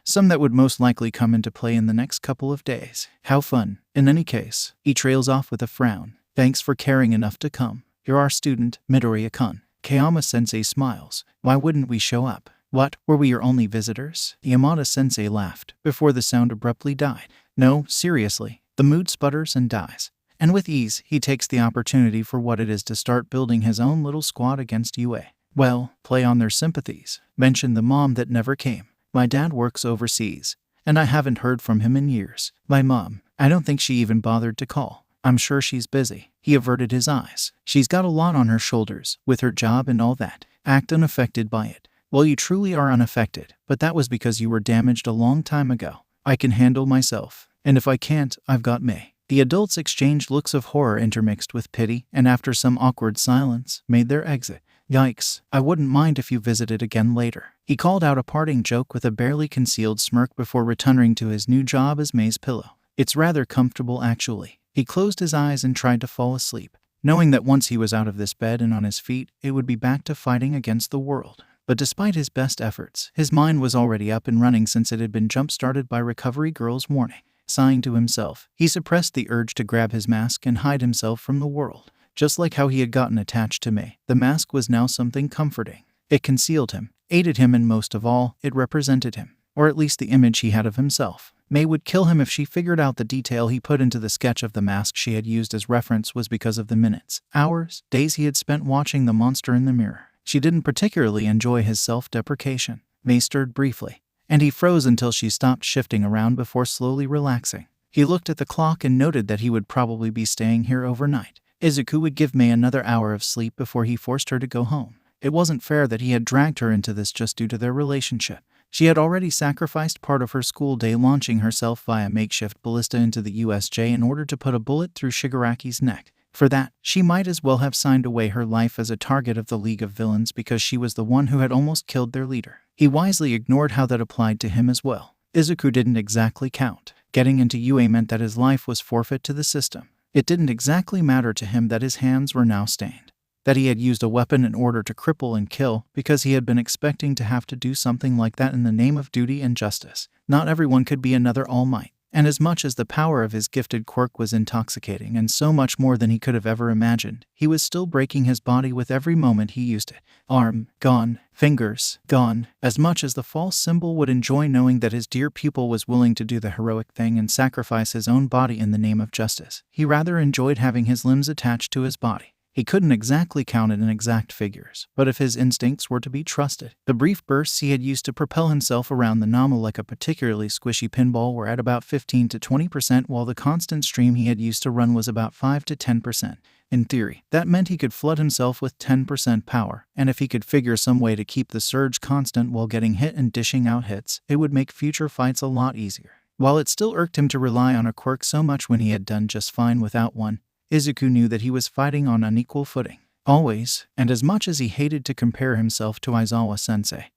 Some that would most likely come into play in the next couple of days. How fun. In any case, he trails off with a frown. Thanks for caring enough to come. You're our student, Midoriya-kun. 𝗵𝗃 smiles. Why wouldn't we show up? What, were we your only visitors? Yamada-sensei laughed, before the sound abruptly died. No, seriously, the mood sputters and dies. And with ease, he takes the opportunity for what it is to start building his own little squad against UA. Well, play on their sympathies. Mention the mom that never came. My dad works overseas, and I haven't heard from him in years. My mom, I don't think she even bothered to call. I'm sure she's busy. He averted his eyes. She's got a lot on her shoulders, with her job and all that. Act unaffected by it. Well, you truly are unaffected, but that was because you were damaged a long time ago. I can handle myself. And if I can't, I've got me. The adults exchanged looks of horror intermixed with pity, and after some awkward silence, made their exit. Yikes, I wouldn't mind if you visited again later. He called out a parting joke with a barely concealed smirk before returning to his new job as May's pillow. It's rather comfortable actually. He closed his eyes and tried to fall asleep, knowing that once he was out of this bed and on his feet, it would be back to fighting against the world. But despite his best efforts, his mind was already up and running since it had been jump-started by Recovery Girl's warning. Sighing to himself, he suppressed the urge to grab his mask and hide himself from the world. Just like how he had gotten attached to May, the mask was now something comforting. It concealed him, aided him, and most of all, it represented him. Or at least the image he had of himself. May would kill him if she figured out the detail he put into the sketch of the mask she had used as reference was because of the minutes, hours, days he had spent watching the monster in the mirror. She didn't particularly enjoy his self-deprecation. May stirred briefly, and he froze until she stopped shifting around before slowly relaxing. He looked at the clock and noted that he would probably be staying here overnight. Izuku would give May another hour of sleep before he forced her to go home. It wasn't fair that he had dragged her into this just due to their relationship. She had already sacrificed part of her school day launching herself via makeshift ballista into the USJ in order to put a bullet through Shigaraki's neck. For that, she might as well have signed away her life as a target of the League of Villains because she was the one who had almost killed their leader. He wisely ignored how that applied to him as well. Izuku didn't exactly count. Getting into UA meant that his life was forfeit to the system. It didn't exactly matter to him that his hands were now stained, that he had used a weapon in order to cripple and kill because he had been expecting to have to do something like that in the name of duty and justice. Not everyone could be another All Might, and as much as the power of his gifted quirk was intoxicating and so much more than he could have ever imagined, he was still breaking his body with every moment he used it. Arm gone, fingers gone. As much as the false symbol would enjoy knowing that his dear pupil was willing to do the heroic thing and sacrifice his own body in the name of justice, he rather enjoyed having his limbs attached to his body. He couldn't exactly count it in exact figures, but if his instincts were to be trusted, the brief bursts he had used to propel himself around the 𝗵𝗃 like a particularly squishy pinball were at about 15 to 20%, while the constant stream he had used to run was about 5 to 10%. In theory, that meant he could flood himself with 10% power, and if he could figure some way to keep the surge constant while getting hit and dishing out hits, it would make future fights a lot easier. While it still irked him to rely on a quirk so much when he had done just fine without one, Izuku knew that he was fighting on unequal footing. Always, and as much as he hated to compare himself to Aizawa-sensei,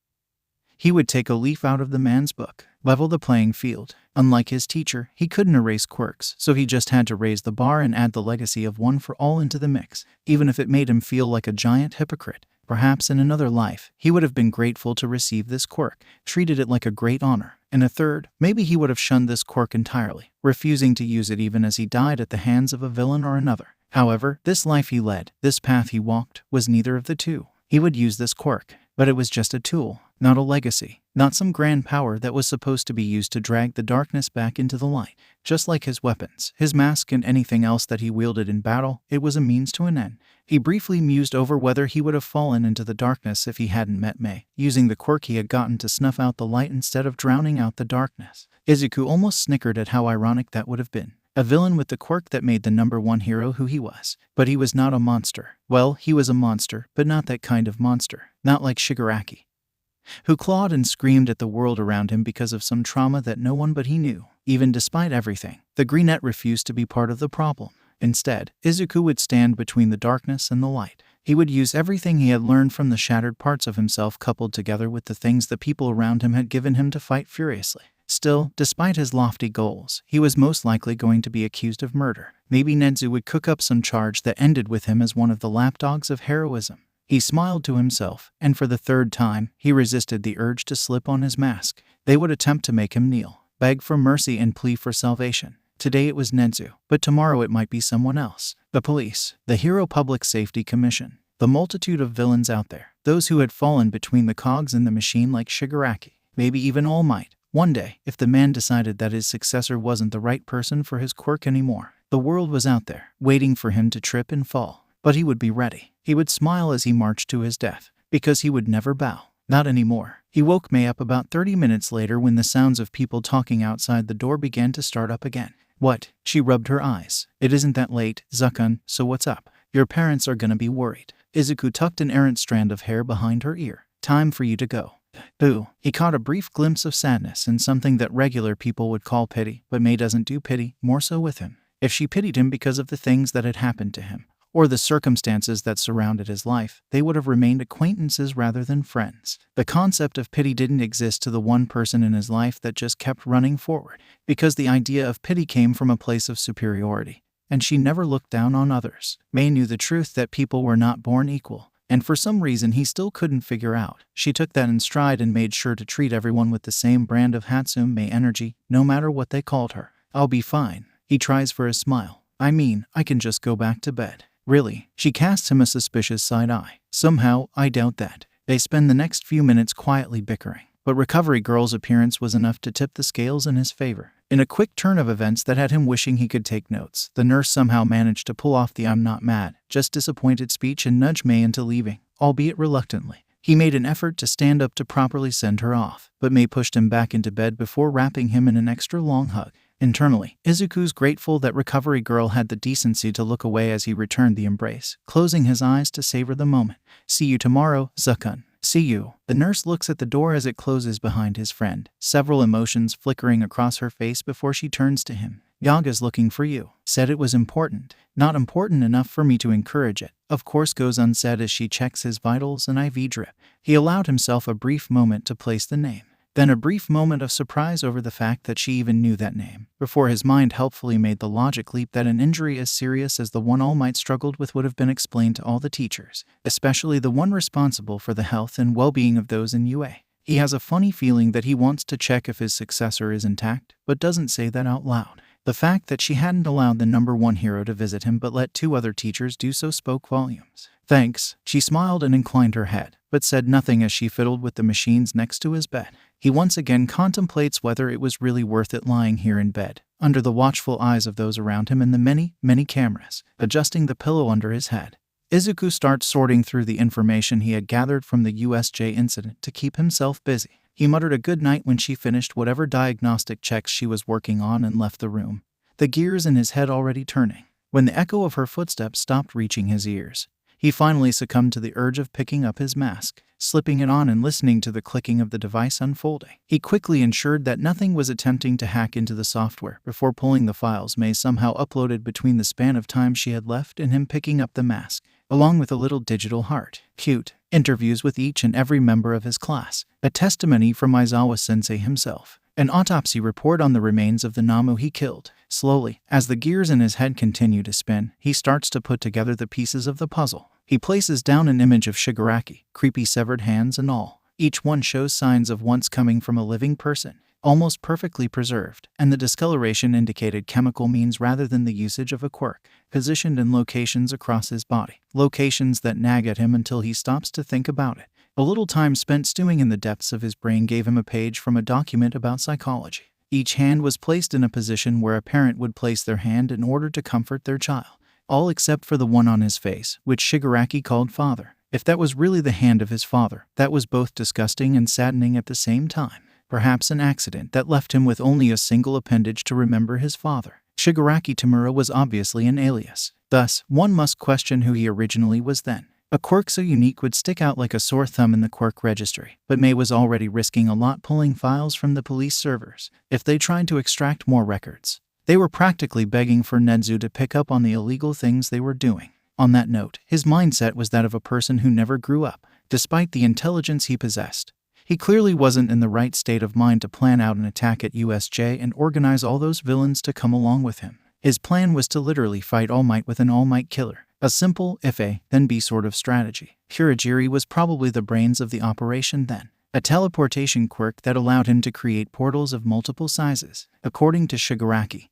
he would take a leaf out of the man's book, level the playing field. Unlike his teacher, he couldn't erase quirks, so he just had to raise the bar and add the legacy of one for all into the mix, even if it made him feel like a giant hypocrite. Perhaps in another life, he would have been grateful to receive this quirk, treated it like a great honor. In a third, maybe he would have shunned this quirk entirely, refusing to use it even as he died at the hands of a villain or another. However, this life he led, this path he walked, was neither of the two. He would use this quirk, but it was just a tool. not a legacy, not some grand power that was supposed to be used to drag the darkness back into the light. Just like his weapons, his mask, and anything else that he wielded in battle, it was a means to an end. He briefly mused over whether he would have fallen into the darkness if he hadn't met Mei, using the quirk he had gotten to snuff out the light instead of drowning out the darkness. Izuku almost snickered at how ironic that would have been. A villain with the quirk that made the #1 hero who he was. But he was not a monster. Well, he was a monster, but not that kind of monster. Not like 𝗧𝗫𝗍𝗄, who clawed and screamed at the world around him because of some trauma that no one but he knew. Even despite everything, the Greenette refused to be part of the problem. Instead, Izuku would stand between the darkness and the light. He would use everything he had learned from the shattered parts of himself coupled together with the things the people around him had given him to fight furiously. Still, despite his lofty goals, he was most likely going to be accused of murder. Maybe Nezu would cook up some charge that ended with him as one of the lapdogs of heroism. He smiled to himself, and for the third time, he resisted the urge to slip on his mask. They would attempt to make him kneel, beg for mercy and plead for salvation. Today it was Nezu, but tomorrow it might be someone else. The police, the Hero Public Safety Commission, the multitude of villains out there, those who had fallen between the cogs in the machine like 𝗧𝗫𝗍𝗄, maybe even All Might. One day, if the man decided that his successor wasn't the right person for his quirk anymore, the world was out there, waiting for him to trip and fall. But he would be ready. He would smile as he marched to his death, because he would never bow. Not anymore. He woke Mei up about 30 minutes later when the sounds of people talking outside the door began to start up again. What? She rubbed her eyes. It isn't that late, 𝗧𝗵𝗲, so what's up? Your parents are gonna be worried. Izuku tucked an errant strand of hair behind her ear. Time for you to go. Boo. He caught a brief glimpse of sadness and something that regular people would call pity, but Mei doesn't do pity, more so with him. If she pitied him because of the things that had happened to him, or the circumstances that surrounded his life, they would have remained acquaintances rather than friends. The concept of pity didn't exist to the one person in his life that just kept running forward, because the idea of pity came from a place of superiority, and she never looked down on others. Mei knew the truth that people were not born equal, and for some reason he still couldn't figure out. She took that in stride and made sure to treat everyone with the same brand of 𝗧𝗵𝗲 energy, no matter what they called her. I'll be fine. He tries for a smile. I mean, I can just go back to bed. Really? She casts him a suspicious side eye. Somehow, I doubt that. They spend the next few minutes quietly bickering, but Recovery Girl's appearance was enough to tip the scales in his favor. In a quick turn of events that had him wishing he could take notes, the nurse somehow managed to pull off the "I'm not mad, just disappointed" speech and nudge Mei into leaving, albeit reluctantly. He made an effort to stand up to properly send her off, but Mei pushed him back into bed before wrapping him in an extra long hug. Internally, Izuku's grateful that Recovery Girl had the decency to look away as he returned the embrace, closing his eyes to savor the moment. See you tomorrow, 𝗧𝗵𝗲. See you. The nurse looks at the door as it closes behind his friend, several emotions flickering across her face before she turns to him. Yaga's looking for you. Said it was important. Not important enough for me to encourage it. Of course goes unsaid as she checks his vitals and IV drip. He allowed himself a brief moment to place the name. Then a brief moment of surprise over the fact that she even knew that name, before his mind helpfully made the logic leap that an injury as serious as the one All Might struggled with would have been explained to all the teachers, especially the one responsible for the health and well-being of those in UA. He has a funny feeling that he wants to check if his successor is intact, but doesn't say that out loud. The fact that she hadn't allowed the #1 hero to visit him but let 2 other teachers do so spoke volumes. Thanks. She smiled and inclined her head, but said nothing as she fiddled with the machines next to his bed. He once again contemplates whether it was really worth it lying here in bed, under the watchful eyes of those around him and the many, many cameras, adjusting the pillow under his head. Izuku starts sorting through the information he had gathered from the USJ incident to keep himself busy. He muttered a good night when she finished whatever diagnostic checks she was working on and left the room, the gears in his head already turning. When the echo of her footsteps stopped reaching his ears, he finally succumbed to the urge of picking up his mask, slipping it on and listening to the clicking of the device unfolding. He quickly ensured that nothing was attempting to hack into the software before pulling the files Mei somehow uploaded between the span of time she had left and him picking up the mask, along with a little digital heart. Cute. Interviews with each and every member of his class. A testimony from Aizawa-sensei himself. An autopsy report on the remains of the 𝗵𝗲 he killed. Slowly, as the gears in his head continue to spin, he starts to put together the pieces of the puzzle. He places down an image of 𝗧𝗫𝗍𝗄, creepy severed hands and all. Each one shows signs of once coming from a living person, almost perfectly preserved, and the discoloration indicated chemical means rather than the usage of a quirk, positioned in locations across his body, locations that nag at him until he stops to think about it. A little time spent stewing in the depths of his brain gave him a page from a document about psychology. Each hand was placed in a position where a parent would place their hand in order to comfort their child, all except for the one on his face, which Shigaraki called father. If that was really the hand of his father, that was both disgusting and saddening at the same time. Perhaps an accident that left him with only a single appendage to remember his father. Shigaraki Tamura was obviously an alias. Thus, one must question who he originally was then. A quirk so unique would stick out like a sore thumb in the quirk registry, but May was already risking a lot pulling files from the police servers. If they tried to extract more records, they were practically begging for Nezu to pick up on the illegal things they were doing. On that note, his mindset was that of a person who never grew up. Despite the intelligence he possessed, he clearly wasn't in the right state of mind to plan out an attack at USJ and organize all those villains to come along with him. His plan was to literally fight All Might with an All Might killer. A simple, if A, then B sort of strategy. 𝗧𝗪𝗢𝗎 was probably the brains of the operation then. A teleportation quirk that allowed him to create portals of multiple sizes. According to Shigaraki,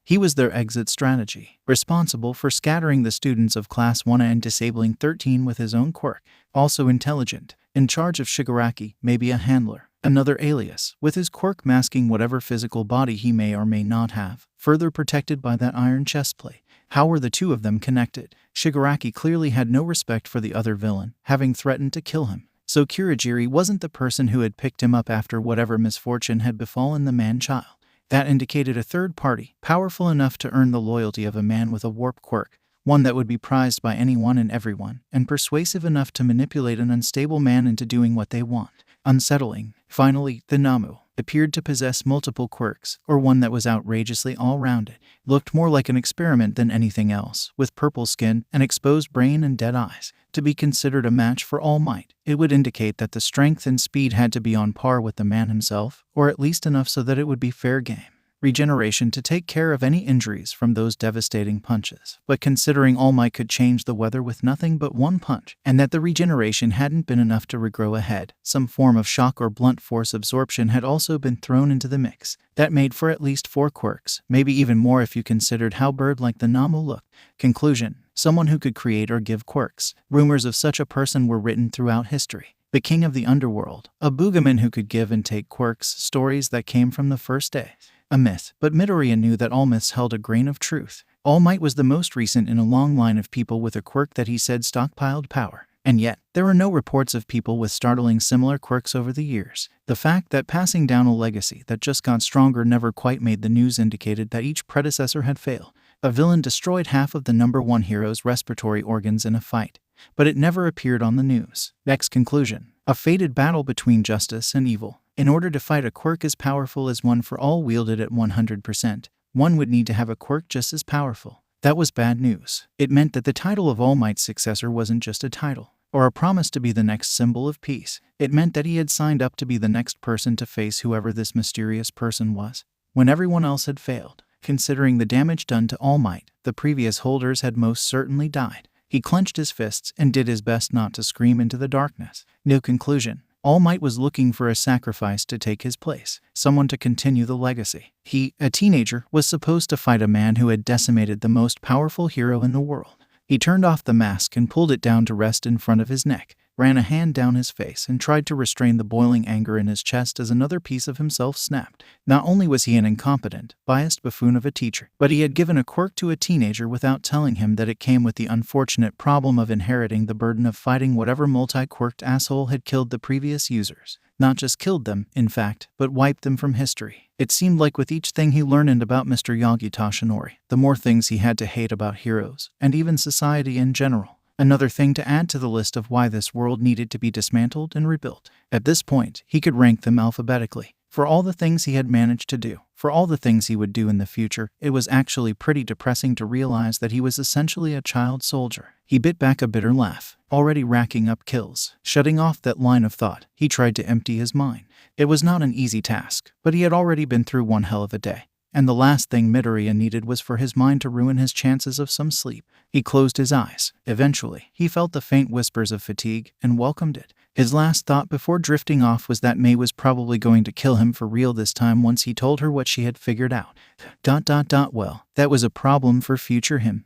he was their exit strategy, responsible for scattering the students of Class 1A and disabling 13 with his own quirk. Also intelligent, in charge of Shigaraki, maybe a handler, another alias, with his quirk masking whatever physical body he may or may not have, further protected by that iron chestplate. How were the two of them connected? Shigaraki clearly had no respect for the other villain, having threatened to kill him. So 𝗧𝗪𝗢𝗎 wasn't the person who had picked him up after whatever misfortune had befallen the man-child. That indicated a third party, powerful enough to earn the loyalty of a man with a warp quirk, one that would be prized by anyone and everyone, and persuasive enough to manipulate an unstable man into doing what they want. Unsettling. Finally, the 𝗵𝗃 appeared to possess multiple quirks, or one that was outrageously all-rounded. Looked more like an experiment than anything else, with purple skin, an exposed brain and dead eyes. To be considered a match for All Might, it would indicate that the strength and speed had to be on par with the man himself, or at least enough so that it would be fair game. Regeneration to take care of any injuries from those devastating punches. But considering All Might could change the weather with nothing but one punch, and that the regeneration hadn't been enough to regrow a head, some form of shock or blunt force absorption had also been thrown into the mix. That made for at least 4 quirks, maybe even more if you considered how bird-like the 𝗵𝗃 looked. Conclusion: someone who could create or give quirks. Rumors of such a person were written throughout history. The king of the underworld, a boogeyman who could give and take quirks, stories that came from the first day. A myth, but Midoriya knew that all myths held a grain of truth. All Might was the most recent in a long line of people with a quirk that he said stockpiled power. And yet, there were no reports of people with startling similar quirks over the years. The fact that passing down a legacy that just got stronger never quite made the news indicated that each predecessor had failed. A villain destroyed half of the #1 hero's respiratory organs in a fight, but it never appeared on the news. Next conclusion: a fated battle between justice and evil. In order to fight a quirk as powerful as One for All wielded at 100%, one would need to have a quirk just as powerful. That was bad news. It meant that the title of All Might's successor wasn't just a title, or a promise to be the next symbol of peace. It meant that he had signed up to be the next person to face whoever this mysterious person was, when everyone else had failed. Considering the damage done to All Might, the previous holders had most certainly died. He clenched his fists and did his best not to scream into the darkness. No conclusion: All Might was looking for a sacrifice to take his place, someone to continue the legacy. He, a teenager, was supposed to fight a man who had decimated the most powerful hero in the world. He turned off the mask and pulled it down to rest in front of his neck, ran a hand down his face and tried to restrain the boiling anger in his chest as another piece of himself snapped. Not only was he an incompetent, biased buffoon of a teacher, but he had given a quirk to a teenager without telling him that it came with the unfortunate problem of inheriting the burden of fighting whatever multi-quirked asshole had killed the previous users. Not just killed them, in fact, but wiped them from history. It seemed like with each thing he learned about Mr. Yagi Toshinori, the more things he had to hate about heroes, and even society in general. Another thing to add to the list of why this world needed to be dismantled and rebuilt. At this point, he could rank them alphabetically. For all the things he had managed to do, for all the things he would do in the future, it was actually pretty depressing to realize that he was essentially a child soldier. He bit back a bitter laugh, already racking up kills. Shutting off that line of thought, he tried to empty his mind. It was not an easy task, but he had already been through one hell of a day. And the last thing Midoriya needed was for his mind to ruin his chances of some sleep. He closed his eyes. Eventually, he felt the faint whispers of fatigue and welcomed it. His last thought before drifting off was that May was probably going to kill him for real this time once he told her what she had figured out. Well, that was a problem for future him.